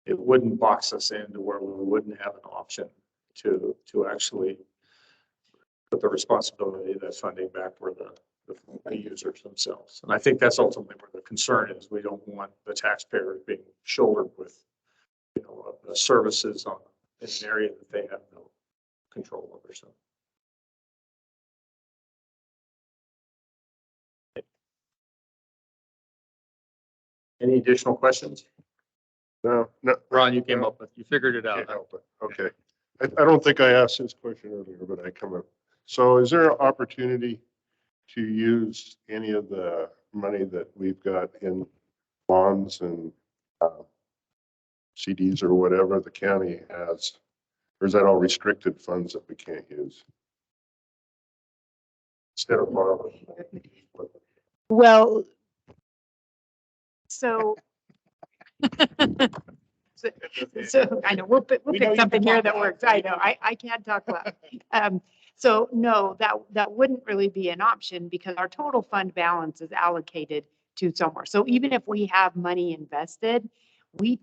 it wouldn't box us into where we wouldn't have an option to actually put the responsibility of that funding back where the users themselves. And I think that's ultimately where the concern is. We don't want the taxpayers being shouldered with, services in an area that they have no control over. So. Any additional questions? No, no, Ron, you figured it out. can't help it. Okay. I don't think I asked this question earlier, but I come up. So is there an opportunity to use any of the money that we've got in bonds and CDs or whatever the county has? Or is that all restricted funds that we can't use? Instead of borrowing. Well, so. So I know we'll pick something here that works. I know I can't talk loud. So no, that wouldn't really be an option because our total fund balance is allocated to somewhere. So even if we have money invested, we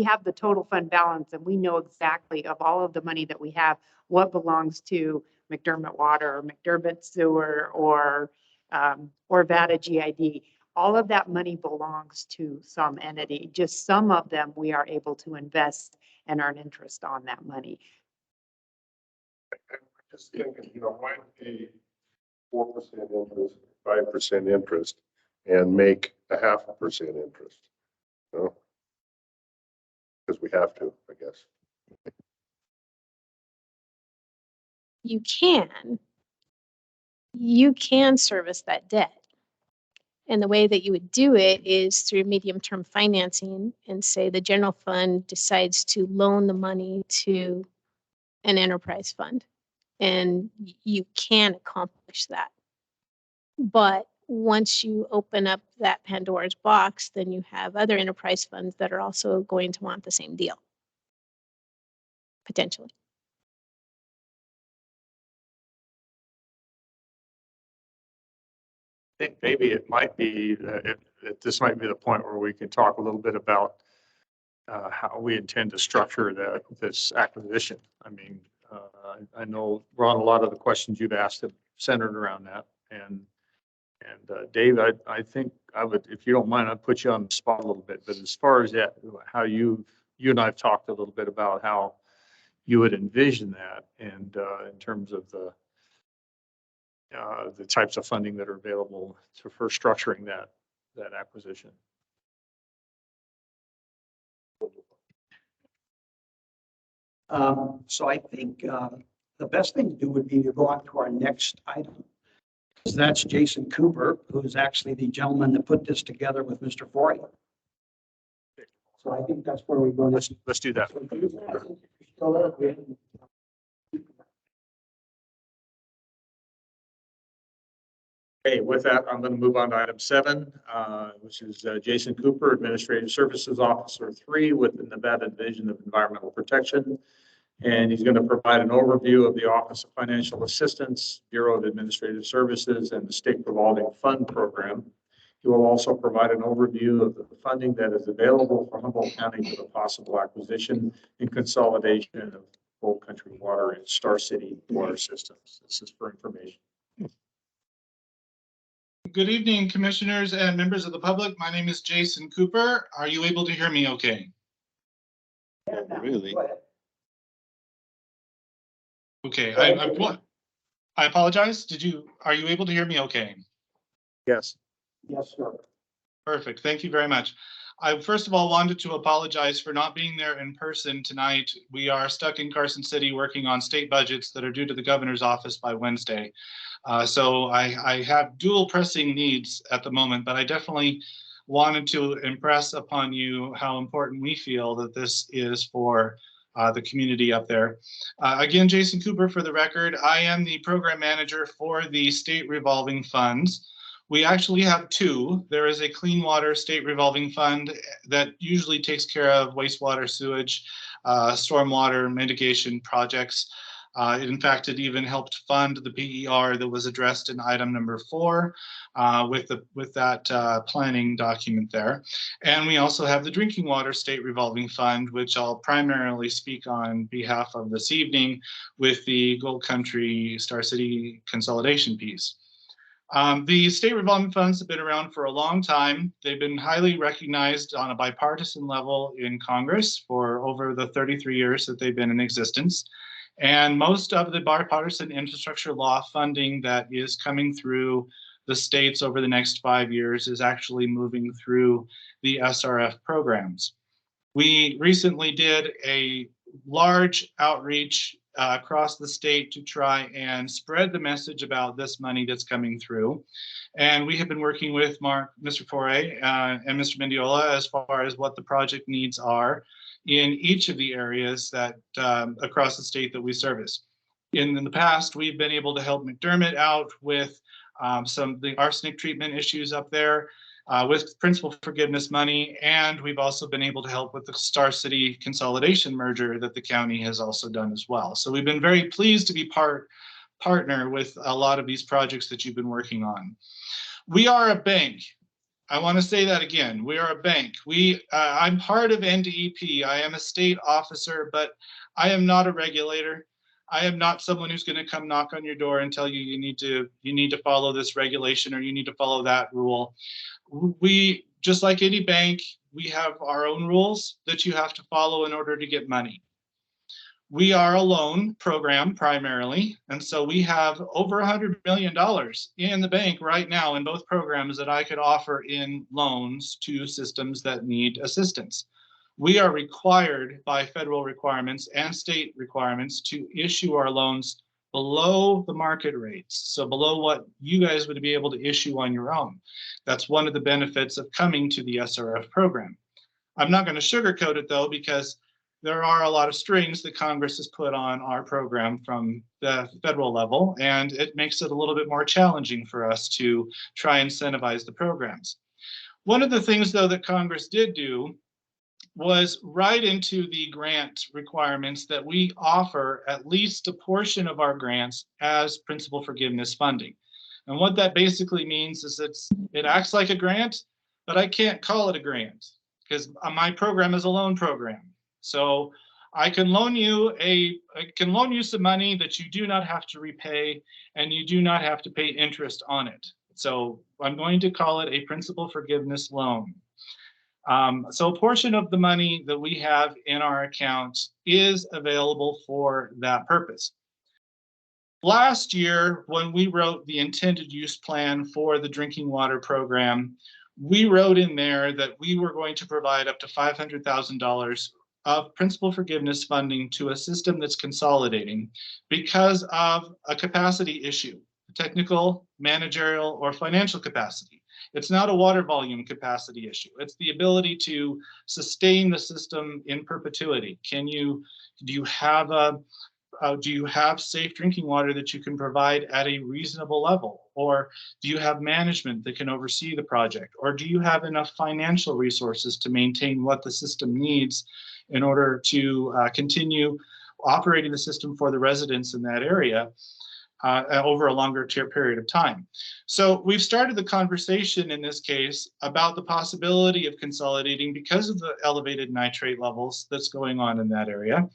have the total fund balance and we know exactly of all of the money that we have, what belongs to McDermott Water or McDermott Sewer or Vada GID. All of that money belongs to some entity. Just some of them we are able to invest and earn interest on that money. I'm just thinking, why pay 4% interest, 5% interest, and make 0.5% interest? Because we have to, I guess. You can service that debt. And the way that you would do it is through medium-term financing and say the general fund decides to loan the money to an enterprise fund. And you can accomplish that. But once you open up that Pandora's box, then you have other enterprise funds that are also going to want the same deal. Potentially. I think maybe it might be, this might be the point where we can talk a little bit about how we intend to structure this acquisition. I mean, I know, Ron, a lot of the questions you've asked have centered around that. And Dave, I think I would, if you don't mind, I'd put you on the spot a little bit. But as far as that, how you and I have talked a little bit about how you would envision that and in terms of the types of funding that are available for structuring that acquisition. So I think the best thing to do would be to go on to our next item. So that's Jason Cooper, who's actually the gentleman that put this together with Mr. Forey. So I think that's where we go. Let's do that. Okay, with that, I'm going to move on to item 7, which is Jason Cooper, Administrative Services Officer 3 with the Nevada Division of Environmental Protection. And he's going to provide an overview of the Office of Financial Assistance, Bureau of Administrative Services, and the State Revolving Fund Program. He will also provide an overview of the funding that is available for Humboldt County for the possible acquisition and consolidation of Old Country Water and Star City water systems. This is for information. Good evening, commissioners and members of the public. My name is Jason Cooper. Are you able to hear me okay? Really? Okay, I apologize. Are you able to hear me okay? Yes. Yes, sir. Perfect. Thank you very much. I first of all wanted to apologize for not being there in person tonight. We are stuck in Carson City working on state budgets that are due to the governor's office by Wednesday. So I have dual pressing needs at the moment, but I definitely wanted to impress upon you how important we feel that this is for the community up there. Again, Jason Cooper for the record. I am the program manager for the state revolving funds. We actually have 2. There is a clean water state revolving fund that usually takes care of wastewater, sewage, stormwater mitigation projects. In fact, it even helped fund the PER that was addressed in item number 4 with that planning document there. And we also have the Drinking Water State Revolving Fund, which I'll primarily speak on behalf of this evening with the Gold Country Star City consolidation piece. The state revolving funds have been around for a long time. They've been highly recognized on a bipartisan level in Congress for over the 33 years that they've been in existence. And most of the bipartisan infrastructure law funding that is coming through the states over the next 5 years is actually moving through the SRF programs. We recently did a large outreach across the state to try and spread the message about this money that's coming through. And we have been working with Mr. Foray and Mr. Mendiola as far as what the project needs are in each of the areas that across the state that we service. In the past, we've been able to help McDermott out with some of the arsenic treatment issues up there with principal forgiveness money, and we've also been able to help with the Star City consolidation merger that the county has also done as well. So we've been very pleased to be partner with a lot of these projects that you've been working on. We are a bank. I want to say that again. We are a bank. I'm part of NDEP. I am a state officer, but I am not a regulator. I am not someone who's going to come knock on your door and tell you you need to follow this regulation or you need to follow that rule. We, just like any bank, we have our own rules that you have to follow in order to get money. We are a loan program primarily, and so we have over $100 million in the bank right now in both programs that I could offer in loans to systems that need assistance. We are required by federal requirements and state requirements to issue our loans below the market rates, so below what you guys would be able to issue on your own. That's one of the benefits of coming to the SRF program. I'm not going to sugarcoat it though, because there are a lot of strings that Congress has put on our program from the federal level, and it makes it a little bit more challenging for us to try and incentivize the programs. One of the things though that Congress did do was right into the grant requirements that we offer at least a portion of our grants as principal forgiveness funding. And what that basically means is it acts like a grant, but I can't call it a grant because my program is a loan program. So I can loan you some money that you do not have to repay, and you do not have to pay interest on it. So I'm going to call it a principal forgiveness loan. So a portion of the money that we have in our account is available for that purpose. Last year, when we wrote the intended use plan for the drinking water program, we wrote in there that we were going to provide up to $500,000 of principal forgiveness funding to a system that's consolidating because of a capacity issue, technical, managerial, or financial capacity. It's not a water volume capacity issue. It's the ability to sustain the system in perpetuity. Do you have safe drinking water that you can provide at a reasonable level? Or do you have management that can oversee the project? Or do you have enough financial resources to maintain what the system needs in order to continue operating the system for the residents in that area over a longer period of time? So we've started the conversation in this case about the possibility of consolidating because of the elevated nitrate levels that's going on in that area.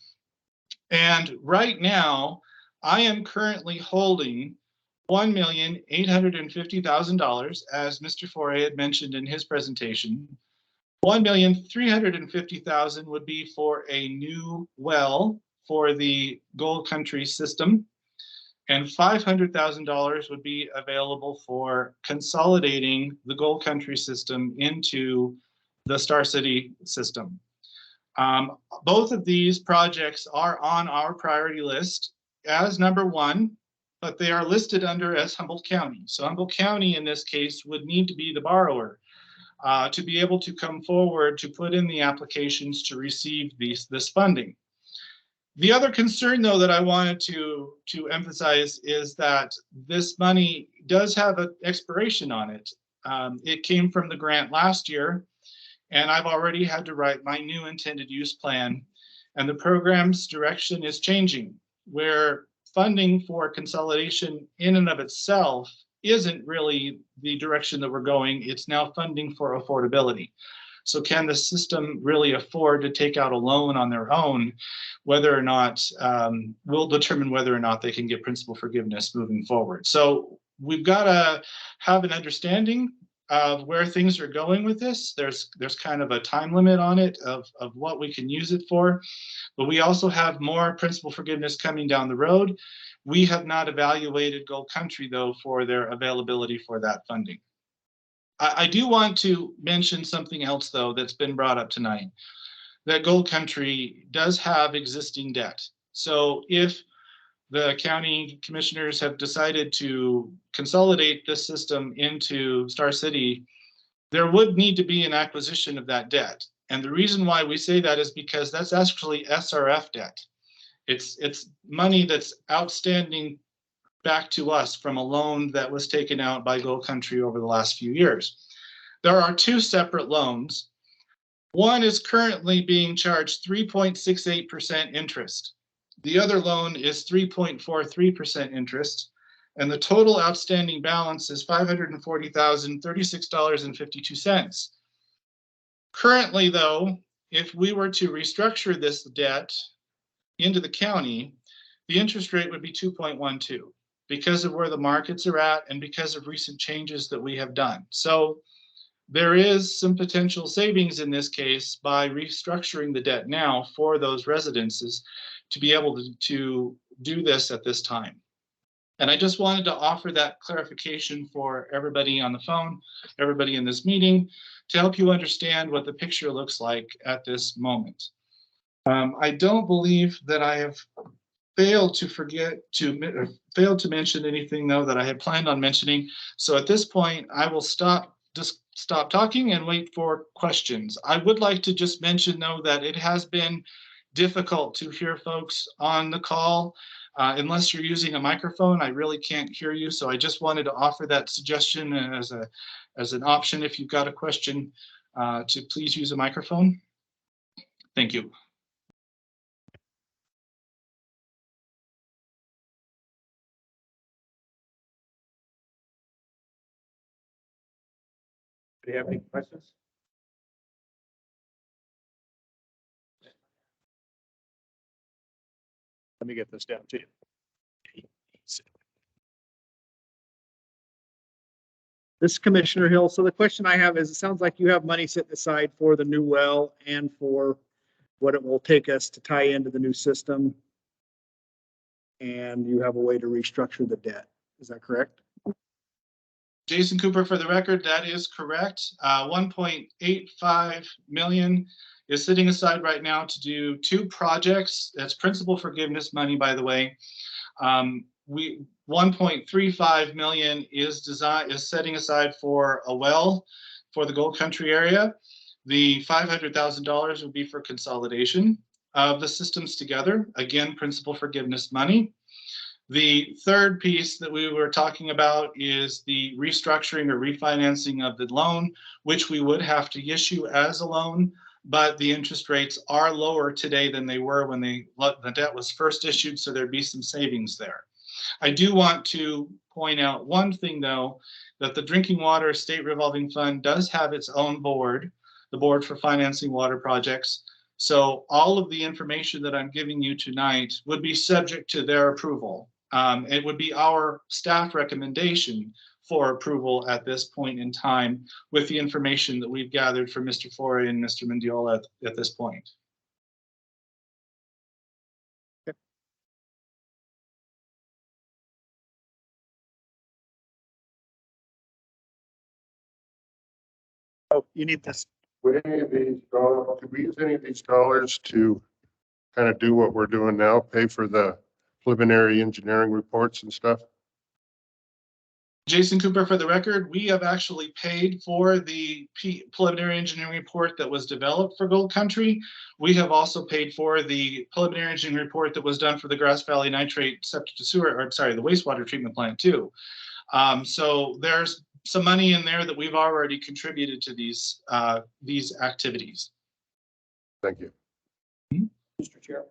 And right now, I am currently holding $1,850,000, as Mr. Foray had mentioned in his presentation. $1,350,000 would be for a new well for the Gold Country system, and $500,000 would be available for consolidating the Gold Country system into the Star City system. Both of these projects are on our priority list as number 1, but they are listed under as Humboldt County. So Humboldt County in this case would need to be the borrower to be able to come forward to put in the applications to receive this funding. The other concern though that I wanted to emphasize is that this money does have an expiration on it. It came from the grant last year, and I've already had to write my new intended use plan, and the program's direction is changing, where funding for consolidation in and of itself isn't really the direction that we're going. It's now funding for affordability. So can the system really afford to take out a loan on their own, whether or not will determine whether or not they can get principal forgiveness moving forward. So we've got to have an understanding of where things are going with this. There's kind of a time limit on it of what we can use it for, but we also have more principal forgiveness coming down the road. We have not evaluated Gold Country though for their availability for that funding. I do want to mention something else though that's been brought up tonight, that Gold Country does have existing debt. So if the county commissioners have decided to consolidate this system into Star City, there would need to be an acquisition of that debt. And the reason why we say that is because that's actually SRF debt. It's money that's outstanding back to us from a loan that was taken out by Gold Country over the last few years. There are two separate loans. One is currently being charged 3.68% interest. The other loan is 3.43% interest, and the total outstanding balance is $540,036.52. Currently, though, if we were to restructure this debt into the county, the interest rate would be 2.12 because of where the markets are at and because of recent changes that we have done. So there is some potential savings in this case by restructuring the debt now for those residences to be able to do this at this time. And I just wanted to offer that clarification for everybody on the phone, everybody in this meeting, to help you understand what the picture looks like at this moment. I don't believe that I have failed to mention anything though that I had planned on mentioning. So at this point, I will stop talking and wait for questions. I would like to just mention though that it has been difficult to hear folks on the call. Unless you're using a microphone, I really can't hear you. So I just wanted to offer that suggestion as an option if you've got a question, to please use a microphone. Thank you. Do you have any questions? Let me get this down to you. This is Commissioner Hill. So the question I have is, it sounds like you have money set aside for the new well and for what it will take us to tie into the new system. And you have a way to restructure the debt. Is that correct? Jason Cooper, for the record, that is correct. 1.85 million is sitting aside right now to do two projects. That's principal forgiveness money, by the way. 1.35 million is setting aside for a well for the Gold Country area. The $500,000 would be for consolidation of the systems together. Again, principal forgiveness money. The third piece that we were talking about is the restructuring or refinancing of the loan, which we would have to issue as a loan, but the interest rates are lower today than they were when the debt was first issued, so there'd be some savings there. I do want to point out one thing, though, that the Drinking Water State Revolving Fund does have its own board, the Board for Financing Water Projects. So all of the information that I'm giving you tonight would be subject to their approval. It would be our staff recommendation for approval at this point in time with the information that we've gathered from Mr. Forey and Mr. Mendiola at this point. Okay. Oh, you need this. Would any of these dollars, could we use any of these dollars to kind of do what we're doing now, pay for the preliminary engineering reports and stuff? Jason Cooper, for the record, we have actually paid for the preliminary engineering report that was developed for Gold Country. We have also paid for the preliminary engineering report that was done for the Grass Valley Nitrate septic to sewer, or sorry, the wastewater treatment plant too. So there's some money in there that we've already contributed to these activities. Thank you. Mr. Chair.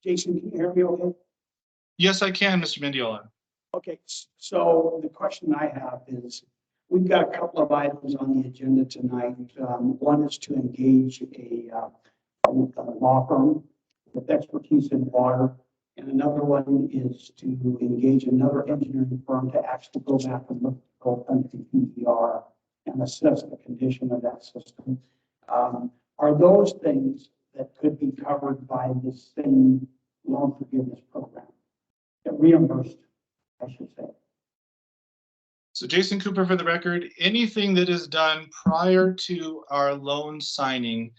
Jason, can you hear me okay? Yes, I can, Mr. Mendiola. Okay, so the question I have is, we've got a couple of items on the agenda tonight. One is to engage a law firm with expertise in water. And another one is to engage another engineering firm to actually go back and look at the Gulf Country PDR and assess the condition of that system. Are those things that could be covered by this same loan forgiveness program? Reimbursed, I should say. So Jason Cooper, for the record, anything that is done prior to our loan signing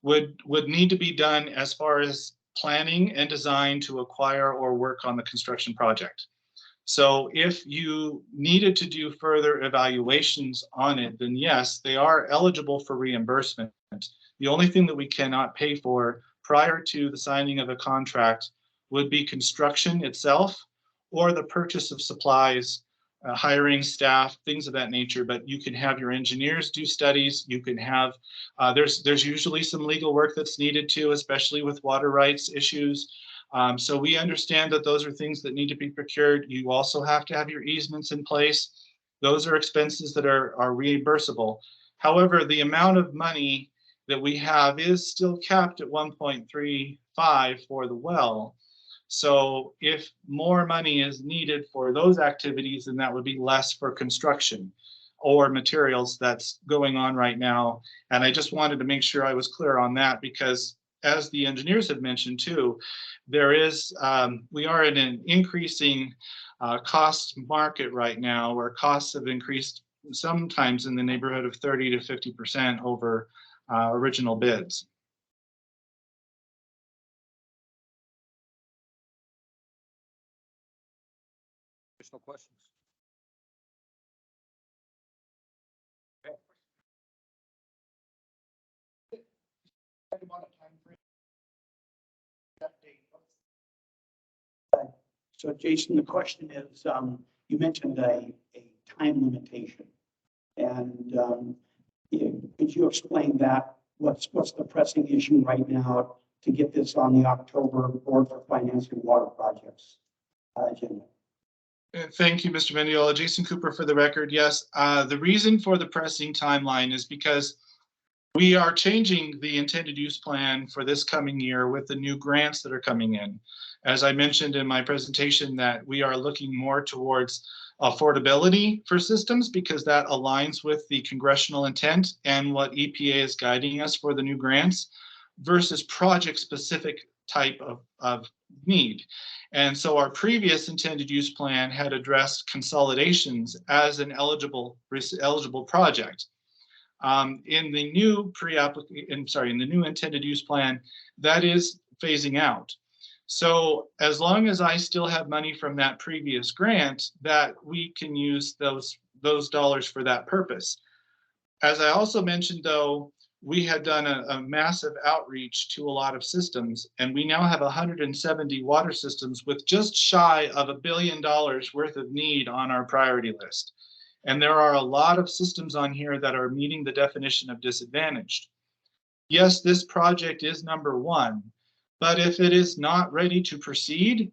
would need to be done as far as planning and design to acquire or work on the construction project. So if you needed to do further evaluations on it, then yes, they are eligible for reimbursement. The only thing that we cannot pay for prior to the signing of a contract would be construction itself or the purchase of supplies, hiring staff, things of that nature. But you can have your engineers do studies. You can have, there's usually some legal work that's needed too, especially with water rights issues. So we understand that those are things that need to be procured. You also have to have your easements in place. Those are expenses that are reimbursable. However, the amount of money that we have is still capped at 1.35 for the well. So if more money is needed for those activities, then that would be less for construction or materials that's going on right now. And I just wanted to make sure I was clear on that, because as the engineers have mentioned too, there is, we are in an increasing cost market right now, where costs have increased sometimes in the neighborhood of 30 to 50% over original bids. Additional questions? So Jason, the question is, you mentioned a time limitation. And could you explain that? What's the pressing issue right now to get this on the October Board for Financing Water Projects agenda? Thank you, Mr. Mendiola. Jason Cooper, for the record. Yes, the reason for the pressing timeline is because we are changing the intended use plan for this coming year with the new grants that are coming in. As I mentioned in my presentation, that we are looking more towards affordability for systems, because that aligns with the congressional intent and what EPA is guiding us for the new grants, versus project specific type of need. And so our previous intended use plan had addressed consolidations as an eligible project. In the new in the new intended use plan, that is phasing out. So as long as I still have money from that previous grant, that we can use those dollars for that purpose. As I also mentioned, though, we had done a massive outreach to a lot of systems, and we now have 170 water systems with just shy of $1 billion worth of need on our priority list. And there are a lot of systems on here that are meeting the definition of disadvantaged. Yes, this project is number one, but if it is not ready to proceed,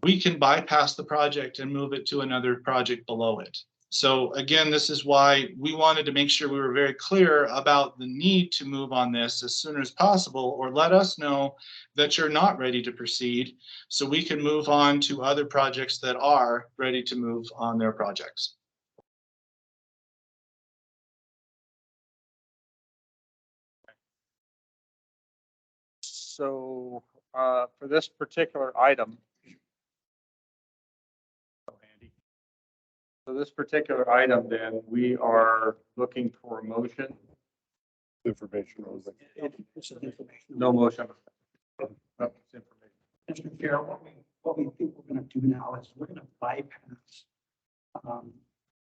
we can bypass the project and move it to another project below it. So again, this is why we wanted to make sure we were very clear about the need to move on this as soon as possible, or let us know that you're not ready to proceed so we can move on to other projects that are ready to move on their projects. So for this particular item, then we are looking for a motion. Information on that. No motion. Mr. Chair, what we think we're going to do now is we're going to bypass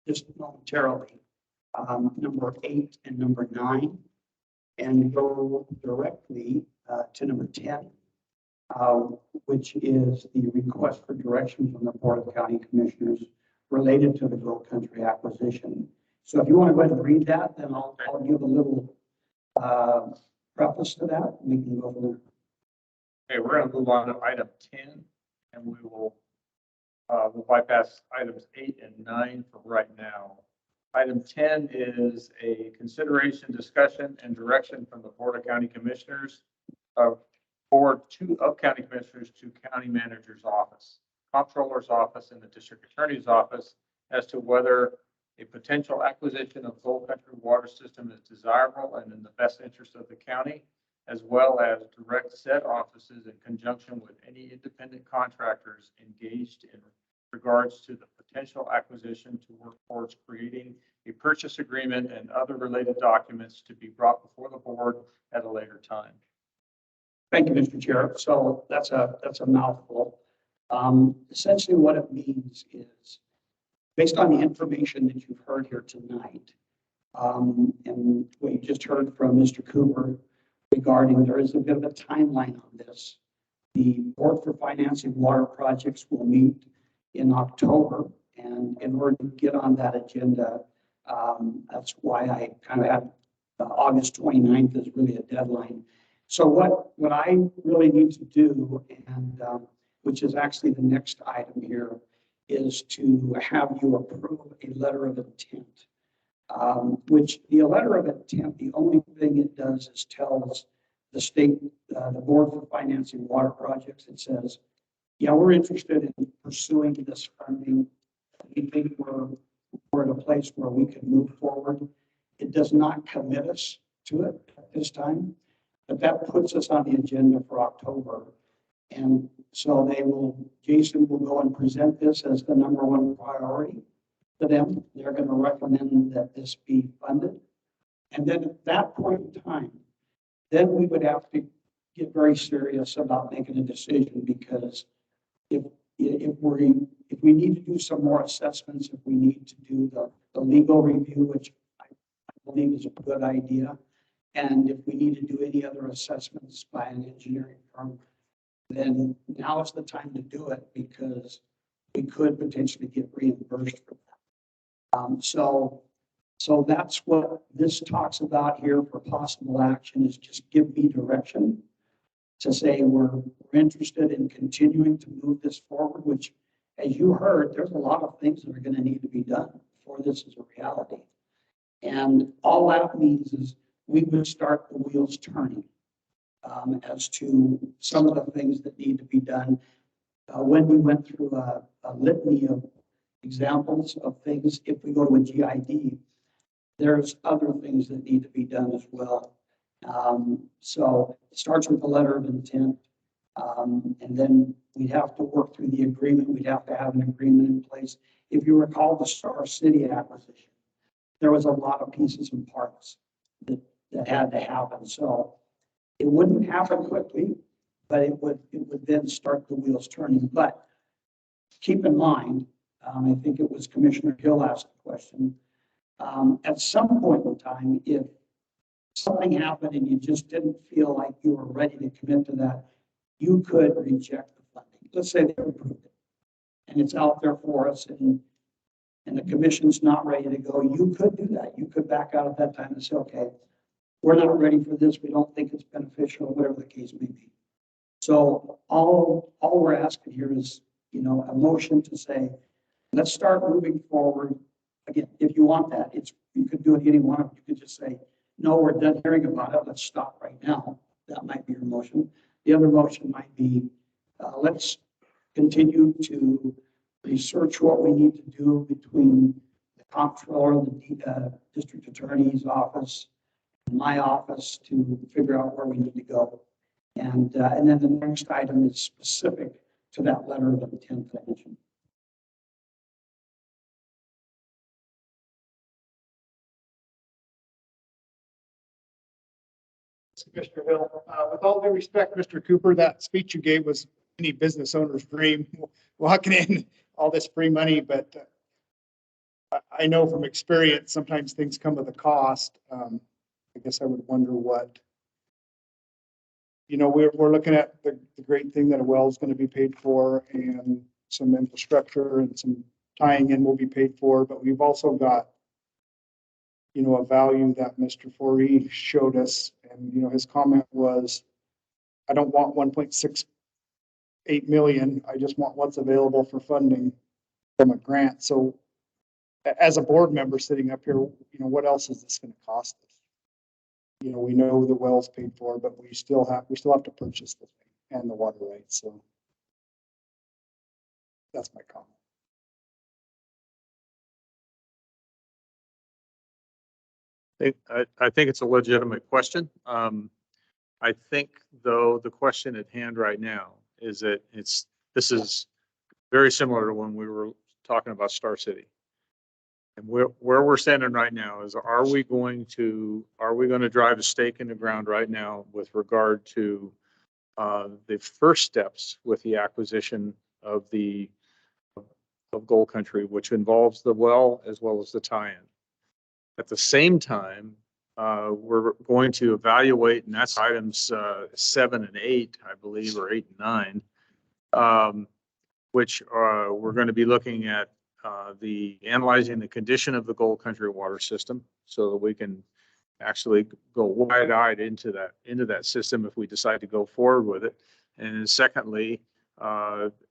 just momentarily number 8 and number 9 and go directly to number 10, which is the request for direction from the Board of County Commissioners related to the Gulf Country acquisition. So if you want to go ahead and read that, then I'll give a little preface to that. We can go from there. Okay, we're going to move on to item 10, and we will We'll bypass items 8 and 9 for right now. Item 10 is a consideration, discussion, and direction from the Board of County Commissioners of County Commissioners to County Manager's Office, Comptroller's Office, and the District Attorney's Office as to whether a potential acquisition of Gold Country water system is desirable and in the best interest of the county, as well as direct said offices in conjunction with any independent contractors engaged in regards to the potential acquisition to work towards creating a purchase agreement and other related documents to be brought before the board at a later time. Thank you, Mr. Chair. So that's a mouthful. Essentially what it means is, based on the information that you've heard here tonight, and what you just heard from Mr. Cooper regarding, there is a bit of a timeline on this. The Board for Financing Water Projects will meet in October, and in order to get on that agenda, that's why I kind of had August 29th is really a deadline. So what I really need to do, and which is actually the next item here, is to have you approve a letter of intent. Which the letter of intent, the only thing it does is tells the state, the Board for Financing Water Projects, it says, yeah, we're interested in pursuing this funding. We think we're at a place where we can move forward. It does not commit us to it at this time, but that puts us on the agenda for October. And so Jason will go and present this as the #1 priority to them. They're going to recommend that this be funded. And then at that point in time, then we would have to get very serious about making a decision, because if we need to do some more assessments, if we need to do the legal review, which I believe is a good idea, and if we need to do any other assessments by an engineering firm, then now is the time to do it, because we could potentially get reimbursed for that. So that's what this talks about here for possible action, is just give me direction to say we're interested in continuing to move this forward, which, as you heard, there's a lot of things that are going to need to be done before this is a reality. And all that means is we would start the wheels turning as to some of the things that need to be done. When we went through a litany of examples of things, if we go to a GID, there's other things that need to be done as well. So it starts with the letter of intent, and then we'd have to work through the agreement. We'd have to have an agreement in place. If you recall the Star City acquisition, there was a lot of pieces and parts that had to happen. So it wouldn't happen quickly, but it would then start the wheels turning. But keep in mind, I think it was Commissioner Hill asked the question, at some point in time, if something happened and you just didn't feel like you were ready to commit to that, you could reject the funding. Let's say they approved it and it's out there for us, and the commission's not ready to go. You could do that. You could back out at that time and say, okay, we're not ready for this. We don't think it's beneficial, whatever the case may be. So all we're asking here is, a motion to say, let's start moving forward. Again, if you want that, you could do it any one of them. You could just say, no, we're done hearing about it. Let's stop right now. That might be your motion. The other motion might be, let's continue to research what we need to do between the comptroller, the district attorney's office, and my office to figure out where we need to go. And then the next item is specific to that letter of intent that I mentioned. Commissioner Hill, with all due respect, Mr. Cooper, that speech you gave was any business owner's dream, walking in all this free money. But I know from experience, sometimes things come with a cost. I guess I would wonder what, we're looking at the great thing that a well is going to be paid for, and some infrastructure and some tying in will be paid for. But we've also got, a value that Mr. Foree showed us. And, his comment was, I don't want 1.6 8 million. I just want what's available for funding from a grant. So as a board member sitting up here, what else is this going to cost us? We know the well's paid for, but we still have to purchase the thing and the water rights. So that's my comment. I think it's a legitimate question. I think though the question at hand right now is that this is very similar to when we were talking about Star City. And where we're standing right now is, are we going to drive a stake in the ground right now with regard to the first steps with the acquisition of Gold Country, which involves the well as well as the tie-in. At the same time, we're going to evaluate, and that's items 7 and 8, I believe, or 8 and 9, which we're going to be looking at analyzing the condition of the Gold Country water system so that we can actually go wide-eyed into that system if we decide to go forward with it. And secondly,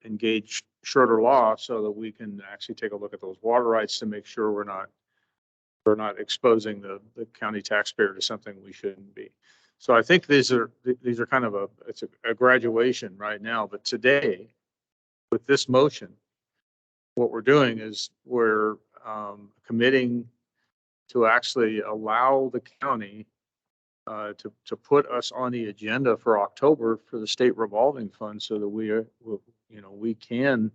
engage shorter law so that we can actually take a look at those water rights to make sure we're not exposing the county taxpayer to something we shouldn't be. So I think these are kind of it's a graduation right now. But today, with this motion, what we're doing is we're committing to actually allow the county to put us on the agenda for October for the state revolving fund, so that we can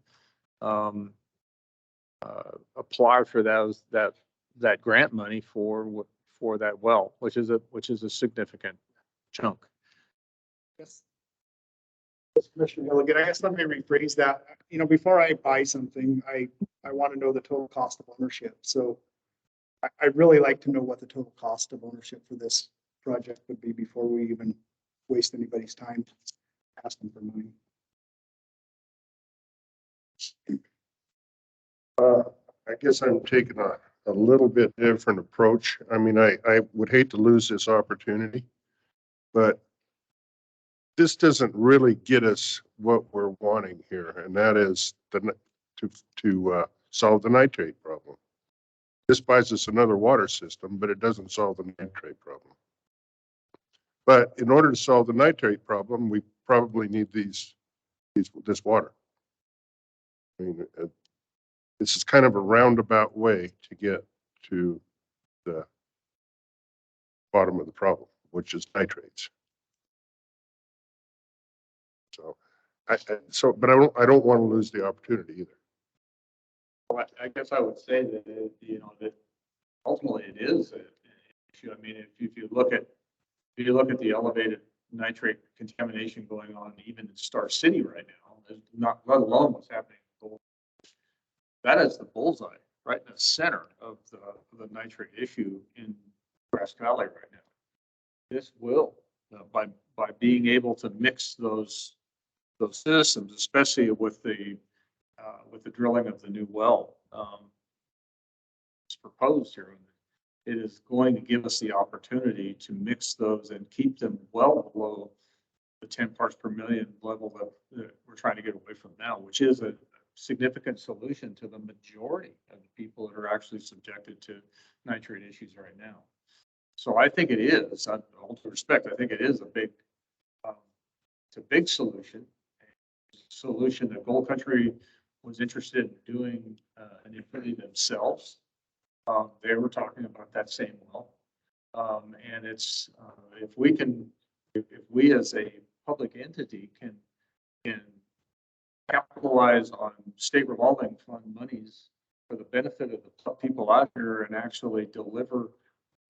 apply for that grant money for that well, which is a significant chunk. Yes. Commissioner Milligan, I guess let me rephrase that. Before I buy something, I want to know the total cost of ownership. So I'd really like to know what the total cost of ownership for this project would be before we even waste anybody's time asking for money. I guess I'm taking a little bit different approach. I mean, I would hate to lose this opportunity, but this doesn't really get us what we're wanting here, and that is to solve the nitrate problem. This buys us another water system, but it doesn't solve the nitrate problem. But in order to solve the nitrate problem, we probably need this water. I mean, this is kind of a roundabout way to get to the bottom of the problem, which is nitrates. So, but I don't want to lose the opportunity either. Well, I guess I would say that that ultimately it is an issue. I mean, if you look at the elevated nitrate contamination going on even in Star City right now, let alone what's happening in Gold. That is the bullseye right in the center of the nitrate issue in Grass Valley right now. This will, by being able to mix those systems, especially with the drilling of the new well, it's proposed here. It is going to give us the opportunity to mix those and keep them well below the 10 parts per million level that we're trying to get away from now, which is a significant solution to the majority of the people that are actually subjected to nitrate issues right now. So I think it is, all due respect, I think it is it's a big solution. Solution that Gold Country was interested in doing initially themselves. They were talking about that same well, and it's if we as a public entity can capitalize on state revolving fund monies for the benefit of the people out here and actually deliver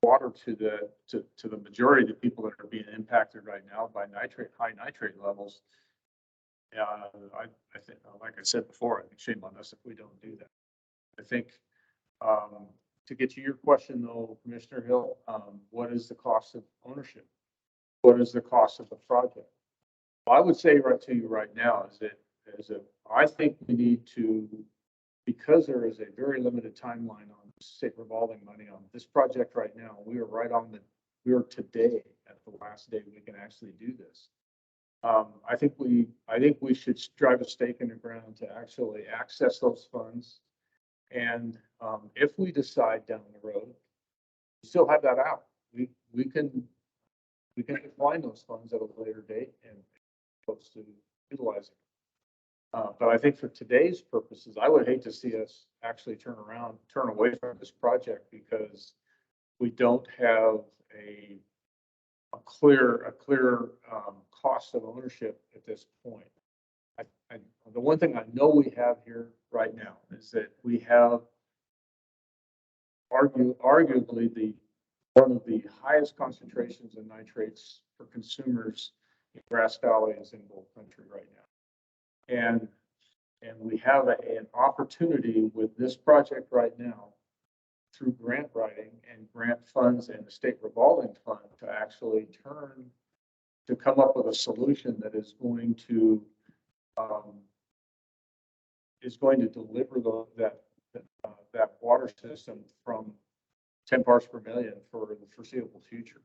water to the majority of the people that are being impacted right now by high nitrate levels. I think, like I said before, I think shame on us if we don't do that. I think to get to your question though, Commissioner Hill, what is the cost of ownership? What is the cost of the project? Well, I would say right to you right now is that I think we need to, because there is a very limited timeline on state revolving money on this project right now. We are today at the last day we can actually do this. I think we should drive a stake in the ground to actually access those funds. And if we decide down the road, we still have that out. We can decline those funds at a later date and close to utilizing. But I think for today's purposes, I would hate to see us actually turn away from this project because we don't have a clear cost of ownership at this point. The one thing I know we have here right now is that we have arguably one of the highest concentrations of nitrates for consumers in Grass Valley is in Humboldt country right now. And we have an opportunity with this project right now through grant writing and grant funds and the state revolving fund to actually come up with a solution that is going to deliver that water system from 10 parts per million for the foreseeable future.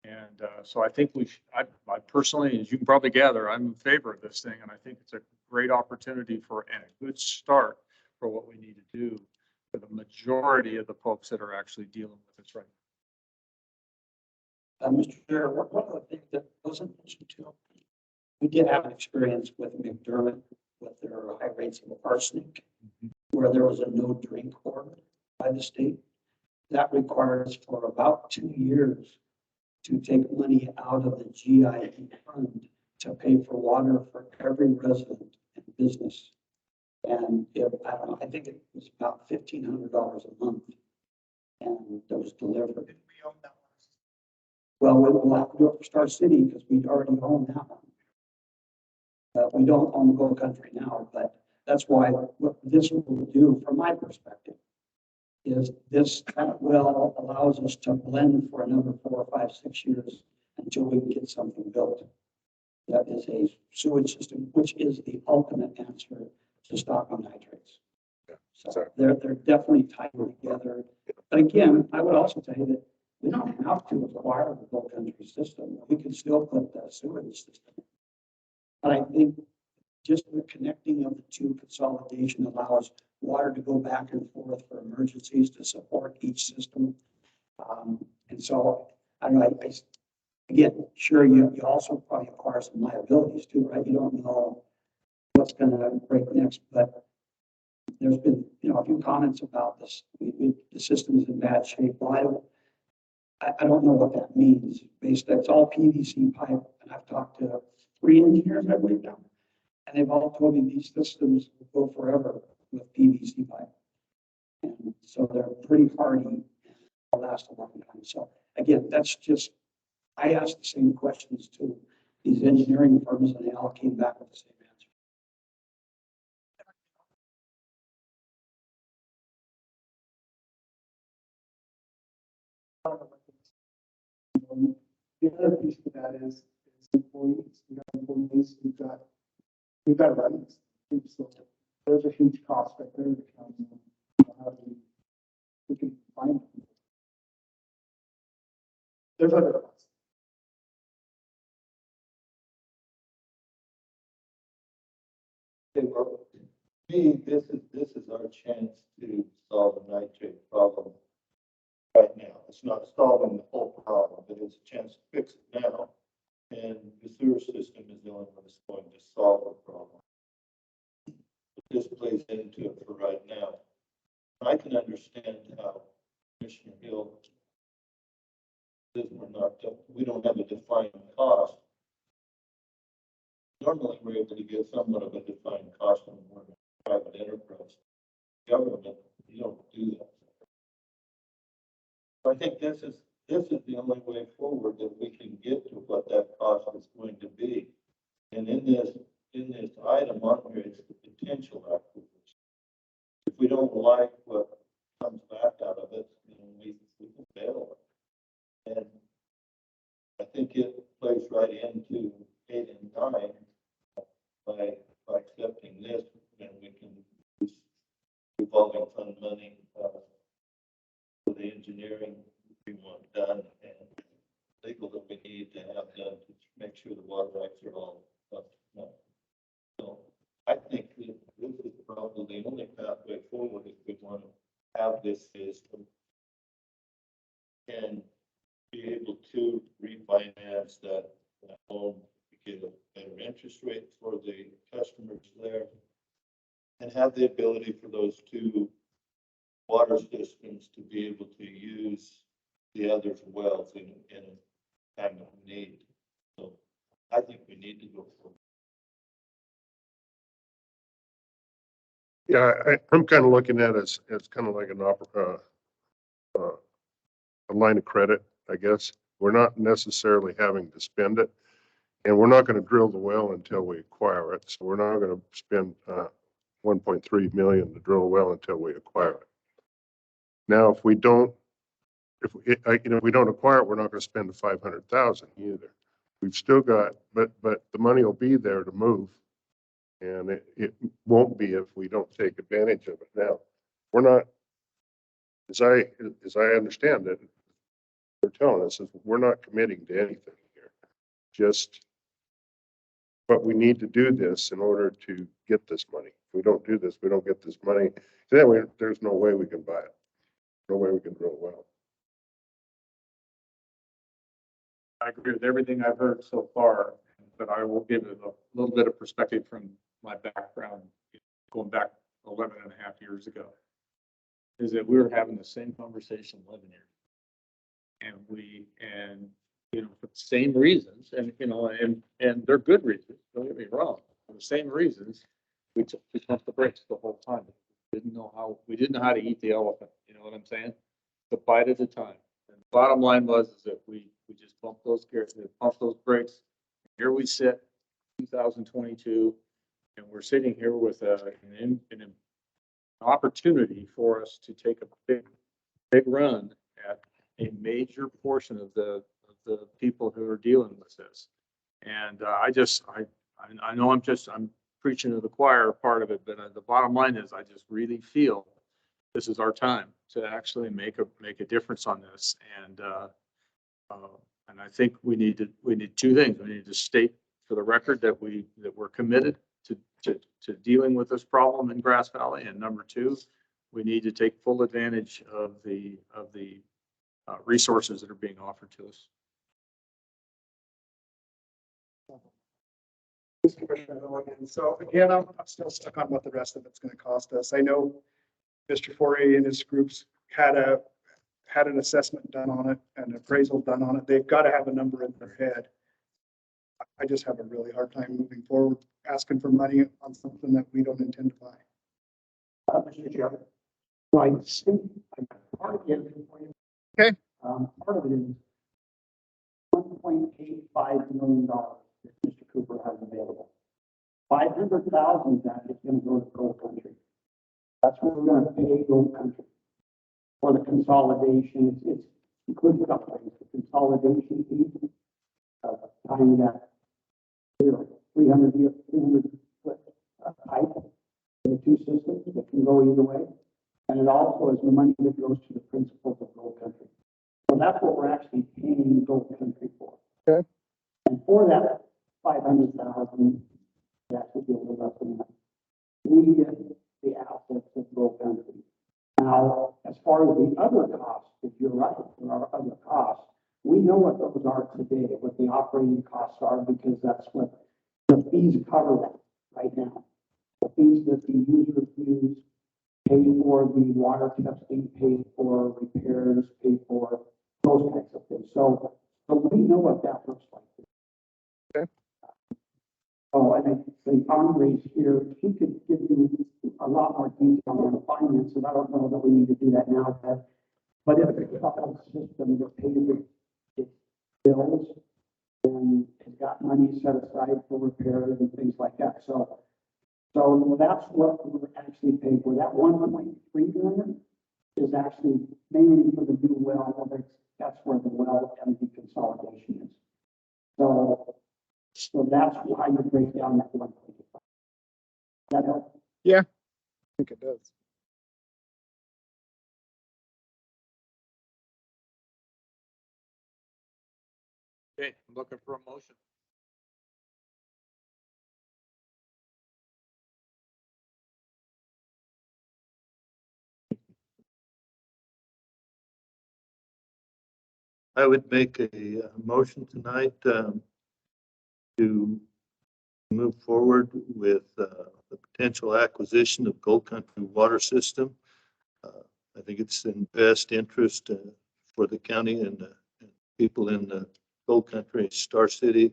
And so I think I personally, as you can probably gather, I'm in favor of this thing. And I think it's a great opportunity and a good start for what we need to do for the majority of the folks that are actually dealing with this right now. Mr. Chair, one of the things that wasn't mentioned too, we did have an experience with McDermott with their high rates of arsenic, where there was a no drink order by the state. That requires for about 2 years to take money out of the GIE fund to pay for water for every resident and business. And I don't know, I think it was about $1,500 a month. And that was delivered. We own that Well, we'll have to do it for Star City because we already own that one. We don't own Gold Country now, but that's why what this will do, from my perspective, is this well allows us to blend for another 4, 5, 6 years until we can get something built. That is a sewage system, which is the ultimate answer to Stockholm nitrates. So they're definitely tied together. But again, I would also tell you that we don't have to acquire the Gold Country system. We can still put the sewage system. But I think just the connecting of the two, consolidation allows water to go back and forth for emergencies to support each system. And so, I don't know, again, sure, you also probably acquire some liabilities too, right? You don't know what's going to break next, but there's been, a few comments about this. The system is in bad shape. Well, I don't know what that means. It's all PVC pipe, and I've talked to 3 engineers, I believe now, and they've all told me these systems will go forever with PVC pipe. And so they're pretty hardy and they'll last a long time. So again, I asked the same questions to these engineering firms and they all came back with the same answer. The other piece of that is employees. We got employees. We've got residents. So there's a huge cost right there. How do we can find them? There's other costs. Well, to me, this is our chance to solve the nitrate problem right now. It's not solving the whole problem, but it's a chance to fix it now. And the sewer system is the only one that's going to solve the problem. But this plays into it for right now. I can understand how Commissioner Hill says we don't have a defined cost. Normally, we're able to get somewhat of a defined cost when we're in private enterprise. Government, you don't do that. So I think this is the only way forward that we can get to what that cost is going to be. And in this item on here, it's the potential acquisition. If we don't like what comes back out of it, then we can bail it. And I think it plays right into 8 and 9 by accepting this, and we can use revolving fund money for the engineering we want done and legal that we need to have done to make make sure the water rights are all up to snuff. So I think that this is probably the only pathway forward if we want to have this system and be able to refinance that home, get a better interest rate for the customers there, and have the ability for those two water systems to be able to use the other's wells in a time of need. So I think we need to go forward. Yeah, I'm kind of looking at it as kind of like a line of credit, I guess. We're not necessarily having to spend it, and we're not going to drill the well until we acquire it. So we're not going to spend 1.3 million to drill a well until we acquire it. Now, if we don't, if we don't acquire it, we're not going to spend the 500,000 either. We've still got, but the money will be there to move, and it won't be if we don't take advantage of it now. We're not, as I understand it, they're telling us is we're not committing to anything here. Just, but we need to do this in order to get this money. If we don't do this, we don't get this money. Then there's no way we can buy it. No way we can drill a well. I agree with everything I've heard so far, but I will give it a little bit of perspective from my background, going back 11 and a half years ago, is that we were having the same conversation 11 years. And for the same reasons, and they're good reasons, don't get me wrong, for the same reasons, we pumped the brakes the whole time. We didn't know how to eat the elephant, you know what I'm saying? The bite at a time. And the bottom line was is that we just pumped those brakes. Here we sit, 2022, and we're sitting here with an opportunity for us to take a big run at a major portion of the people who are dealing with this. And I know I'm preaching to the choir part of it, but the bottom line is I just really feel this is our time to actually make a difference on this. And I think we need two things. We need to state for the record that we're committed to dealing with this problem in Grass Valley. And number two, we need to take full advantage of the resources that are being offered to us. So again, I'm still stuck on what the rest of it's going to cost us. I know Mr. Foray and his groups had an assessment done on it, an appraisal done on it. They've got to have a number in their head. I just have a really hard time moving forward, asking for money on something that we don't intend to buy. Mr. Chairman, right, part of the okay. Part of it is $1.85 million that Mr. Cooper has available. 500,000 of that is going to go to Gold Country. That's what we're going to pay Gold Country for the consolidation. It's including a couple things, the consolidation fee, tying that 300 foot pipe for the two systems that can go either way. And it also is the money that goes to the principals of Gold Country. So that's what we're actually paying Gold Country for. Okay. And for that 500,000, that's what you'll up in that. We get the assets of Gold Country. Now, as far as the other costs, if you're right, there are other costs. We know what those are today, what the operating costs are, because that's what the fees cover that right now. The fees that the users use, pay for the water testing, pay for repairs, pay for those kinds of things. So we know what that looks like. Okay. Oh, and I think Andre's here. He could give you a lot more detail on the finances. I don't know that we need to do that now, but if it's a system that pays its bills and has got money set aside for repairs and things like that. So that's what we're actually paying for. That 1.3 million is actually mainly for the new well. That's where the well and the consolidation is. So that's why you break down that 1.5. That help? Yeah, I think it does. Okay, I'm looking for a motion. I would make a motion tonight to move forward with the potential acquisition of Gold Country Water System. I think it's in best interest for the county and people in the Gold Country, Star City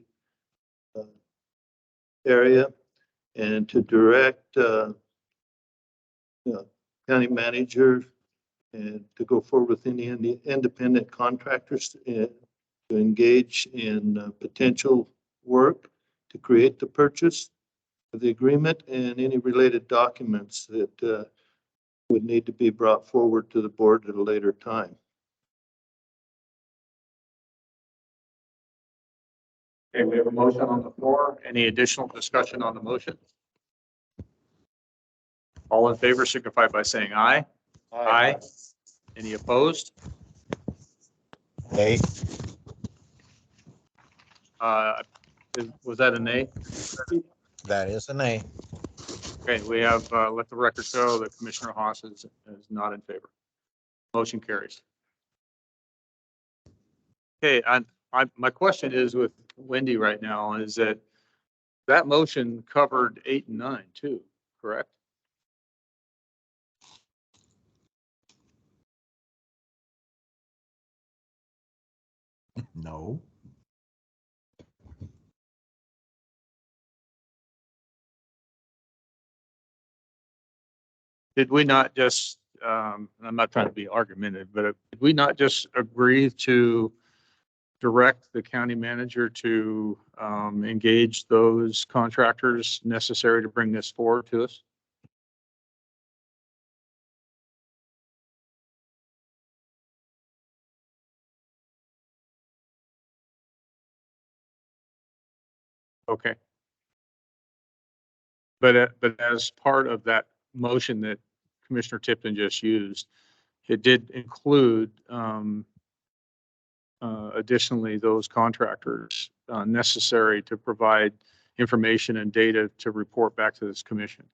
area, and to direct county manager and to go forward with any independent contractors to engage in potential work to create the purchase of the agreement and any related documents that would need to be brought forward to the board at a later time. Okay, we have a motion on the floor. Any additional discussion on the motion? All in favor signify by saying aye. Aye. Any opposed? Nay. Was that a nay? That is a nay. Okay, we have, let the record show that Commissioner Haas is not in favor. Motion carries. Okay, my question is with Wendy right now is that motion covered 8 and 9 too, correct? No. Did we not just, I'm not trying to be argumentative, but did we not just agree to direct the county manager to engage those contractors necessary to bring this forward to us? Okay. But as part of that motion that Commissioner Tipton just used, it did include additionally those contractors necessary to provide information and data to report back to this commission,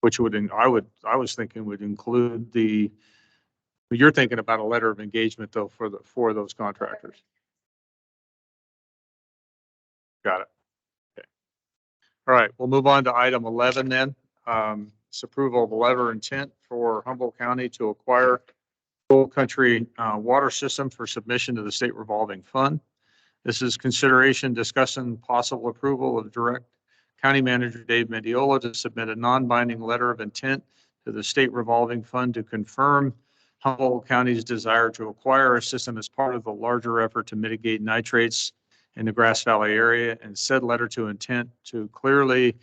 which would, I was thinking would include you're thinking about a letter of engagement though for those contractors. Got it. Okay. All right, we'll move on to item 11 then. It's approval of a letter of intent for Humboldt County to acquire Gold Country water system for submission to the state revolving fund. This is consideration, discussion, possible approval of direct County Manager Dave Mendiola to submit a non-binding letter of intent to the state revolving fund to confirm Humboldt County's desire to acquire a system as part of the larger effort to mitigate nitrates in the Grass Valley area, and said letter to intent to clearly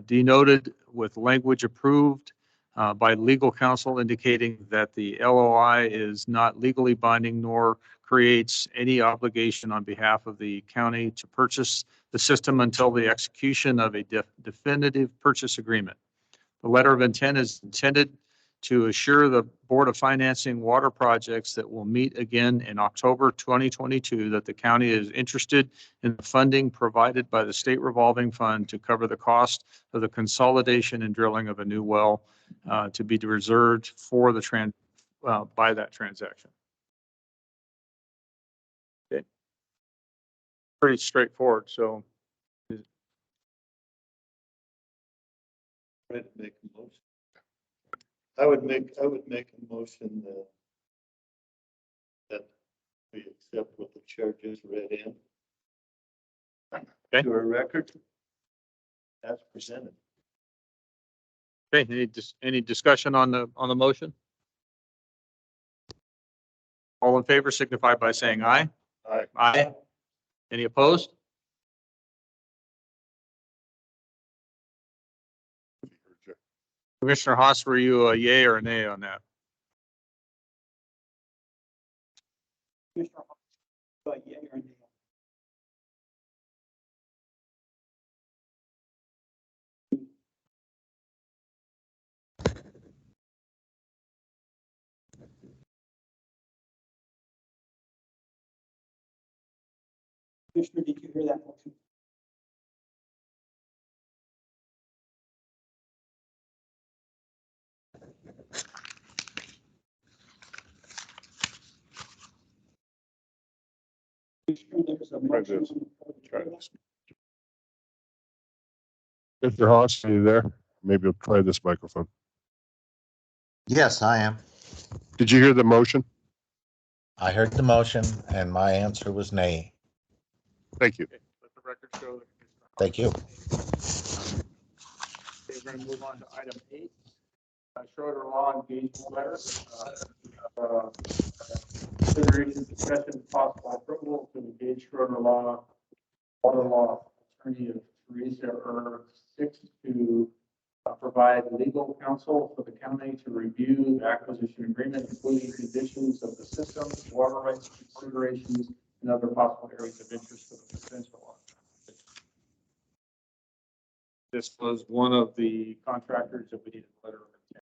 denoted with language approved by legal counsel indicating that the LOI is not legally binding nor creates any obligation on behalf of the county to purchase the system until the execution of a definitive purchase agreement. The letter of intent is intended to assure the Board of Financing water projects that will meet again in October 2022 that the county is interested in the funding provided by the state revolving fund to cover the cost of the consolidation and drilling of a new well to be reserved for the by that transaction. Okay. Pretty straightforward. So Try to make a motion. I would make a motion that we accept what the chair just read in. Okay. To a record as presented. okay, any discussion on the motion? All in favor signify by saying aye. Aye. Aye. Any opposed? Commissioner Haas, were you a yay or a nay on that? Commissioner, yeah, you're in. Commissioner, did you hear that motion? There's a motion. Try this. Mr. Haas, are you there? Maybe we'll try this microphone. Yes, I am. Did you hear the motion? I heard the motion and my answer was nay. Thank you. Let the record show that. Thank you. Okay, we're gonna move on to item 8. Schroeder Law engagement letter. Consideration, discussion, possible approval to engage Schroeder Law, water law attorney of Teresa 6 to provide legal counsel for the county to review the acquisition agreement, including conditions of the system, water rights considerations, and other possible areas of interest for the potential. This was one of the contractors that we needed a letter of intent.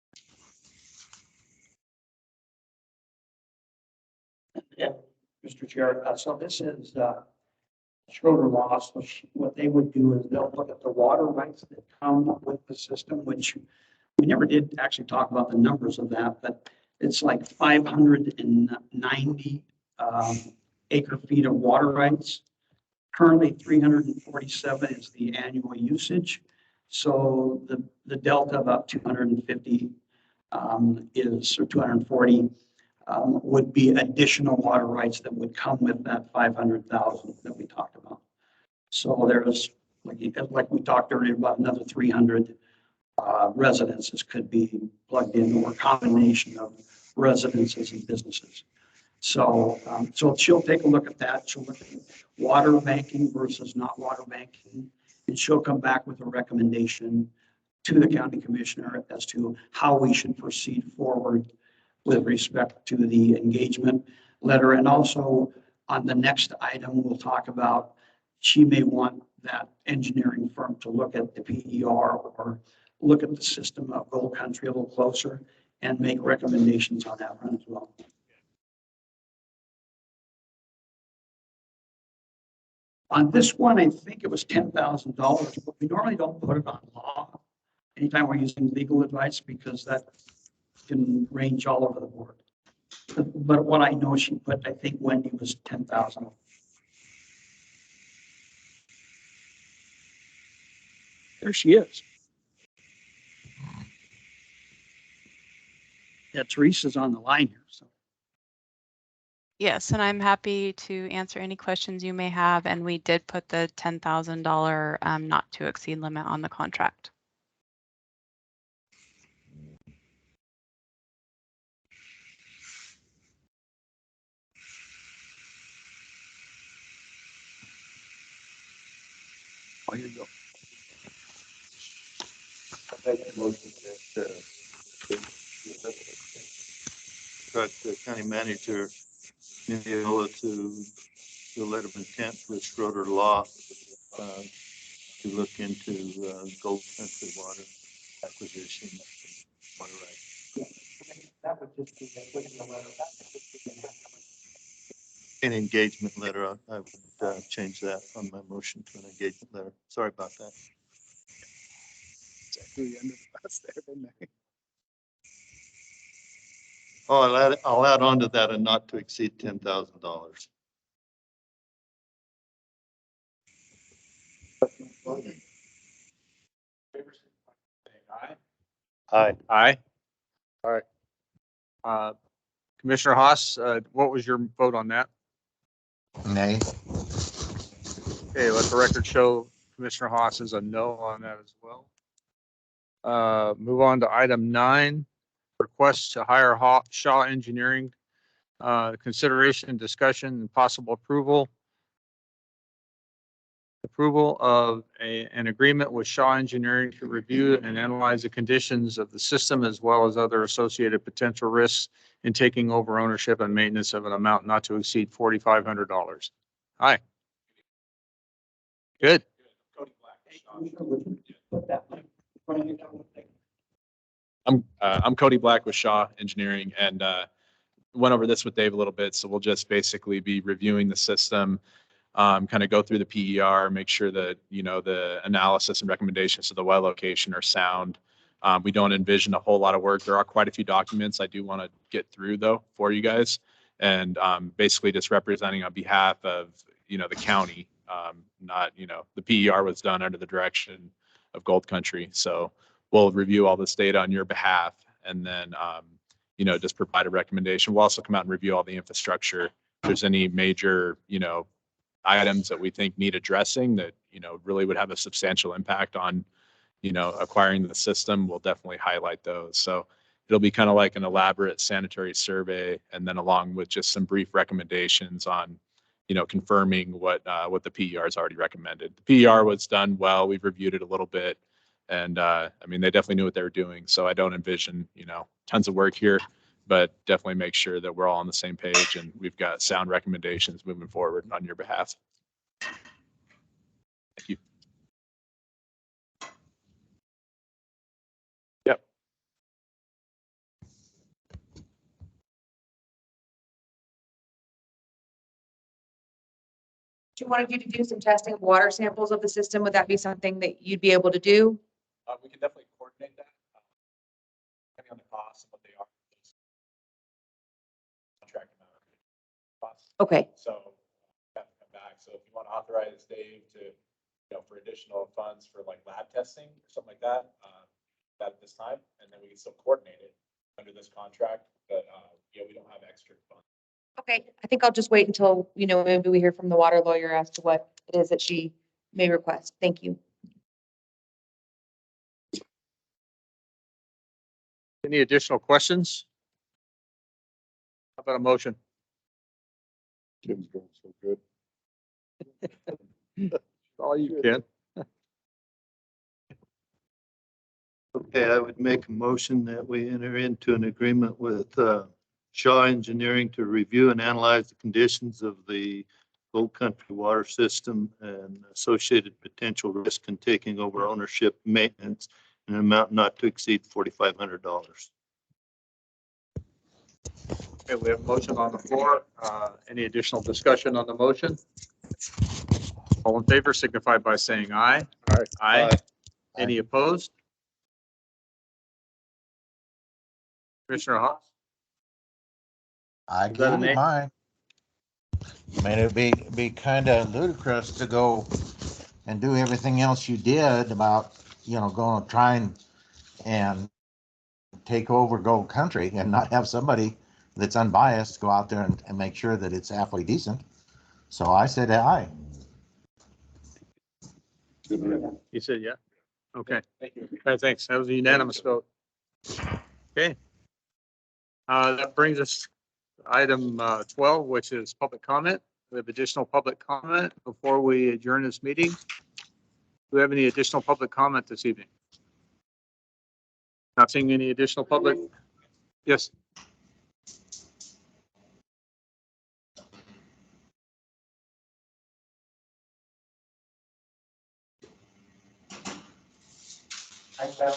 Yeah, Mr. Chair, so this is Schroeder Law. So what they would do is they'll look at the water rights that come with the system, which we never did actually talk about the numbers of that, but it's like 590 acre feet of water rights. Currently 347 is the annual usage. So the delta about 250 is, or 240 would be additional water rights that would come with that 500,000 that we talked about. So there's, like we talked earlier about, another 300 residences could be plugged in, or a combination of residences and businesses. So, so she'll take a look at that. She'll look at water banking versus not water banking, and she'll come back with a recommendation to the county commissioner as to how we should proceed forward with respect to the engagement letter. And also on the next item, we'll talk about, she may want that engineering firm to look at the PER or look at the system of Gold Country a little closer and make recommendations on that front as well. On this one, I think it was $10,000, but we normally don't put it on law anytime we're using legal advice, because that can range all over the board. But what I know she put, I think Wendy, was 10,000. There she is. Yeah, Teresa's on the line here, so. Yes, and I'm happy to answer any questions you may have. And we did put the $10,000 not to exceed limit on the contract. Oh, you go. I make a motion that instruct the county manager Mitigation to the letter of intent with Schroeder Law to look into Gold Country water acquisition, water rights. That would just be a letter. An engagement letter, I would change that on my motion to an engagement letter. Sorry about that. Oh, I'll add on to that and not to exceed $10,000. Aye. Aye. All right. Commissioner Haas, what was your vote on that? Nay. Okay, let the record show Commissioner Haas is a no on that as well. Move on to item 9, request to hire Shaw Engineering. Consideration, discussion, and possible approval. Approval of an agreement with Shaw Engineering to review and analyze the conditions of the system as well as other associated potential risks in taking over ownership and maintenance of an amount not to exceed $4,500. Hi. Good. I'm Cody Black with Shaw Engineering, and went over this with Dave a little bit. So we'll just basically be reviewing the system, kind of go through the PER, make sure that, the analysis and recommendations of the well location are sound. We don't envision a whole lot of work. There are quite a few documents I do want to get through though for you guys. and basically just representing on behalf of, the county. Not, the PER was done under the direction of Gold Country. So we'll review all this data on your behalf and then, just provide a recommendation. We'll also come out and review all the infrastructure. If there's any major, items that we think need addressing that, really would have a substantial impact on, acquiring the system, we'll definitely highlight those. So it'll be kind of like an elaborate sanitary survey, and then along with just some brief recommendations on, confirming what the PER has already recommended. The PER was done well. We've reviewed it a little bit, and they definitely knew what they were doing. So I don't envision, tons of work here, but definitely make sure that we're all on the same page and we've got sound recommendations moving forward on your behalf. Thank you. Yep. Do you wanted you to do some testing of water samples of the system? Would that be something that you'd be able to do? We can definitely coordinate that, depending on the costs and what they are. Contract amount. Costs. Okay. So have to come back. So if you want to authorize Dave to, for additional funds for like lab testing or something like that, at this time, and then we can still coordinate it under this contract. But we don't have extra funds. Okay, I think I'll just wait until, maybe we hear from the water lawyer as to what it is that she may request. Thank you. Any additional questions? How about a motion? Tim's doing so good. All you can. Okay, I would make a motion that we enter into an agreement with Shaw Engineering to review and analyze the conditions of the Gold Country water system and associated potential risk in taking over ownership, maintenance, in an amount not to exceed $4,500. Okay, we have a motion on the floor. Any additional discussion on the motion? All in favor signify by saying aye. Aye. Any opposed? Commissioner Haas? I Is that a gave you nay? mine. I mean, it'd be kind of ludicrous to go and do everything else you did about, going to try and take over Gold Country and not have somebody that's unbiased go out there and make sure that it's halfway decent. So I said aye. You said yeah. Okay. Thank you. All right, thanks. That was a unanimous vote. Okay. That brings us to item 12, which is public comment. We have additional public comment before we adjourn this meeting. Do we have any additional public comment this evening? Not seeing any additional public? Yes. I found.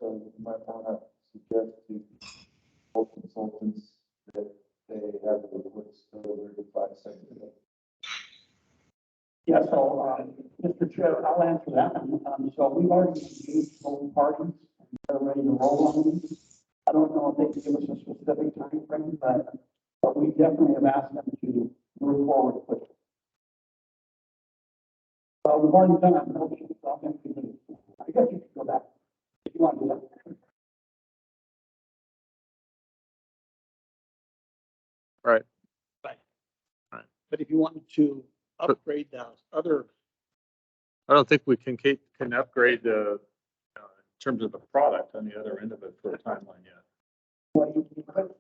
So you might want to suggest to both consultants that they have the reports over to 5 seconds. Yeah, so, Mr. Chair, I'll answer that. So we've already engaged both parties, and they're ready to roll on these. I don't know if they can give us a specific time frame, but we definitely have asked them to move forward quickly. Well, we've already done our motion, so I guess you could go back if you want to do that. Right. But if you wanted to upgrade that other, I don't think we can upgrade the, in terms of the product on the other end of it for a timeline yet. well, you could,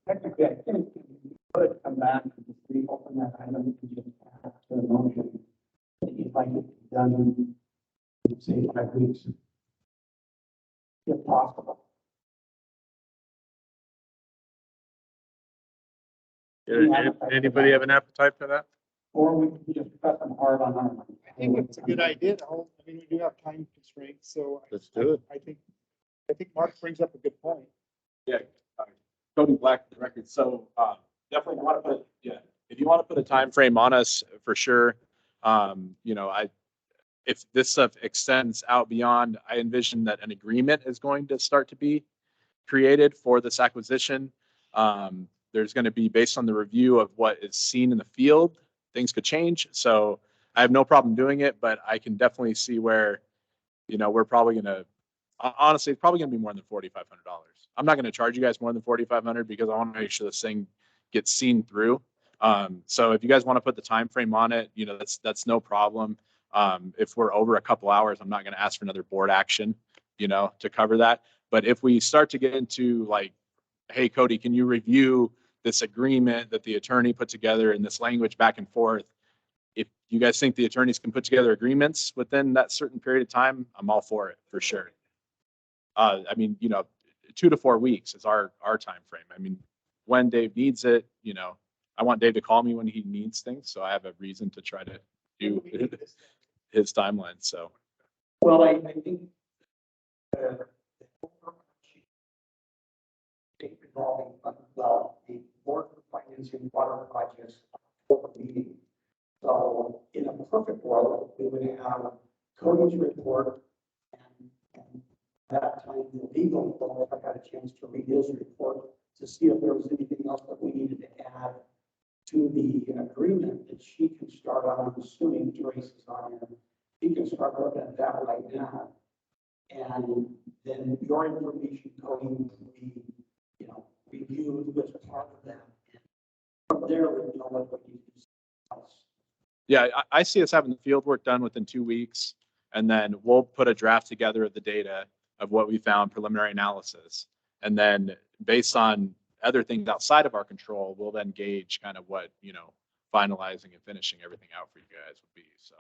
technically, I think you could come back and just reopen that item and just add to the motion. That you'd like it done in, say, 5 weeks. If possible. Anybody have an appetite for that? Or we can just cut them hard on our. I think it's a good idea. We do have time constraints, so. Let's do it. I think Mark brings up a good point. Yeah, Cody Black for the record. So definitely want to put, if you want to put a time frame on us for sure. if this stuff extends out beyond, I envision that an agreement is going to start to be created for this acquisition. There's going to be, based on the review of what is seen in the field, things could change. So I have no problem doing it, but I can definitely see where, we're probably going to, honestly, it's probably going to be more than $4,500. I'm not going to charge you guys more than $4,500 because I want to make sure this thing gets seen through. So if you guys want to put the time frame on it, that's no problem. If we're over a couple hours, I'm not going to ask for another board action, to cover that. But if we start to get into like, hey, Cody, can you review this agreement that the attorney put together and this language back and forth? If you guys think the attorneys can put together agreements within that certain period of time, I'm all for it, for sure. 2 to 4 weeks is our time frame. I mean, when Dave needs it, I want Dave to call me when he needs things, so I have a reason to try to do his timeline. So, Well, I think state revolving fund, well, the board for financing water projects for meeting. So in a perfect world, we would have Cody's report and that time the legal, well, if I got a chance to read his report to see if there was anything else that we needed to add to the agreement that she can start on. I'm assuming Joyce is on here. She can start looking at that right now. And then your information, Cody, will be, reviewed as part of that. And from there, we know what we need to do else. yeah, I see us having the field work done within 2 weeks, and then we'll put a draft together of the data of what we found, preliminary analysis. And then based on other things outside of our control, we'll then gauge kind of what, finalizing and finishing everything out for you guys would be. So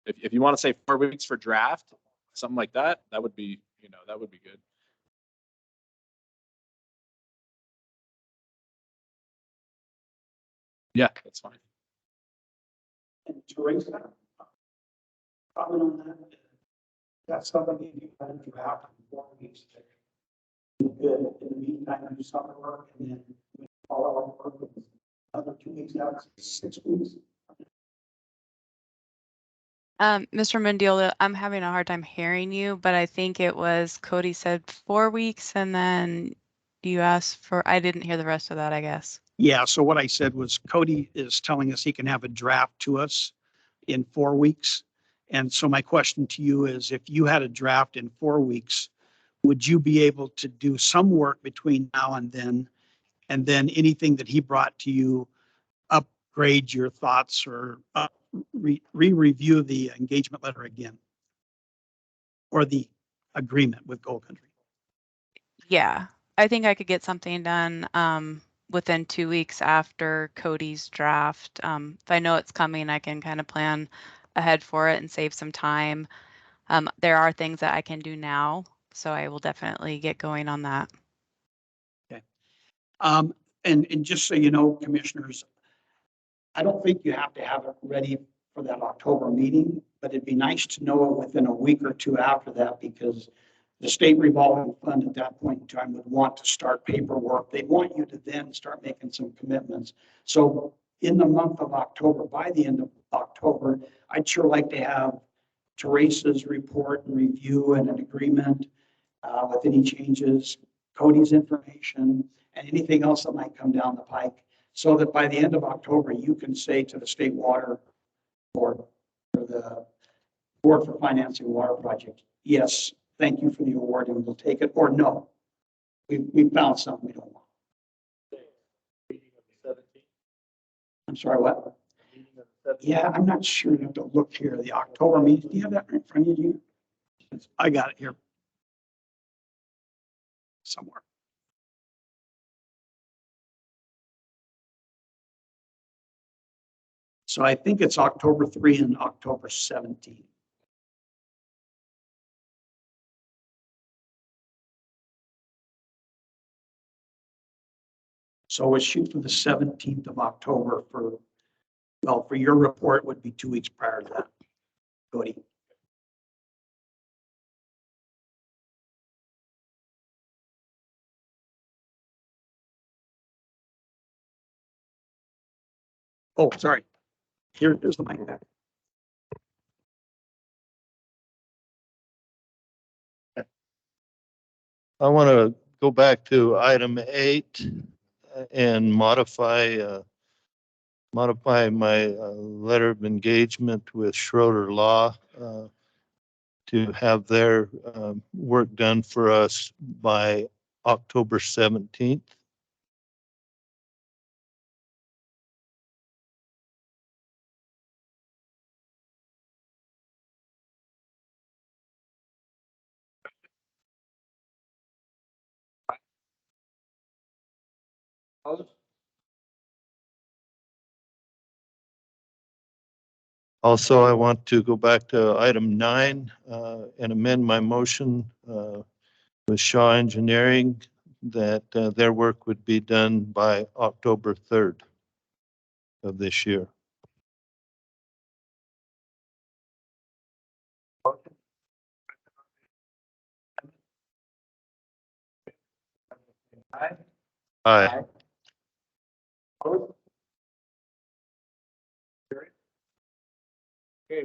if you want to say 4 weeks for draft, something like that, that would be, that would be good. Yeah, that's fine. And Teresa, comment on that? That's something that you kind of draft in 4 weeks. Good. In the meantime, do summer work and then follow up work with another 2 weeks out, 6 weeks. Mr. Mendiola, I'm having a hard time hearing you, but I think it was Cody said 4 weeks and then you asked for, I didn't hear the rest of that, I guess. Yeah, so what I said was Cody is telling us he can have a draft to us in 4 weeks. And so my question to you is, if you had a draft in 4 weeks, would you be able to do some work between now and then anything that he brought to you, upgrade your thoughts or re-review the engagement letter again? Or the agreement with Gold Country? Yeah, I think I could get something done within 2 weeks after Cody's draft. If I know it's coming, I can kind of plan ahead for it and save some time. There are things that I can do now, so I will definitely get going on that. Okay. And just so you know, commissioners, I don't think you have to have it ready for that October meeting, but it'd be nice to know it within a week or two after that, because the state revolving fund at that point in time would want to start paperwork. They want you to then start making some commitments. So in the month of October, by the end of October, I'd sure like to have Teresa's report and review and an agreement with any changes, Cody's information, and anything else that might come down the pike, so that by the end of October, you can say to the state water board or the board for financing water project, yes, thank you for the award and we'll take it, or no, we found something we don't want. I'm sorry, what? Yeah, I'm not sure. You have to look here. The October meeting, do you have that in front of you? I got it here somewhere. So I think it's October 3 and October 17. So we'll shoot for the 17th of October for your report would be 2 weeks prior to that. Cody. Oh, sorry. Here's the mic back. I want to go back to item 8 and modify my letter of engagement with Schroeder Law to have their work done for us by October 17th. Also, I want to go back to item 9 and amend my motion with Shaw Engineering that their work would be done by October 3rd of this year. Aye. Okay,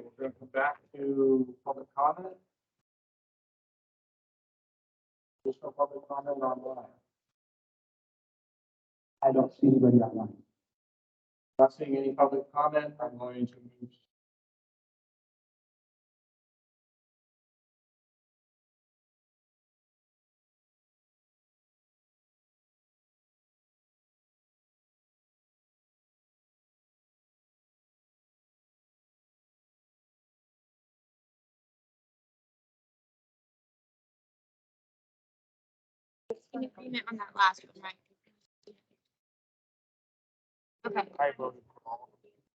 we're going to come back to public comment. Additional public comment online. I don't see anybody online. Not seeing any public comment, I'm going to move. In agreement on that last one, right? Okay. I voted for all.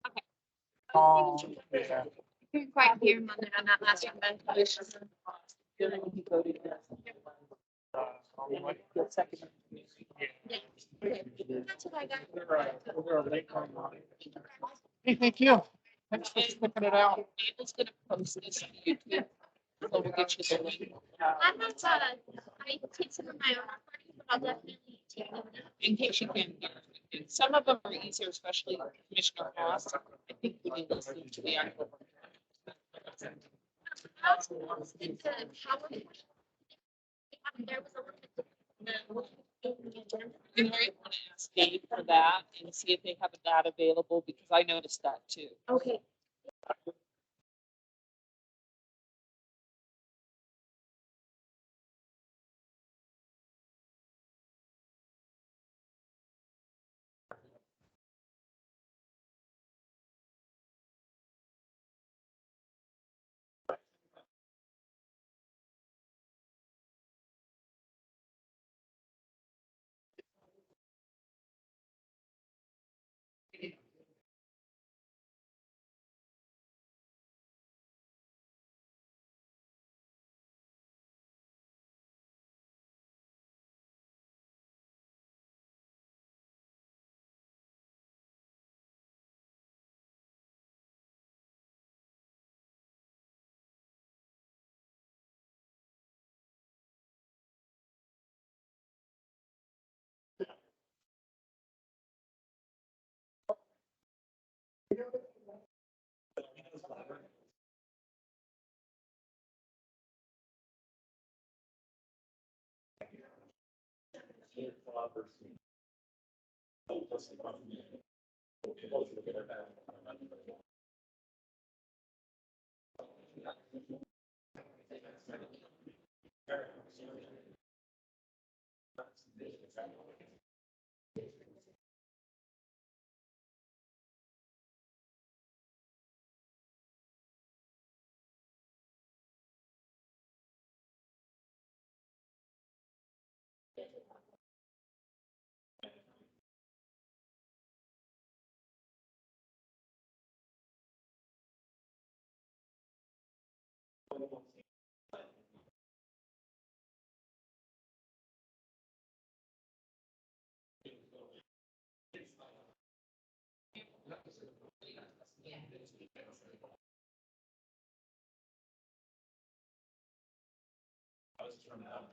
Okay. Yeah. You're quite here on that last one, Ben. That's what I got. Hey, thank you. Thanks for snipping it out. Able's gonna post this to YouTube, so we'll get you the link. I'm not, I take some of my own recordings, but I'll definitely take them. In case you can't hear. Some of them are easier, especially Commissioner Ross. I think we need to listen to the actual. I also posted the PowerPoint. There was a You might want to ask Dave for that and see if they have that available, because I noticed that too. okay. I was trying to have